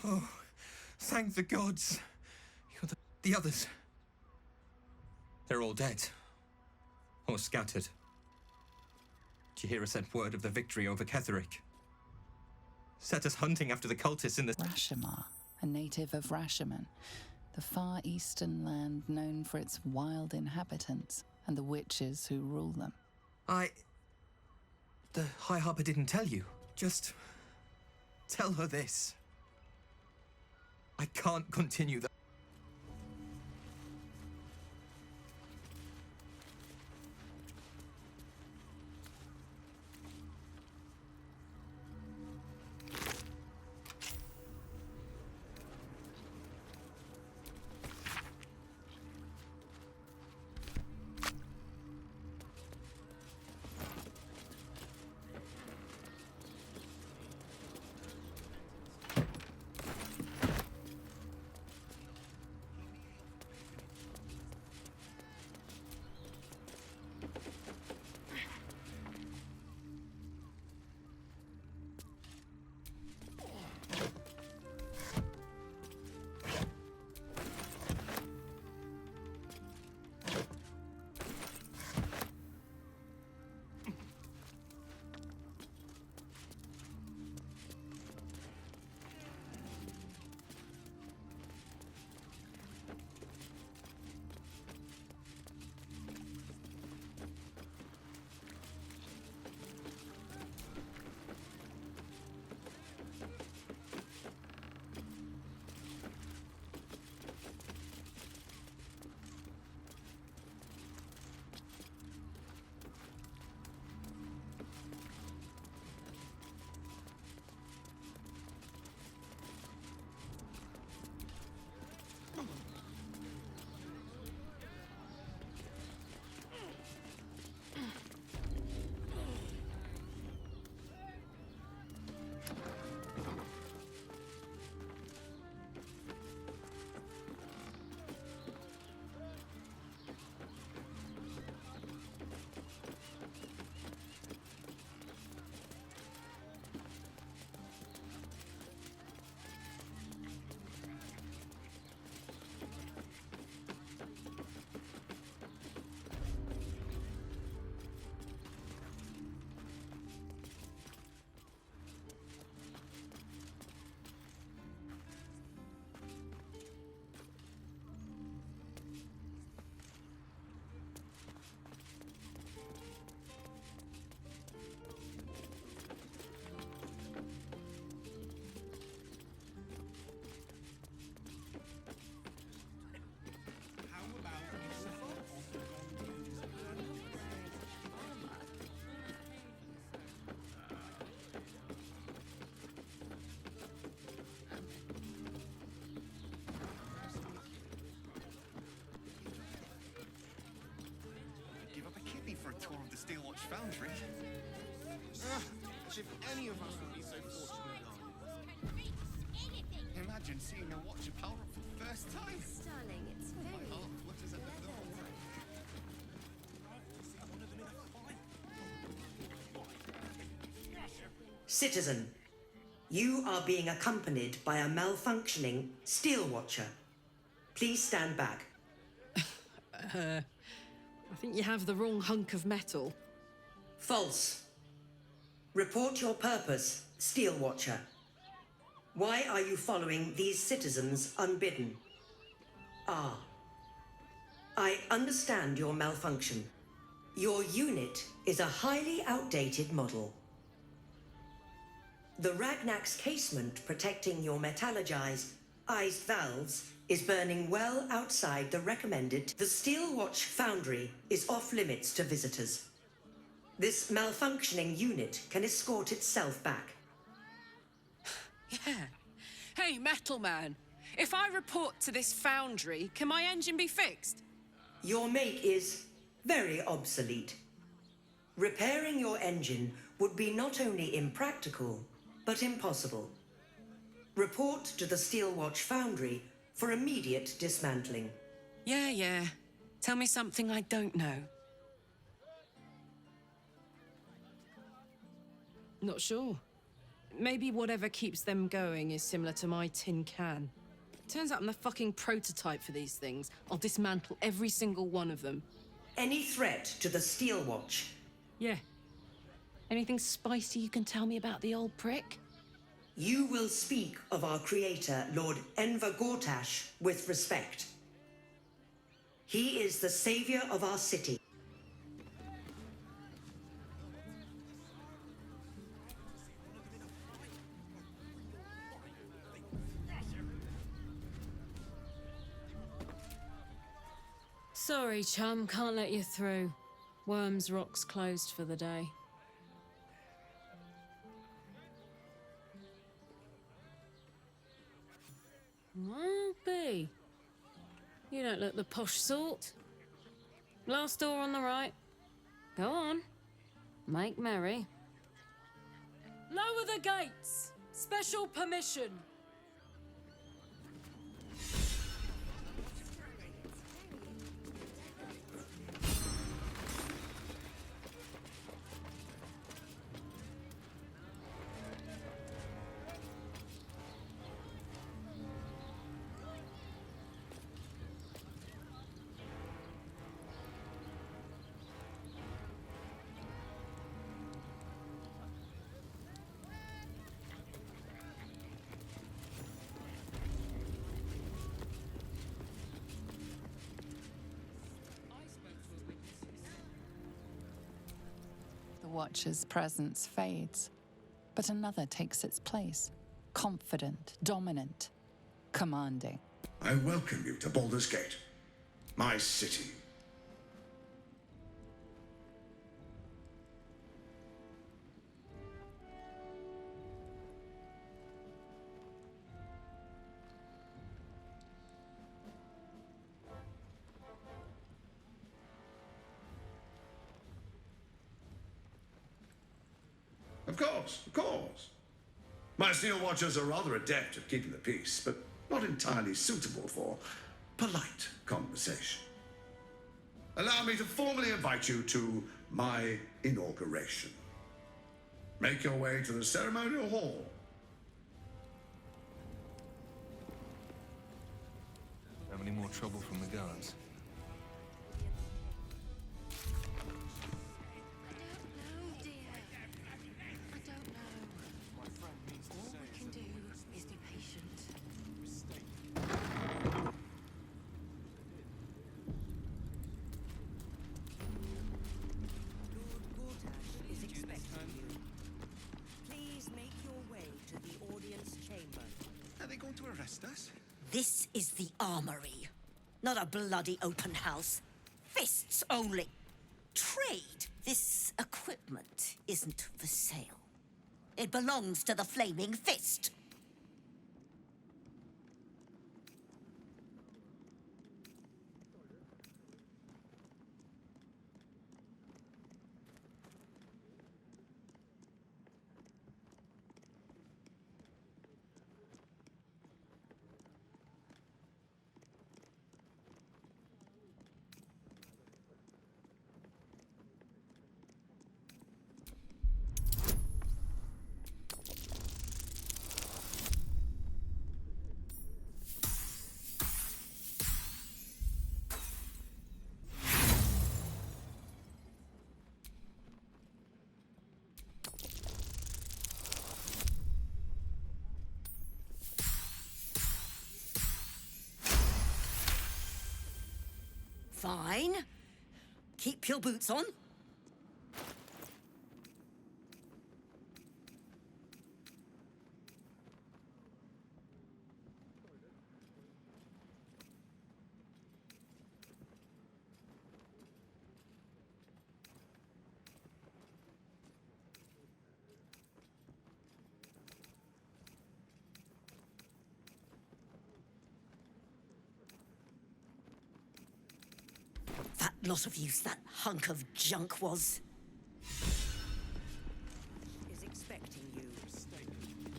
Oh, thank the gods. You're the others. They're all dead. Or scattered. Did you hear us send word of the victory over Ketheric? Set us hunting after the cultists in the... Rashomar, a native of Rashomon, the far eastern land known for its wild inhabitants and the witches who rule them. The High Harper didn't tell you. Just tell her this. I can't continue the... For a tour of the Steelwatch Foundry. As if any of us would be so fortunate. Imagine seeing a watcher power up for the first time. Darling, it's very... My heart flutters at the thought. Citizen, you are being accompanied by a malfunctioning steel watcher. Please stand back. I think you have the wrong hunk of metal. False. Report your purpose, Steel Watcher. Why are you following these citizens unbidden? I understand your malfunction. Your unit is a highly outdated model. The Ragnak's casement protecting your metallogized valves is burning well outside the recommended. The Steelwatch Foundry is off limits to visitors. This malfunctioning unit can escort itself back. Yeah. Hey, Metal Man, if I report to this foundry, can my engine be fixed? Your make is very obsolete. Repairing your engine would be not only impractical, but impossible. Report to the Steelwatch Foundry for immediate dismantling. Yeah. Tell me something I don't know. Not sure. Maybe whatever keeps them going is similar to my tin can. Turns out I'm the fucking prototype for these things. I'll dismantle every single one of them. Any threat to the Steel Watch? Yeah. Anything spicy you can tell me about the old prick? You will speak of our creator, Lord Enver Gortash, with respect. He is the savior of our city. Sorry, chum, can't let you through. Worms Rock's closed for the day. Well, B. You don't look the posh sort. Last door on the right. Go on. Make merry. Lower the gates! Special permission! The Watcher's presence fades, but another takes its place. Confident, dominant, commanding. I welcome you to Baldur's Gate, my city. Of course. My Steel Watchers are rather adept at keeping the peace, but not entirely suitable for polite conversation. Allow me to formally invite you to my inauguration. Make your way to the ceremonial hall. Have any more trouble from the guards? This is the armory, not a bloody open house. Fists only. Trade. This equipment isn't for sale. It belongs to the Flaming Fist. Fine. Keep your boots on. That lot of use that hunk of junk was. Is expecting you.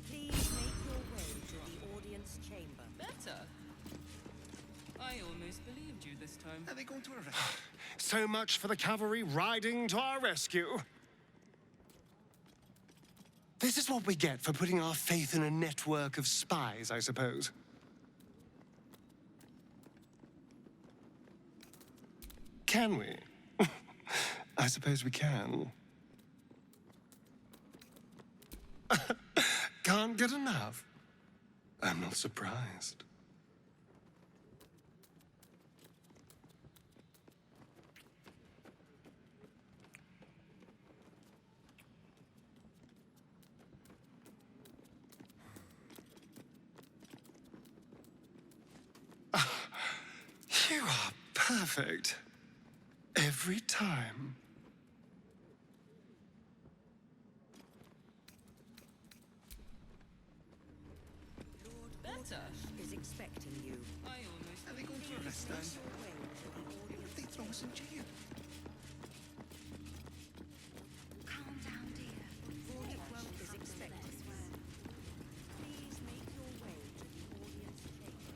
Please make your way to the audience chamber. Better. I almost believed you this time. Are they going to arrest? So much for the cavalry riding to our rescue. This is what we get for putting our faith in a network of spies, I suppose. Can we? I suppose we can. Can't get enough. I'm not surprised. You are perfect. Every time. Better is expecting you. I almost. Are they going to arrest us? What if they throw us in jail? Calm down, dear. Borderwell is expecting you. Please make your way to the audience chamber.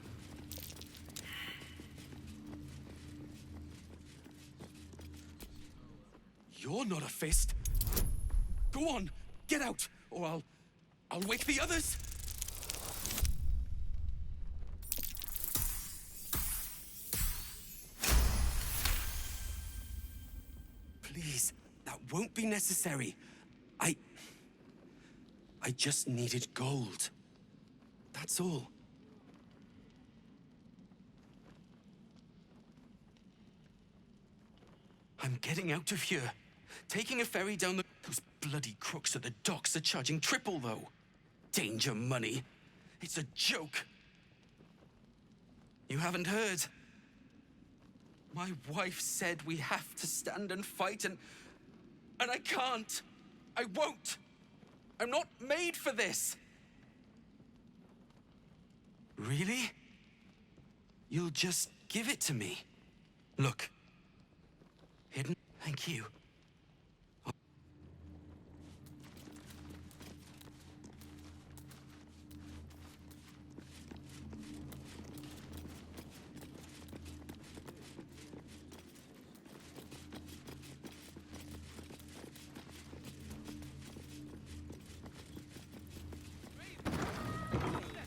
You're not a fist. Go on, get out, or I'll wake the others. Please, that won't be necessary. I just needed gold. That's all. I'm getting out of here. Taking a ferry down the... Those bloody crooks at the docks are charging triple, though. Danger money. It's a joke. You haven't heard? My wife said we have to stand and fight, and I can't. I won't. I'm not made for this. Really? You'll just give it to me? Look. Hidden. Thank you.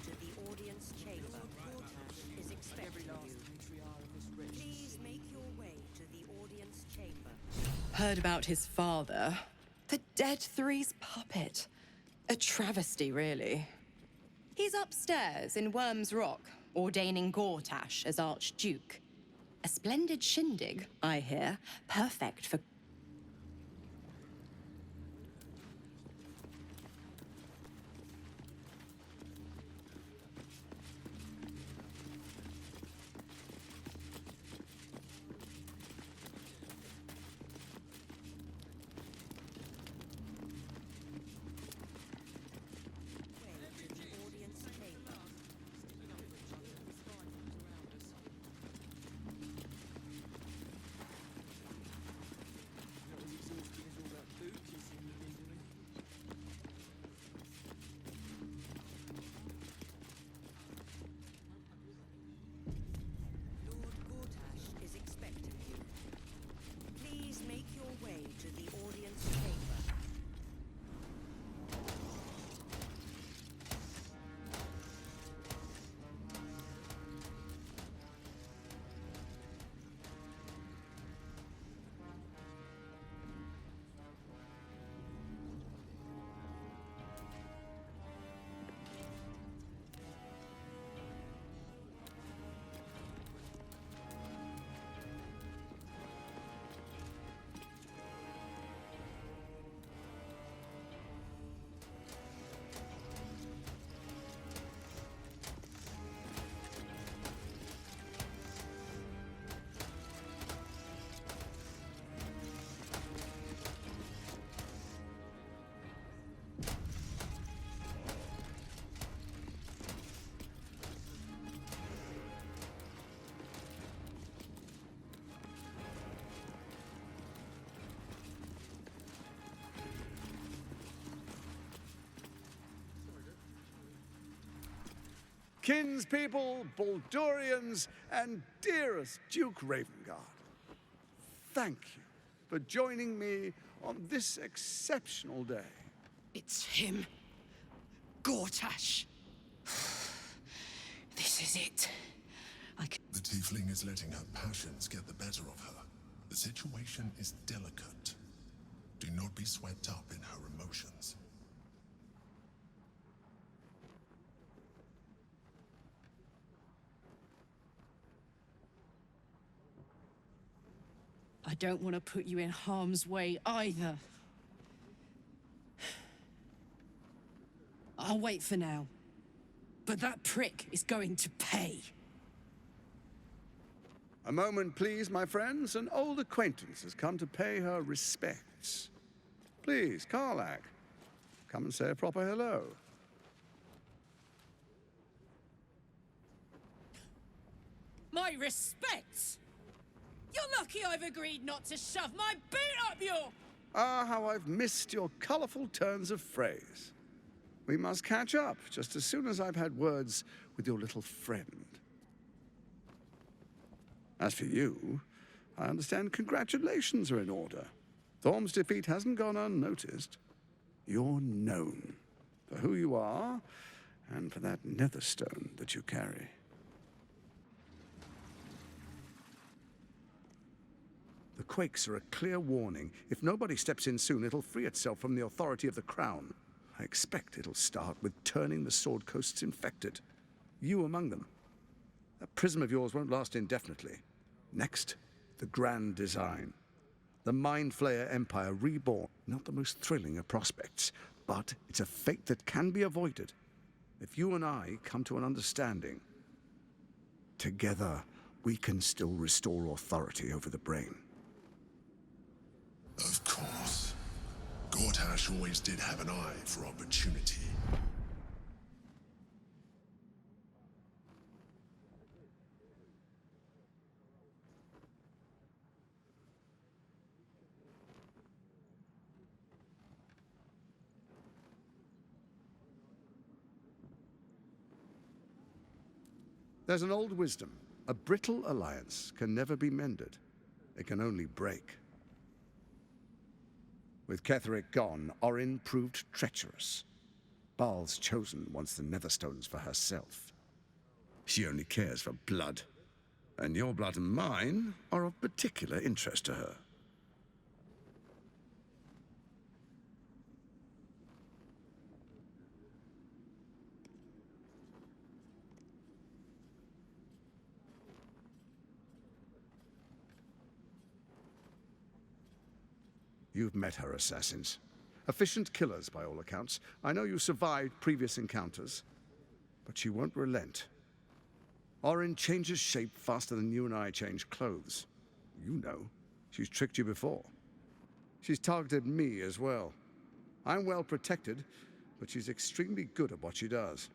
To the audience chamber. Is expecting you. Please make your way to the audience chamber. Heard about his father. The Dead Three's puppet. A travesty, really. He's upstairs in Worm's Rock, ordaining Gortash as Archduke. A splendid shindig, I hear. Perfect for... To the audience chamber. Lord Gortash is expecting you. Please make your way to the audience chamber. Kinspeople, Baldurians, and dearest Duke Ravengard, thank you for joining me on this exceptional day. It's him. Gortash. This is it. The tiefling is letting her passions get the better of her. The situation is delicate. Do not be swept up in her emotions. I don't want to put you in harm's way either. I'll wait for now. But that prick is going to pay. A moment, please, my friends. An old acquaintance has come to pay her respects. Please, Karlak, come and say a proper hello. My respects! You're lucky I've agreed not to shove my boot up your... Ah, how I've missed your colourful turns of phrase. We must catch up just as soon as I've had words with your little friend. As for you, I understand congratulations are in order. Thorm's defeat hasn't gone unnoticed. You're known for who you are and for that netherstone that you carry. The quakes are a clear warning. If nobody steps in soon, it'll free itself from the authority of the Crown. I expect it'll start with turning the Sword Coasts infected. You among them. That prism of yours won't last indefinitely. Next, the grand design. The Mind Flayer Empire reborn. Not the most thrilling of prospects, but it's a fate that can be avoided if you and I come to an understanding. Together, we can still restore authority over the brain. Of course. Gortash always did have an eye for opportunity. There's an old wisdom. A brittle alliance can never be mended. It can only break. With Ketheric gone, Orin proved treacherous. Baal's chosen wants the Netherstones for herself. She only cares for blood. And your blood and mine are of particular interest to her. You've met her assassins. Efficient killers, by all accounts. I know you survived previous encounters, but she won't relent. Orin changes shape faster than you and I change clothes. You know, she's tricked you before. She's targeted me as well. I'm well protected, but she's extremely good at what she does.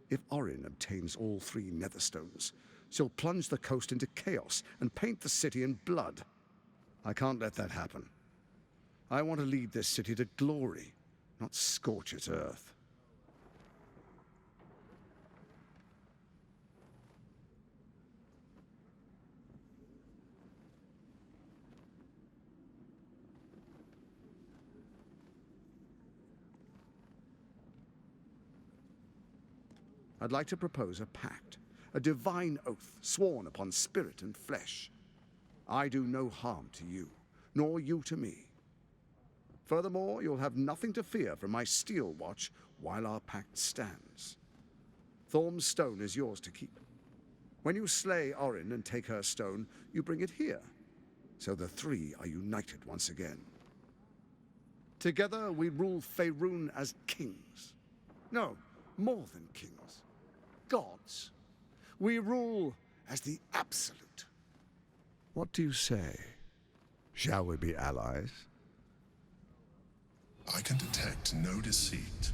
If Orin obtains all 3 Netherstones, she'll plunge the coast into chaos and paint the city in blood. I can't let that happen. I want to lead this city to glory, not scorch its earth. I'd like to propose a pact, a divine oath sworn upon spirit and flesh. I do no harm to you, nor you to me. Furthermore, you'll have nothing to fear from my steel watch while our pact stands. Thorm's stone is yours to keep. When you slay Orin and take her stone, you bring it here, so the 3 are united once again. Together, we rule Faerun as kings. No, more than kings. Gods. We rule as the Absolute. What do you say? Shall we be allies? I can detect no deceit.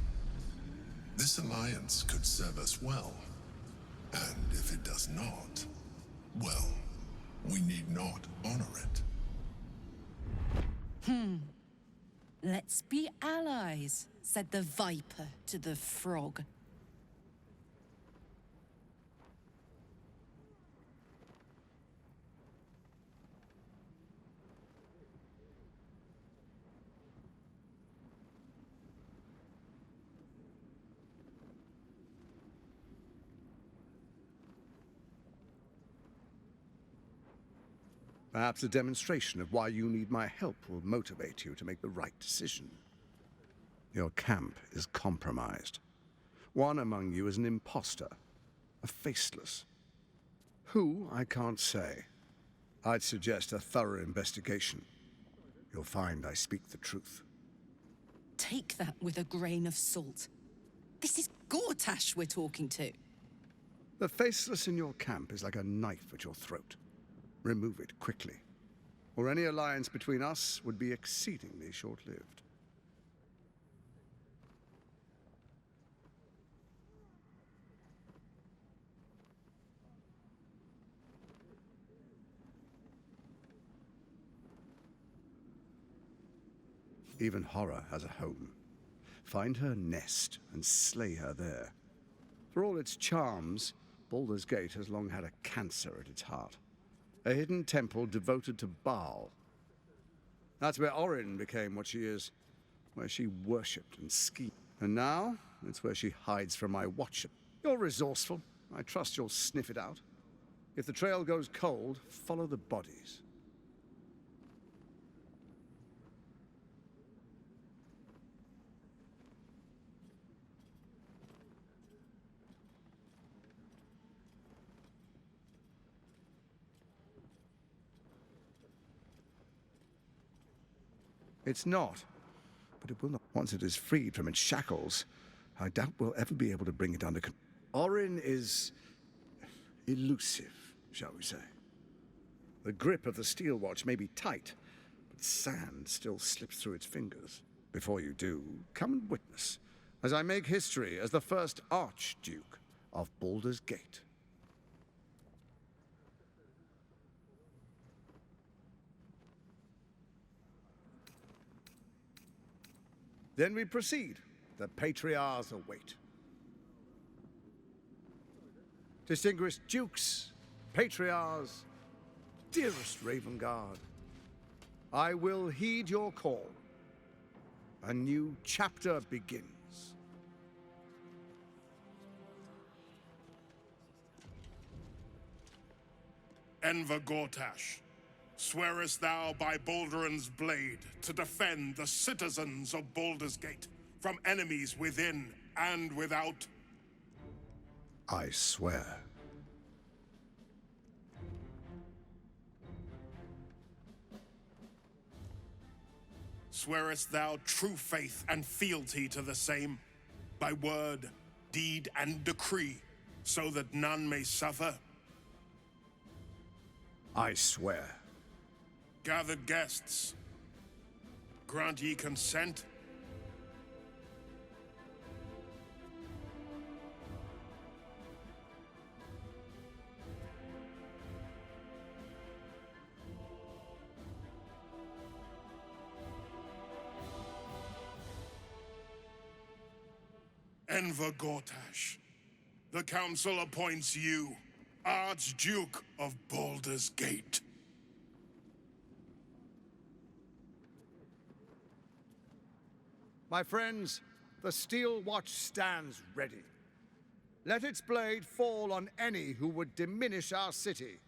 This alliance could serve us well. And if it does not, well, we need not honor it. Let's be allies, said the viper to the frog. Perhaps a demonstration of why you need my help will motivate you to make the right decision. Your camp is compromised. One among you is an imposter, a faceless. Who, I can't say. I'd suggest a thorough investigation. You'll find I speak the truth. Take that with a grain of salt. This is Gortash we're talking to. The faceless in your camp is like a knife at your throat. Remove it quickly, or any alliance between us would be exceedingly short-lived. Even horror has a home. Find her nest and slay her there. For all its charms, Baldur's Gate has long had a cancer at its heart. A hidden temple devoted to Baal. That's where Orin became what she is, where she worshipped and schemed. And now, it's where she hides from my watcher. You're resourceful. I trust you'll sniff it out. If the trail goes cold, follow the bodies. It's not, but it will not. Once it is freed from its shackles, I doubt we'll ever be able to bring it under control. Orin is elusive, shall we say. The grip of the steel watch may be tight, but sand still slips through its fingers. Before you do, come and witness, as I make history as the first Archduke of Baldur's Gate. Then we proceed. The patriarchs await. Distinguished dukes, patriarchs, dearest Raven Guard, I will heed your call. A new chapter begins. Enver Gortash, swearest thou by Balduran's blade to defend the citizens of Baldur's Gate from enemies within and without? I swear. Swearest thou true faith and fealty to the same, by word, deed, and decree, so that none may suffer? I swear. Gathered guests, grant ye consent? Enver Gortash, the Council appoints you Archduke of Baldur's Gate. My friends, the steel watch stands ready. Let its blade fall on any who would diminish our city.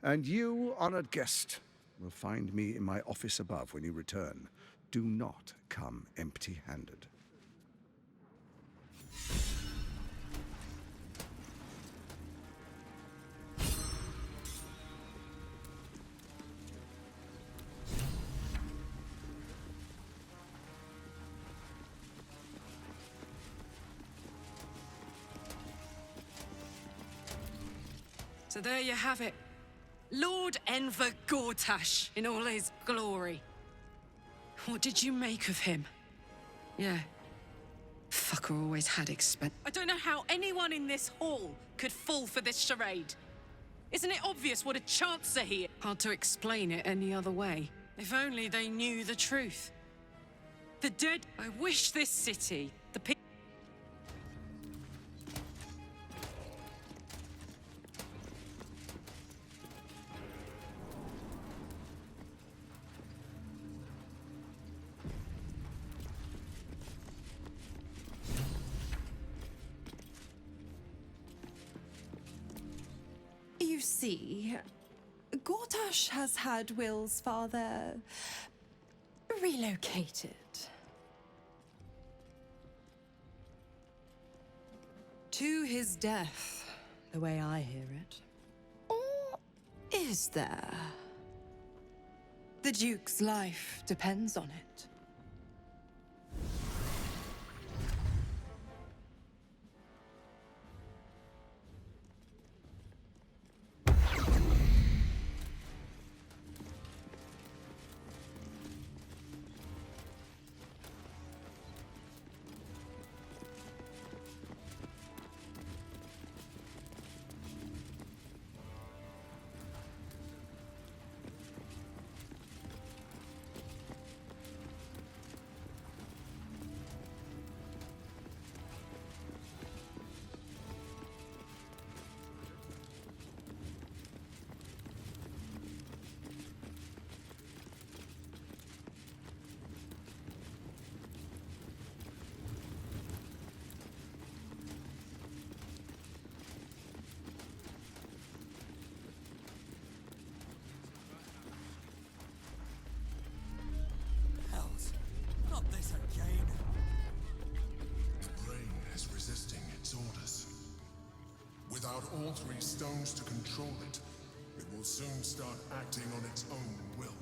And you, honored guest, will find me in my office above when you return. Do not come empty-handed. So there you have it. Lord Enver Gortash in all his glory. What did you make of him? Yeah. Fucker always had expense. I don't know how anyone in this hall could fall for this charade. Isn't it obvious what a chancer he is? Hard to explain it any other way. If only they knew the truth. The dead. I wish this city, the people. You see, Gortash has had Will's father relocated. To his death, the way I hear it. Or is there? The Duke's life depends on it. Hells, not this again. The brain is resisting its orders. Without all three stones to control it, it will soon start acting on its own will.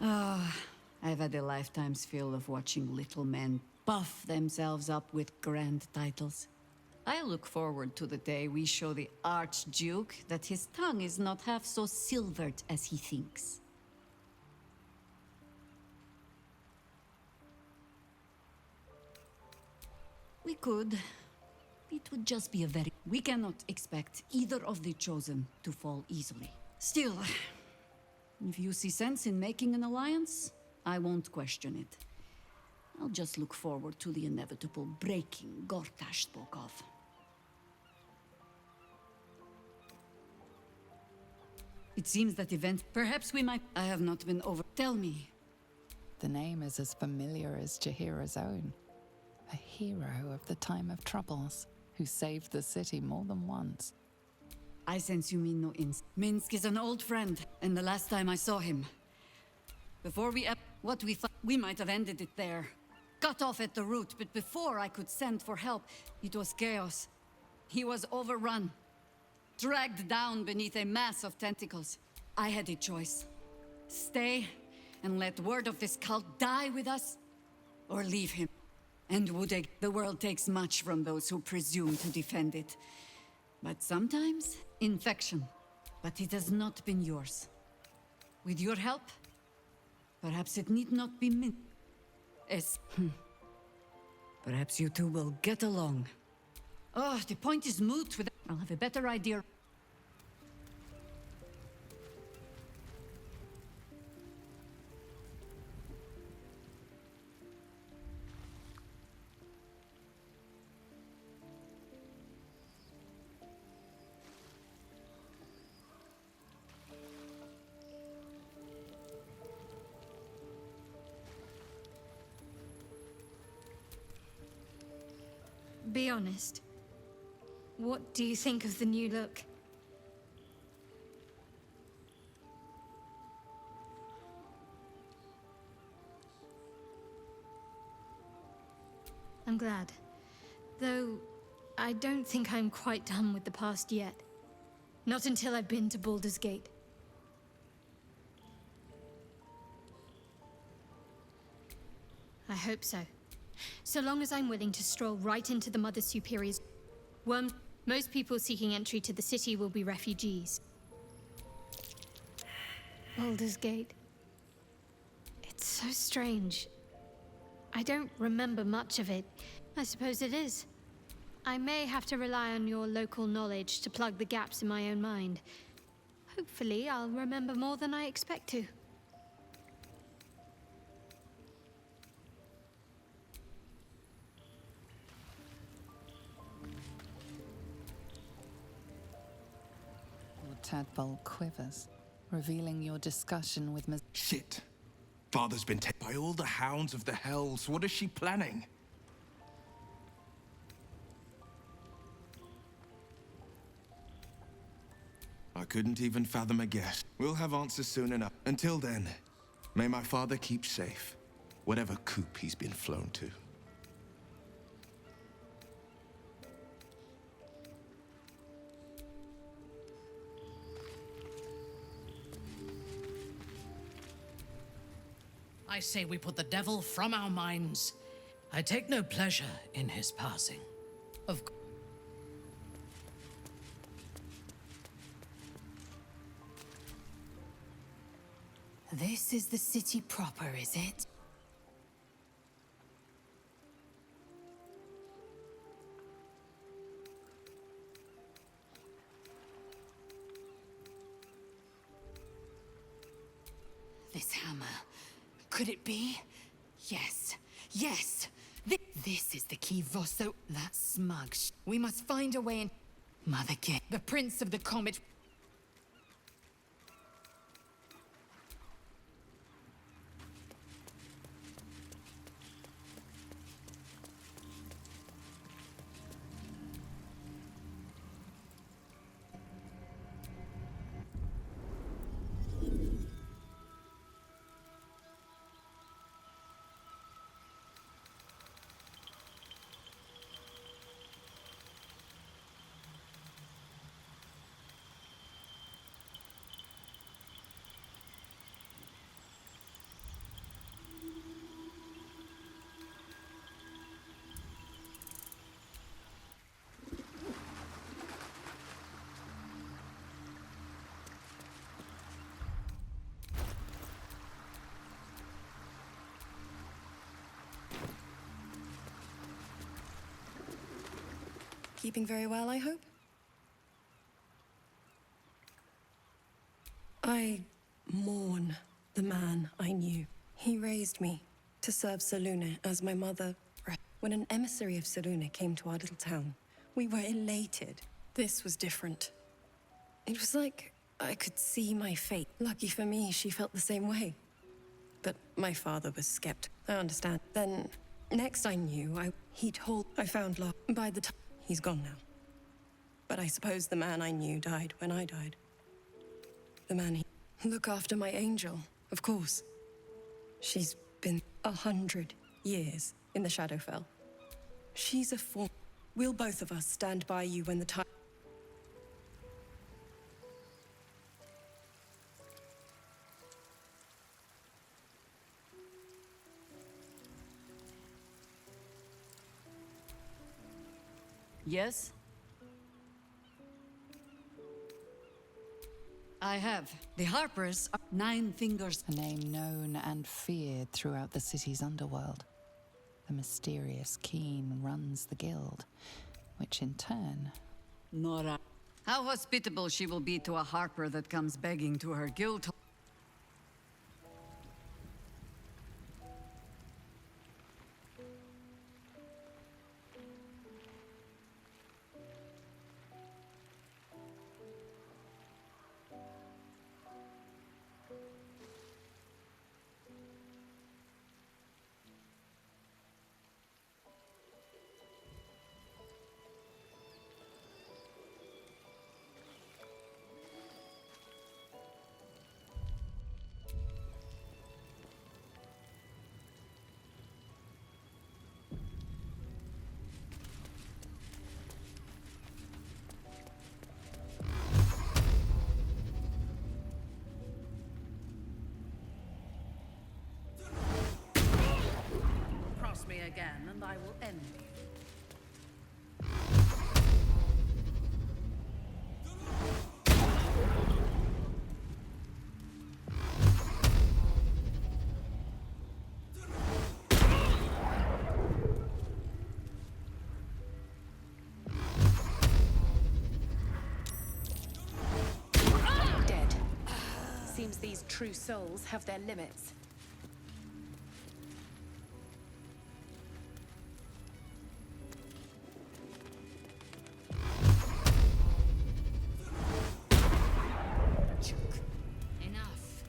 Ah, I've had a lifetime's fill of watching little men buff themselves up with grand titles. I look forward to the day we show the Archduke that his tongue is not half so silvered as he thinks. We could. It would just be a very... We cannot expect either of the Chosen to fall easily. Still, if you see sense in making an alliance, I won't question it. I'll just look forward to the inevitable breaking Gortash spoke of. It seems that event... Perhaps we might... I have not been over... Tell me. The name is as familiar as Jahira's own. A hero of the time of troubles, who saved the city more than once. I sense you mean no ins. Minsk is an old friend, and the last time I saw him... Before we... What we thought... We might have ended it there. Cut off at the root, but before I could send for help, it was chaos. He was overrun. Dragged down beneath a mass of tentacles. I had a choice. Stay and let word of this cult die with us, or leave him. And Wudeg, the world takes much from those who presume to defend it. But sometimes, infection. But it has not been yours. With your help, perhaps it need not be min... Perhaps you two will get along. Oh, the point is moot with... I'll have a better idea. Be honest. What do you think of the new look? I'm glad. Though, I don't think I'm quite done with the past yet. Not until I've been to Baldur's Gate. I hope so. So long as I'm willing to stroll right into the Mother Superior's... Most people seeking entry to the city will be refugees. Baldur's Gate. It's so strange. I don't remember much of it. I suppose it is. I may have to rely on your local knowledge to plug the gaps in my own mind. Hopefully, I'll remember more than I expect to. Tadpole quivers, revealing your discussion with Ms. Shit. Father's been taken by all the hounds of the hells. What is she planning? I couldn't even fathom a guess. We'll have answers soon enough. Until then, may my father keep safe, whatever coop he's been flown to. I say we put the devil from our minds. I take no pleasure in his passing. Of course. This is the city proper, is it? This hammer. Could it be? Yes. Yes! This is the key Vosso. That smug We must find a way in... Mother Gate. The Prince of the Comet... keeping very well, I hope? I mourn the man I knew. He raised me to serve Selûne as my mother. When an emissary of Selûne came to our little town, we were elated. This was different. It was like I could see my fate. Lucky for me, she felt the same way. But my father was skeptical. I understand. Then, next I knew, he told I found love. By the time he's gone now. But I suppose the man I knew died when I died. The man he... Look after my angel, of course. She's been 100 years in the Shadowfell. She's a form. We'll both of us stand by you when the time... Yes? I have. The Harpers are 9 fingers. A name known and feared throughout the city's underworld. The mysterious Keen runs the guild, which in turn... Nora. How hospitable she will be to a Harper that comes begging to her guild. Cross me again, and I will end you. Dead. Seems these true souls have their limits. Enough.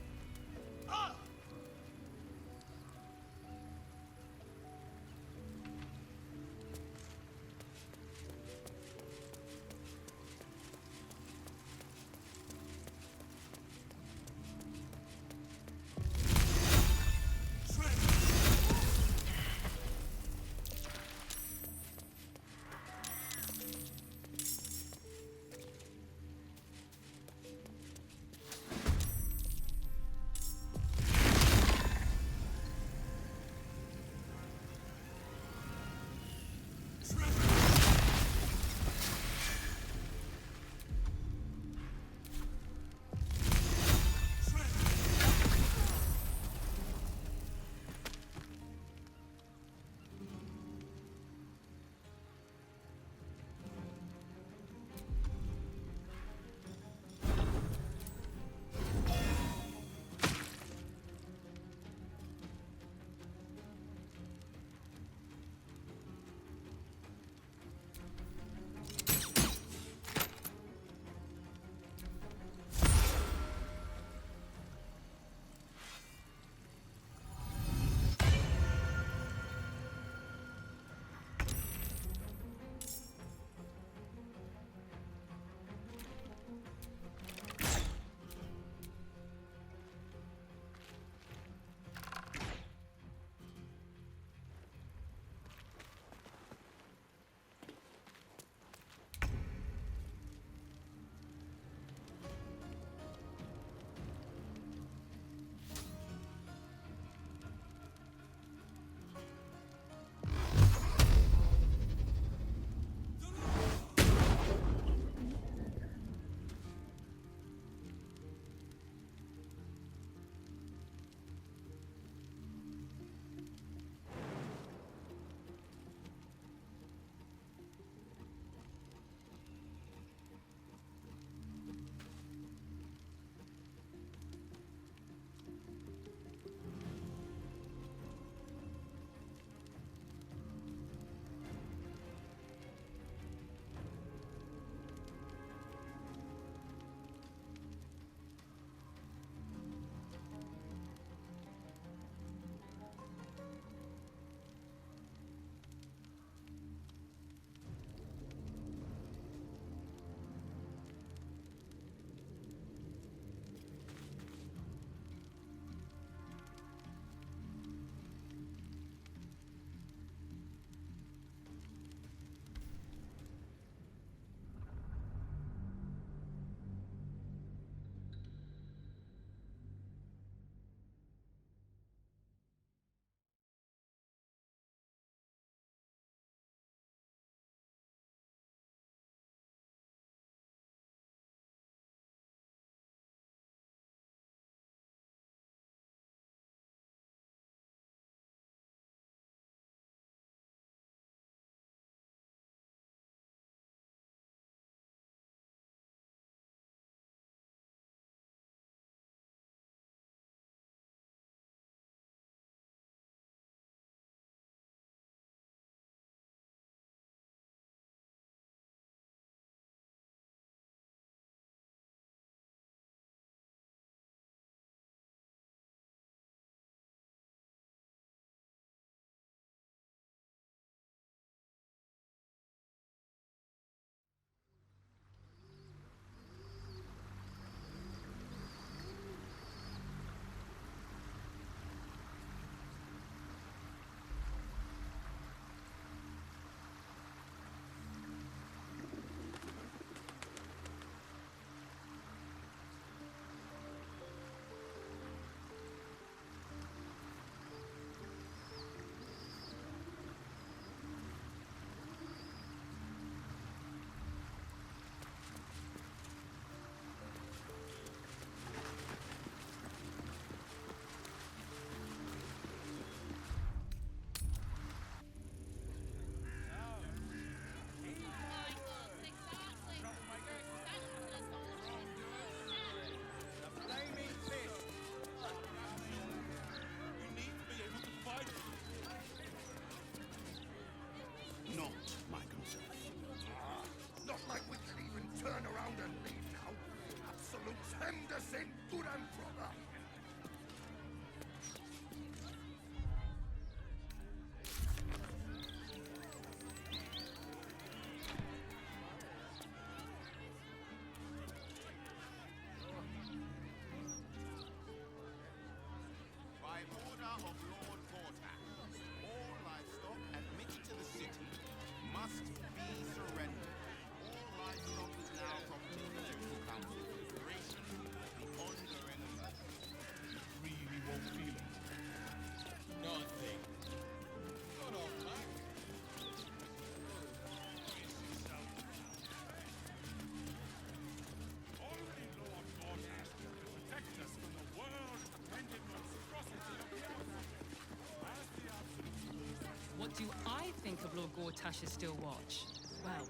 think of Lord Gortash's still watch. Well,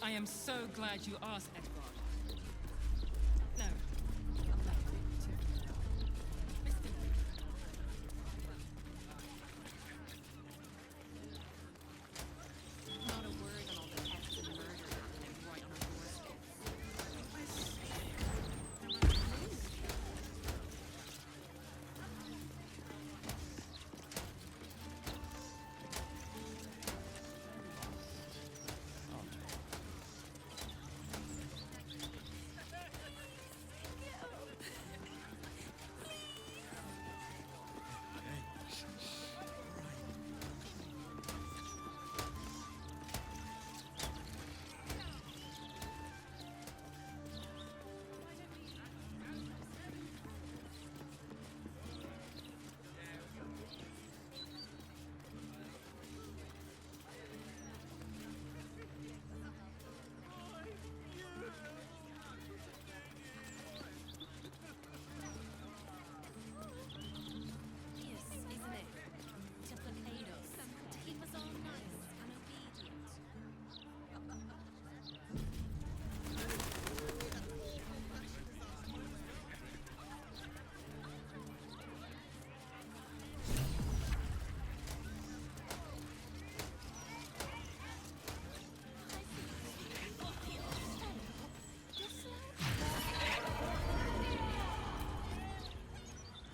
I am so glad you asked, Edward. No. Not a word on all the theft and murder happening right on our doorstep.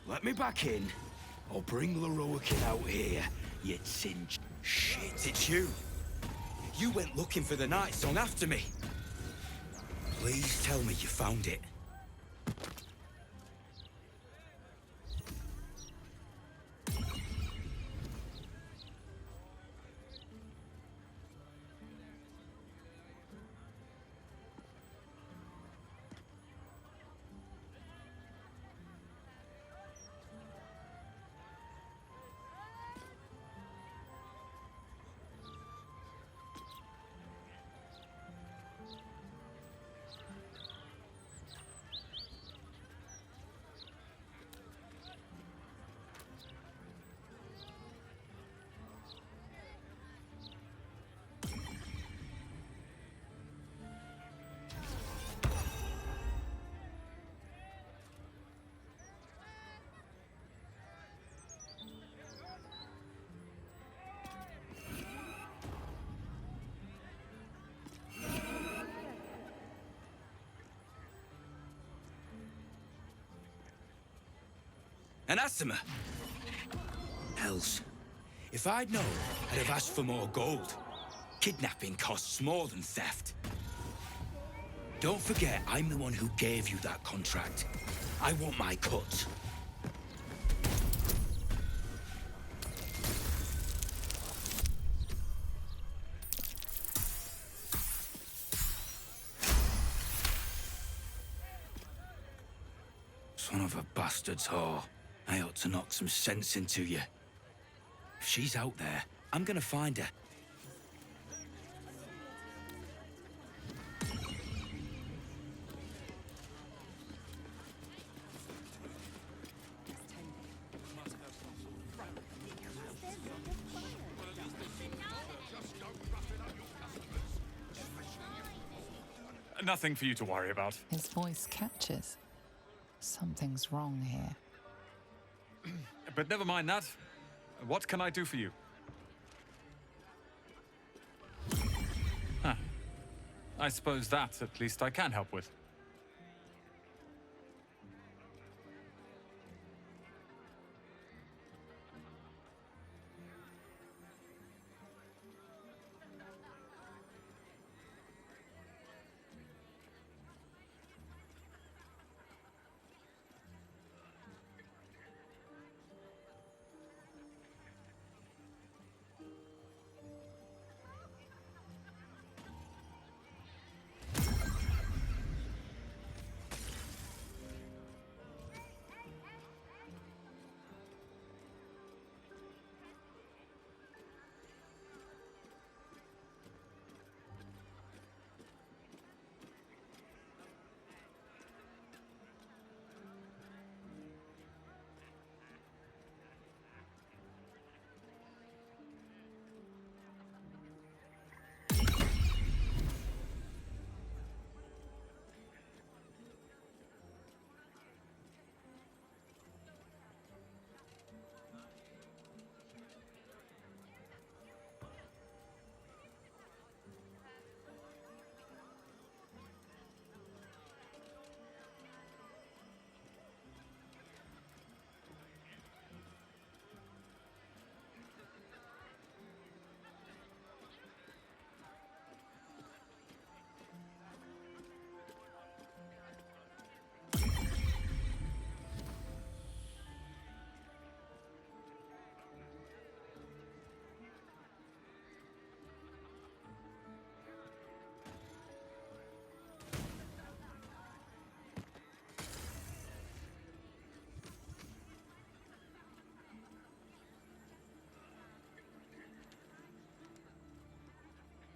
Let me back in. I'll bring Leroican out here, you tinge. Shit, it's you. You went looking for the night song after me. Please tell me you found it. Anathema! Hells. If I'd known, I'd have asked for more gold. Kidnapping costs more than theft. Don't forget, I'm the one who gave you that contract. I want my cut. Son of a bastard's whore. I ought to knock some sense into you. If she's out there, I'm gonna find her. Nothing for you to worry about. His voice catches. Something's wrong here. But never mind that. What can I do for you? Huh. I suppose that, at least, I can help with.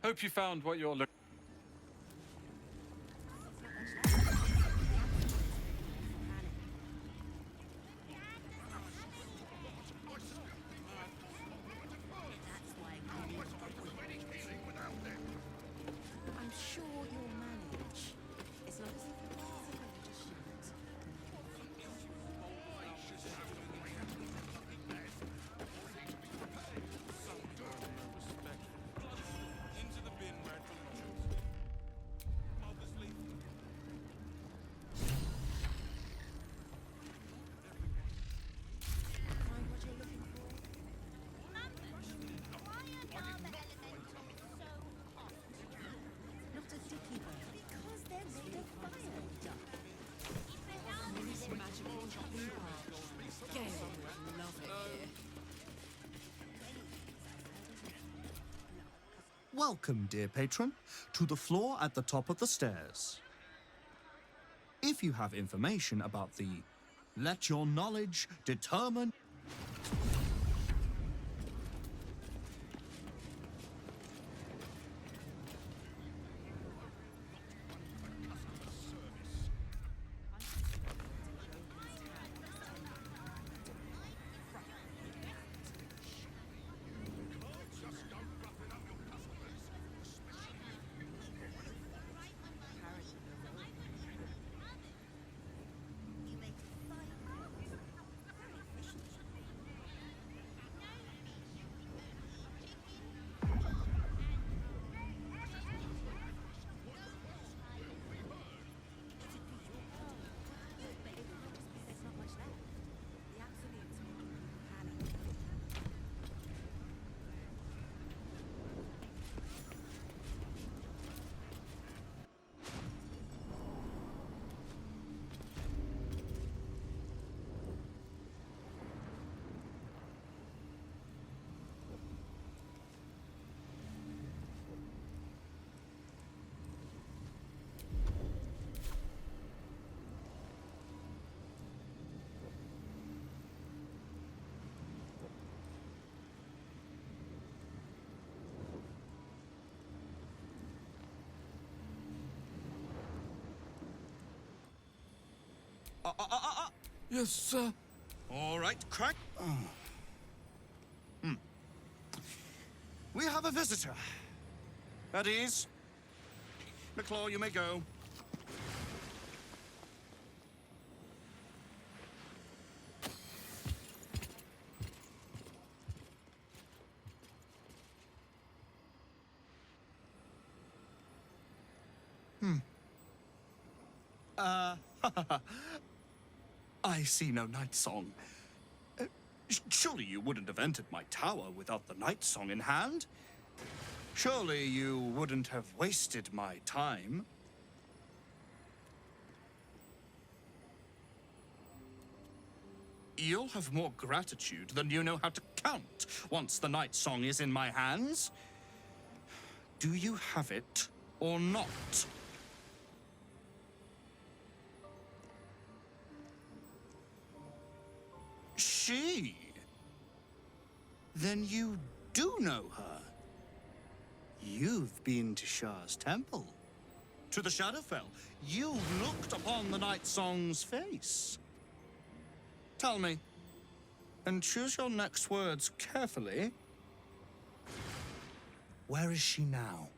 Hope you found what you're looking. I'm sure you'll manage. As long as you just shout. Into the bin where it belongs. Obviously. Find what you're looking for. Not a dicky way. Because they're made of fire, duck. This magical chopping board. Gale would love it here. Welcome, dear patron, to the floor at the top of the stairs. If you have information about the Let Your Knowledge Determine... Yes, sir. All right, crack. We have a visitor. At ease. McClaw, you may go. I see no night song. Surely you wouldn't have entered my tower without the night song in hand? Surely you wouldn't have wasted my time? You'll have more gratitude than you know how to count once the night song is in my hands. Do you have it or not? She? Then you do know her. You've been to Shah's temple, to the Shadowfell. You've looked upon the night song's face. Tell me, and choose your next words carefully. Where is she now?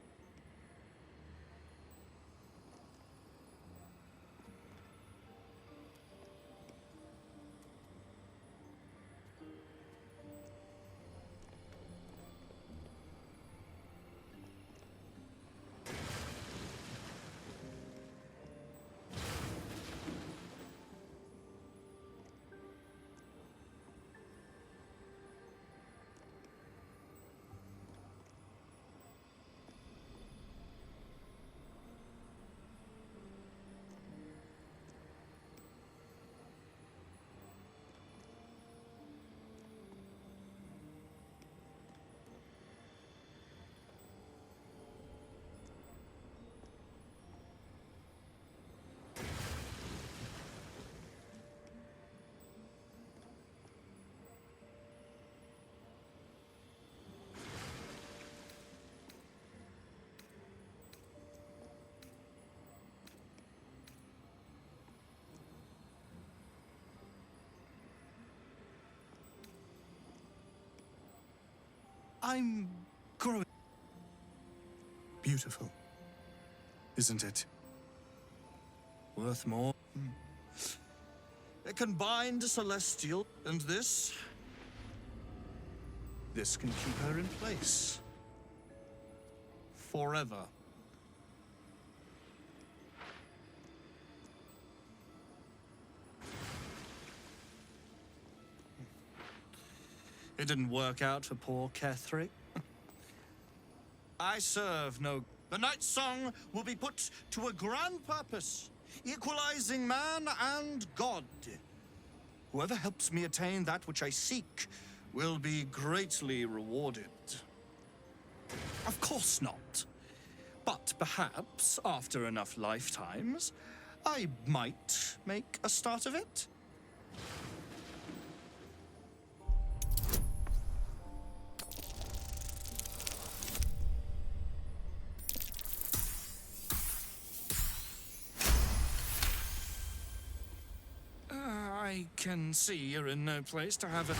I'm growing. Beautiful, isn't it? Worth more. A combined celestial and this. This can keep her in place. Forever. It didn't work out for poor Ketherick. I serve no... The Night Song will be put to a grand purpose, equalizing man and God. Whoever helps me attain that which I seek will be greatly rewarded. Of course not. But perhaps, after enough lifetimes, I might make a start of it. I can see you're in no place to have a...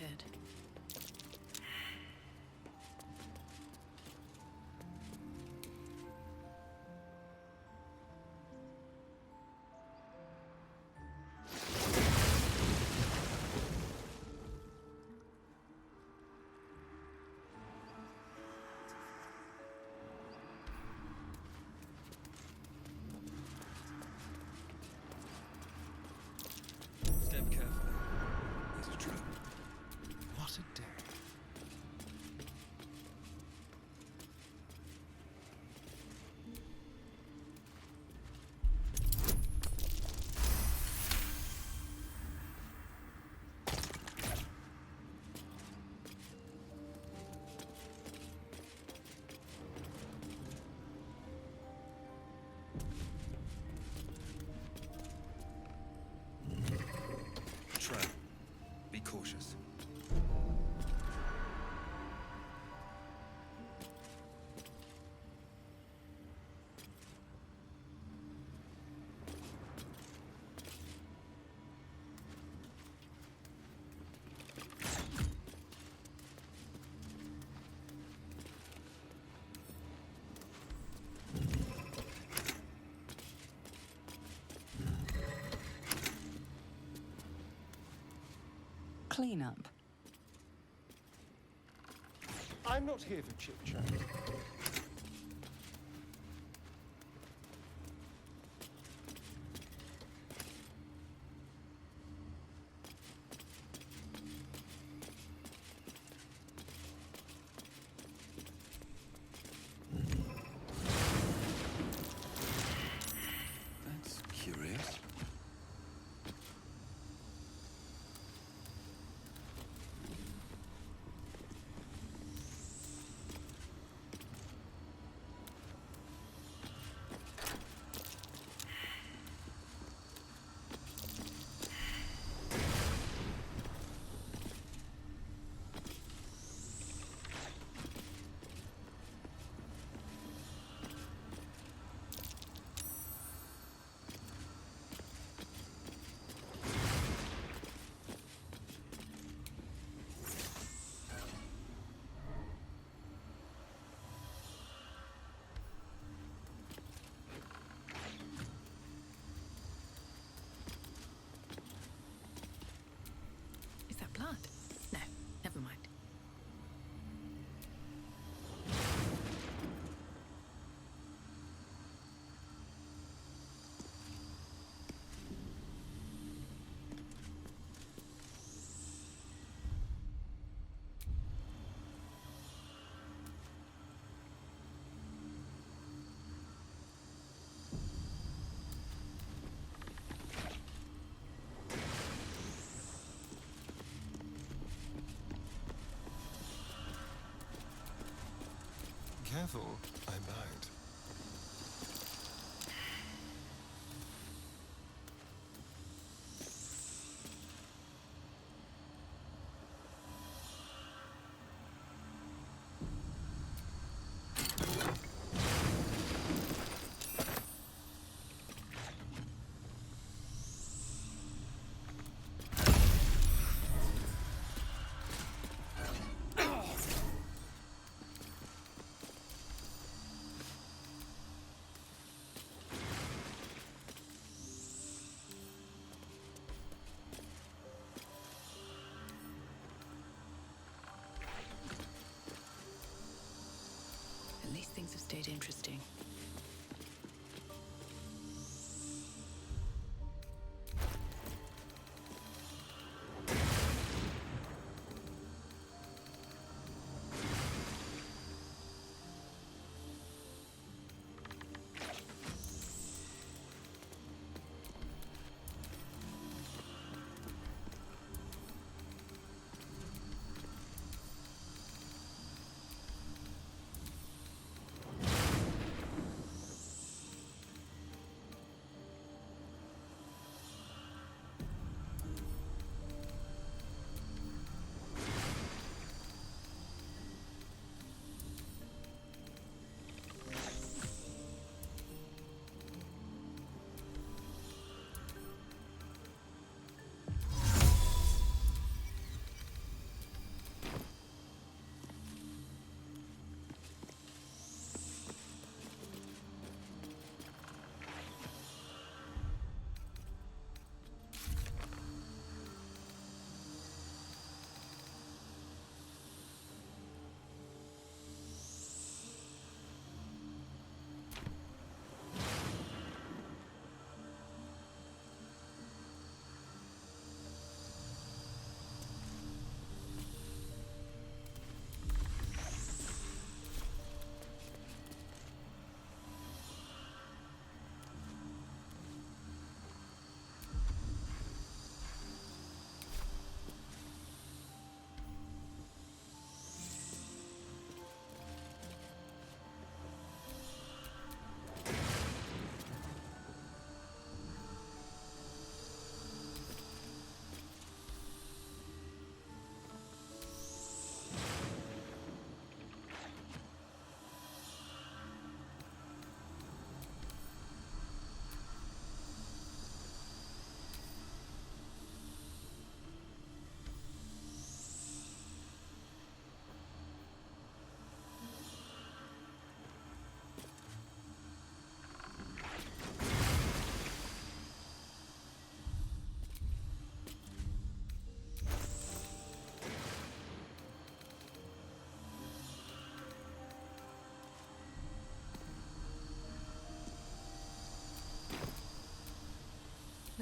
ahead. Step carefully. There's a trap. What a day. Trap. Be cautious. Clean up. I'm not here for chit-chat. That's curious. Is that blood? No, never mind. Careful, I might. At least things have stayed interesting.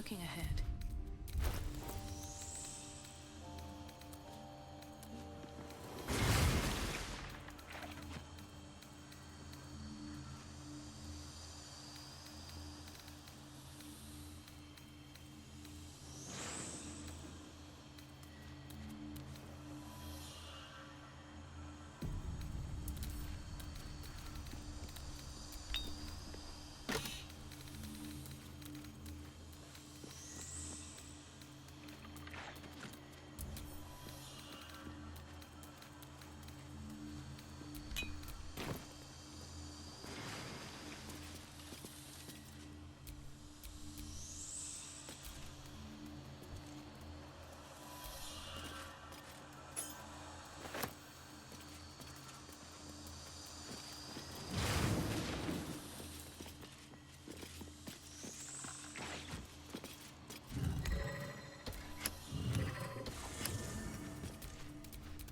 Looking ahead.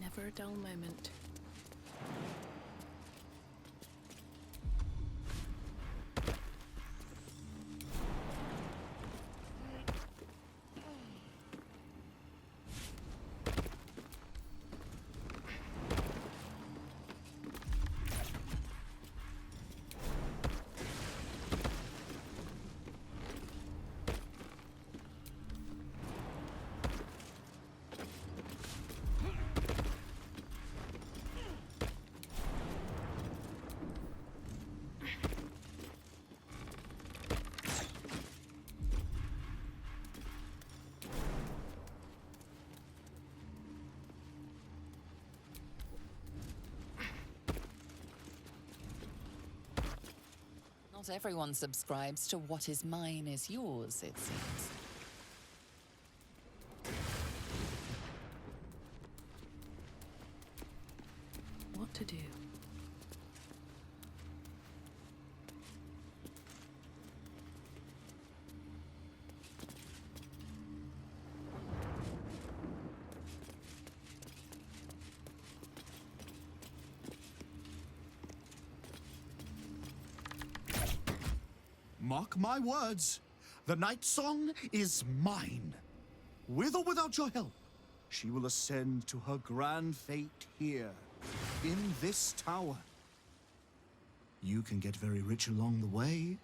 Never a dull moment. Not everyone subscribes to what is mine is yours, it seems. What to do? Mark my words, the Night Song is mine. With or without your help, she will ascend to her grand fate here, in this tower. You can get very rich along the way,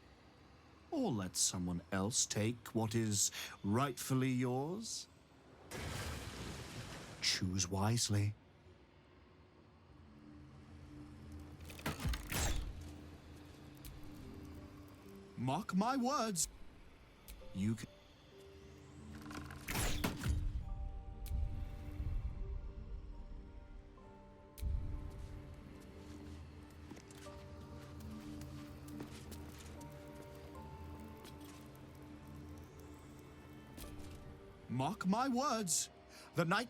or let someone else take what is rightfully yours. Choose wisely. Mark my words. You can... Mark my words. The night...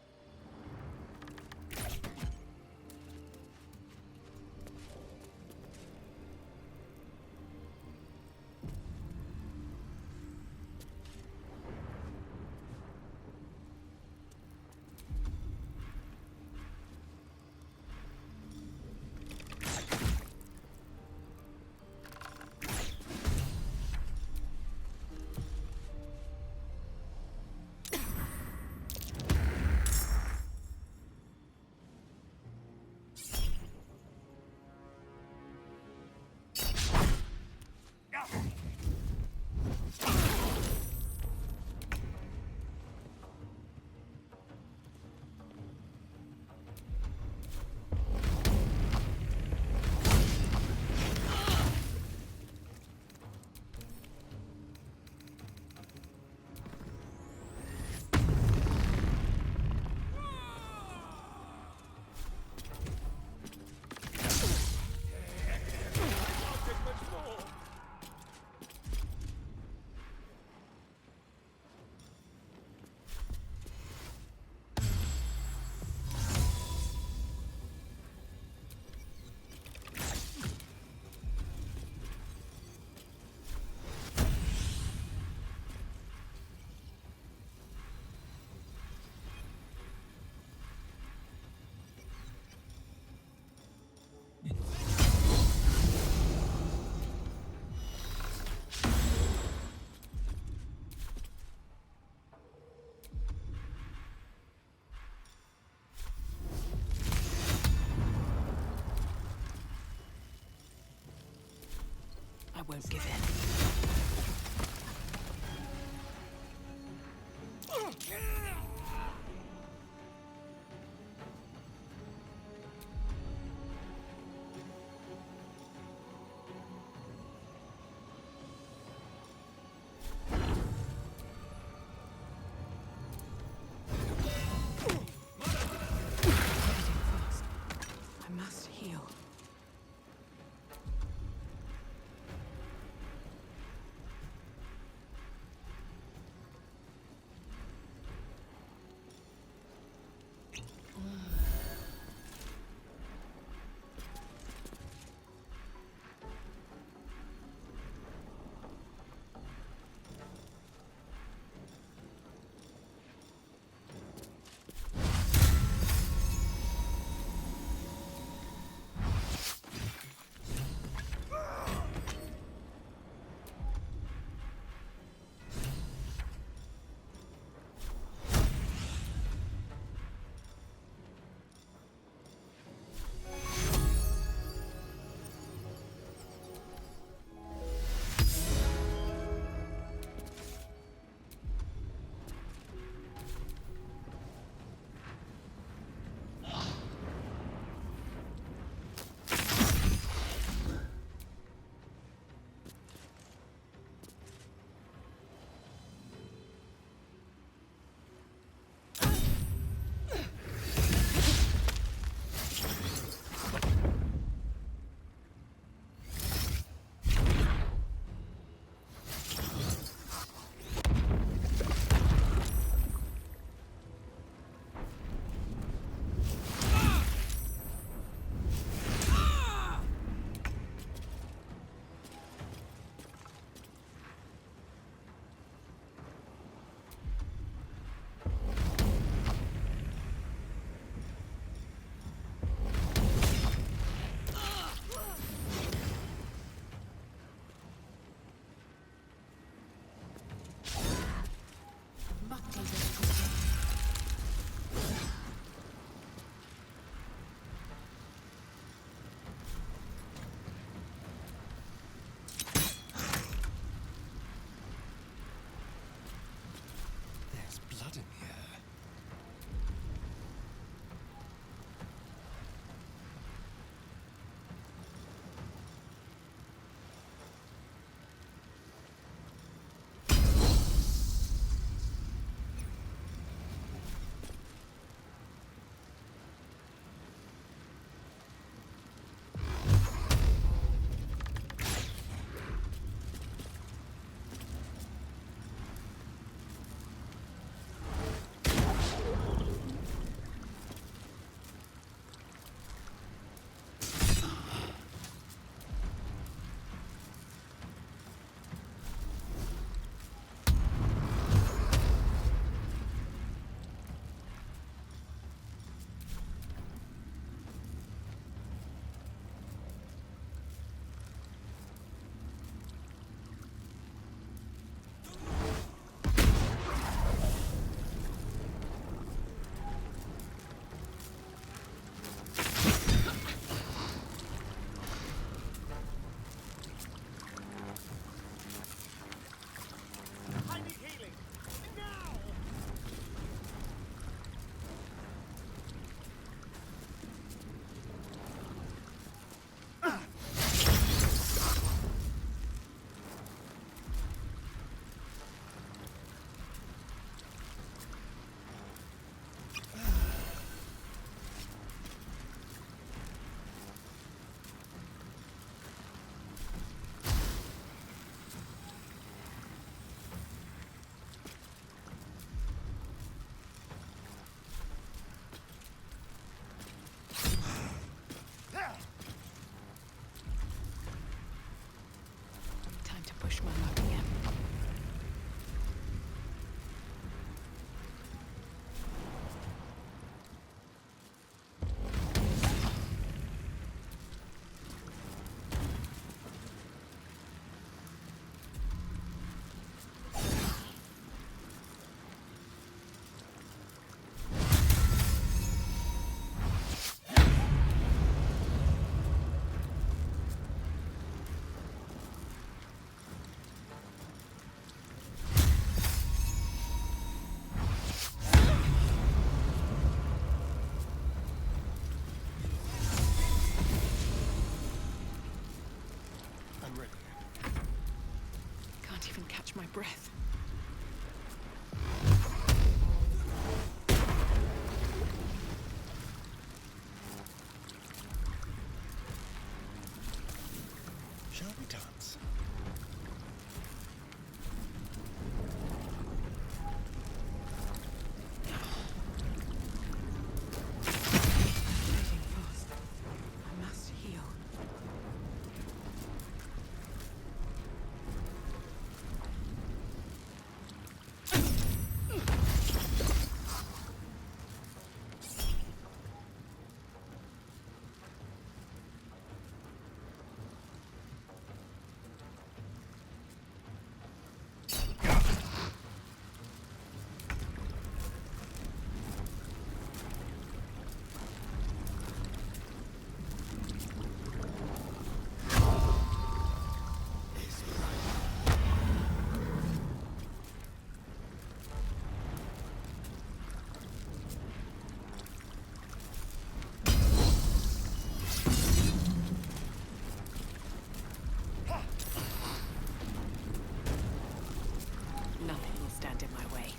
won't give in. I must heal. my breath. Shall we dance? Bleeding fast. I must heal. Nothing will stand in my way.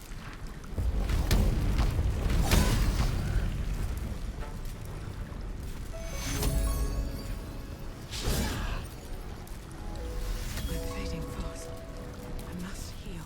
I'm fading fast. I must heal.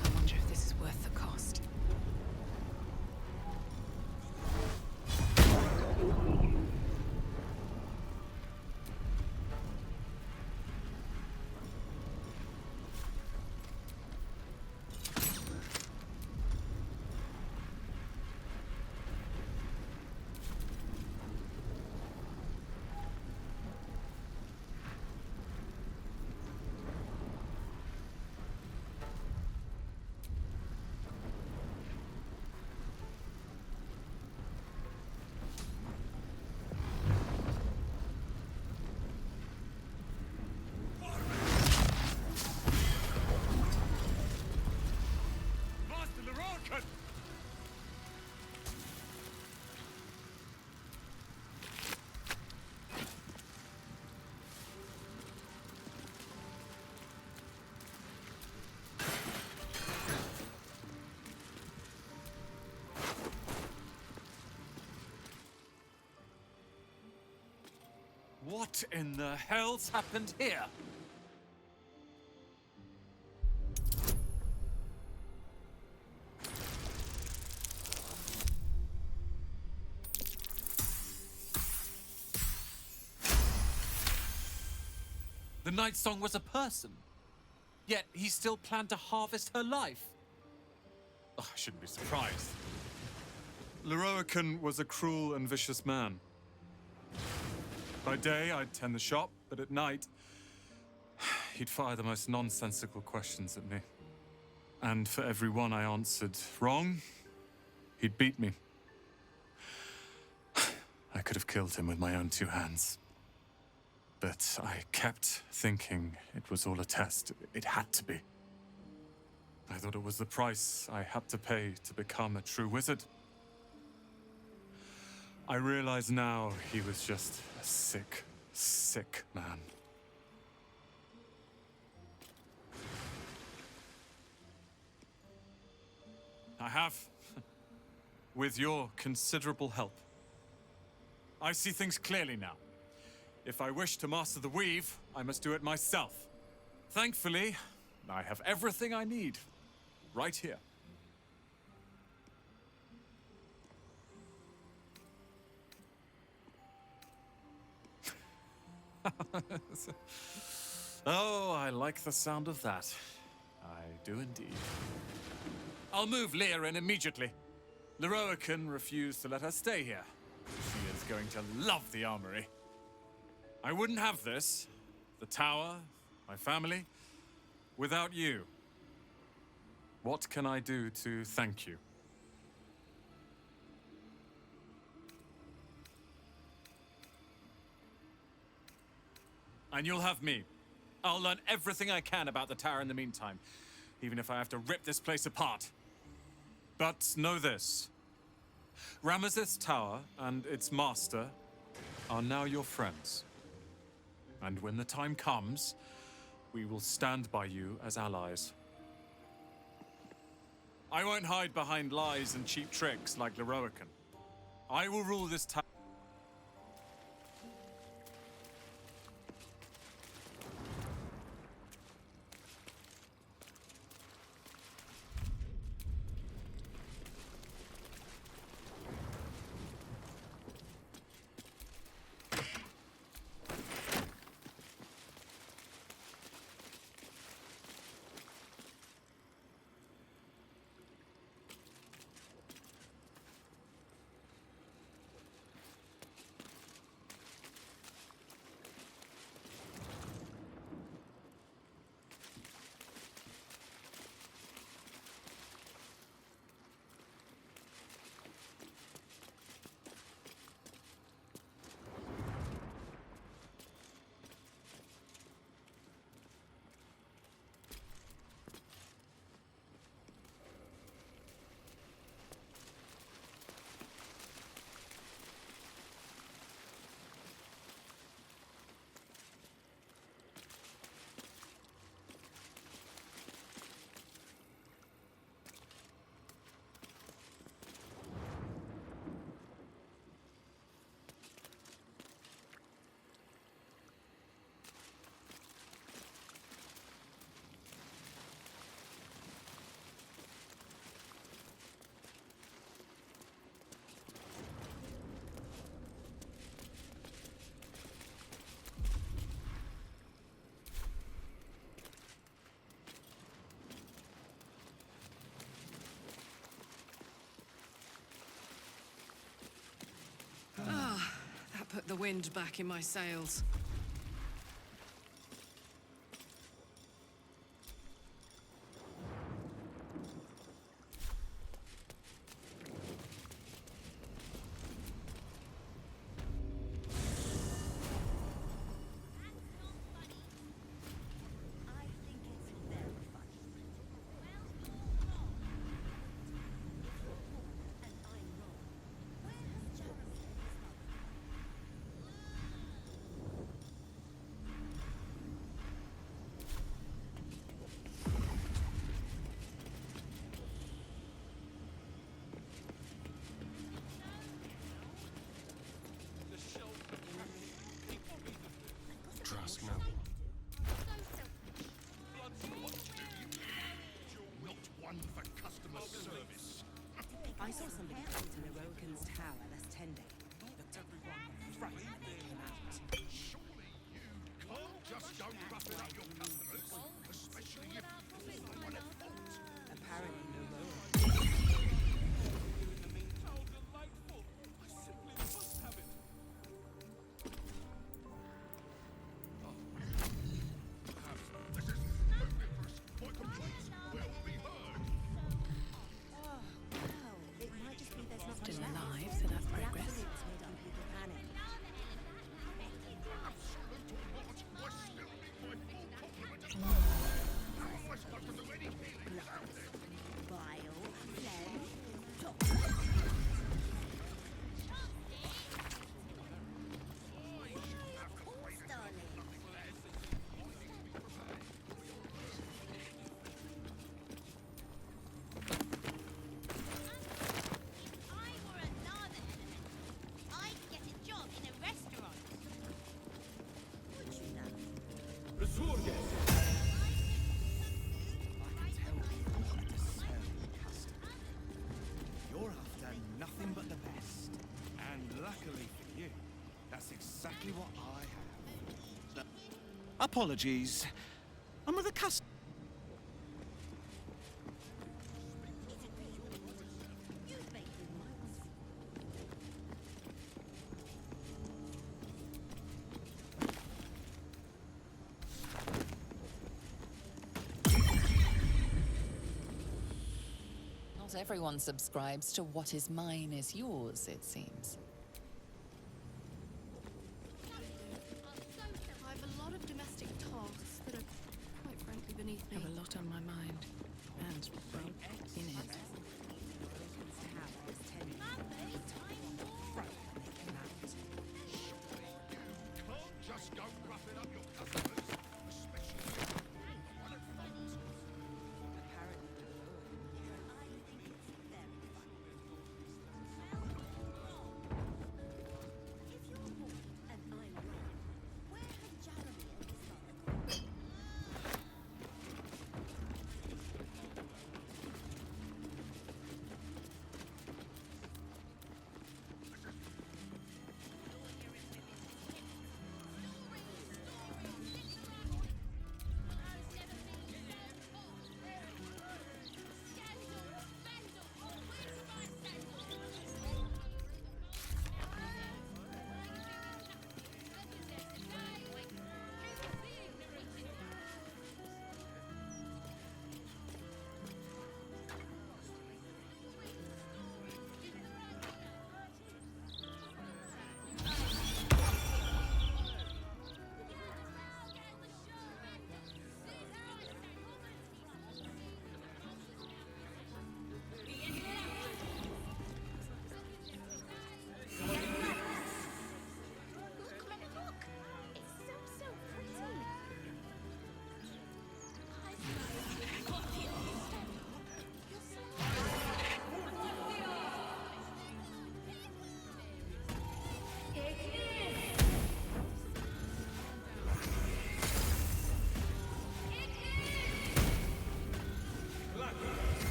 I wonder if this is worth the cost. What in the hell's happened here? The Night Song was a person, yet he still planned to harvest her life. Oh, I shouldn't be surprised. Leroican was a cruel and vicious man. By day, I'd tend the shop, but at night, he'd fire the most nonsensical questions at me. And for every one I answered wrong, he'd beat me. I could have killed him with my own two hands. But I kept thinking it was all a test. It had to be. I thought it was the price I had to pay to become a true wizard. I realize now he was just a sick, sick man. I have. With your considerable help. I see things clearly now. If I wish to master the weave, I must do it myself. Thankfully, I have everything I need right here. Oh, I like the sound of that. I do indeed. I'll move Leah in immediately. Leroican refused to let her stay here. She is going to love the armory. I wouldn't have this, the tower, my family, without you. What can I do to thank you? And you'll have me. I'll learn everything I can about the tower in the meantime, even if I have to rip this place apart. But know this. Ramesses Tower and its master are now your friends. And when the time comes, we will stand by you as allies. I won't hide behind lies and cheap tricks like Leroican. I will rule this town. That put the wind back in my sails. Trust no one. Not one for customer service. I saw somebody come to Leroican's tower last 10 days. Looked everyone frightened when they came out. Surely you can't just go roughing up your customers, especially if you're the one at fault. Apparently, Leroican. Still alive for that progress. exactly what I have. Apologies. I'm with a customer. Not everyone subscribes to what is mine is yours, it seems. I have a lot of domestic tasks that are, quite frankly, beneath me. I have a lot on my mind. And, well, in it. Just go roughing up your customers, especially one at fault.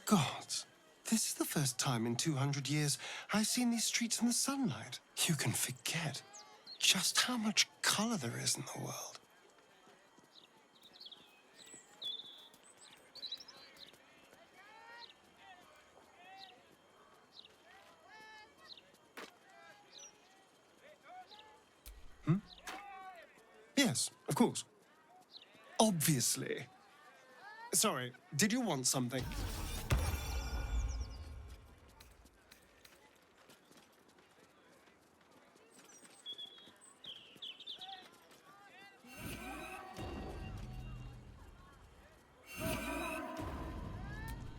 Gods, this is the first time in 200 years I've seen these streets in the sunlight. You can forget just how much color there is in the world. Yes, of course. Obviously. Sorry, did you want something?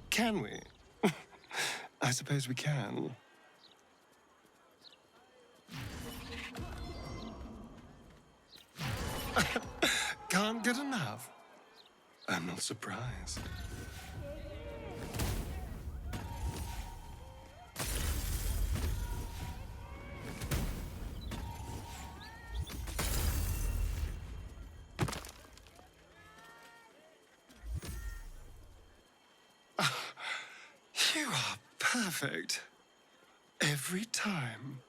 Can we? I suppose we can. Can't get enough. I'm not surprised. You are perfect. Every time.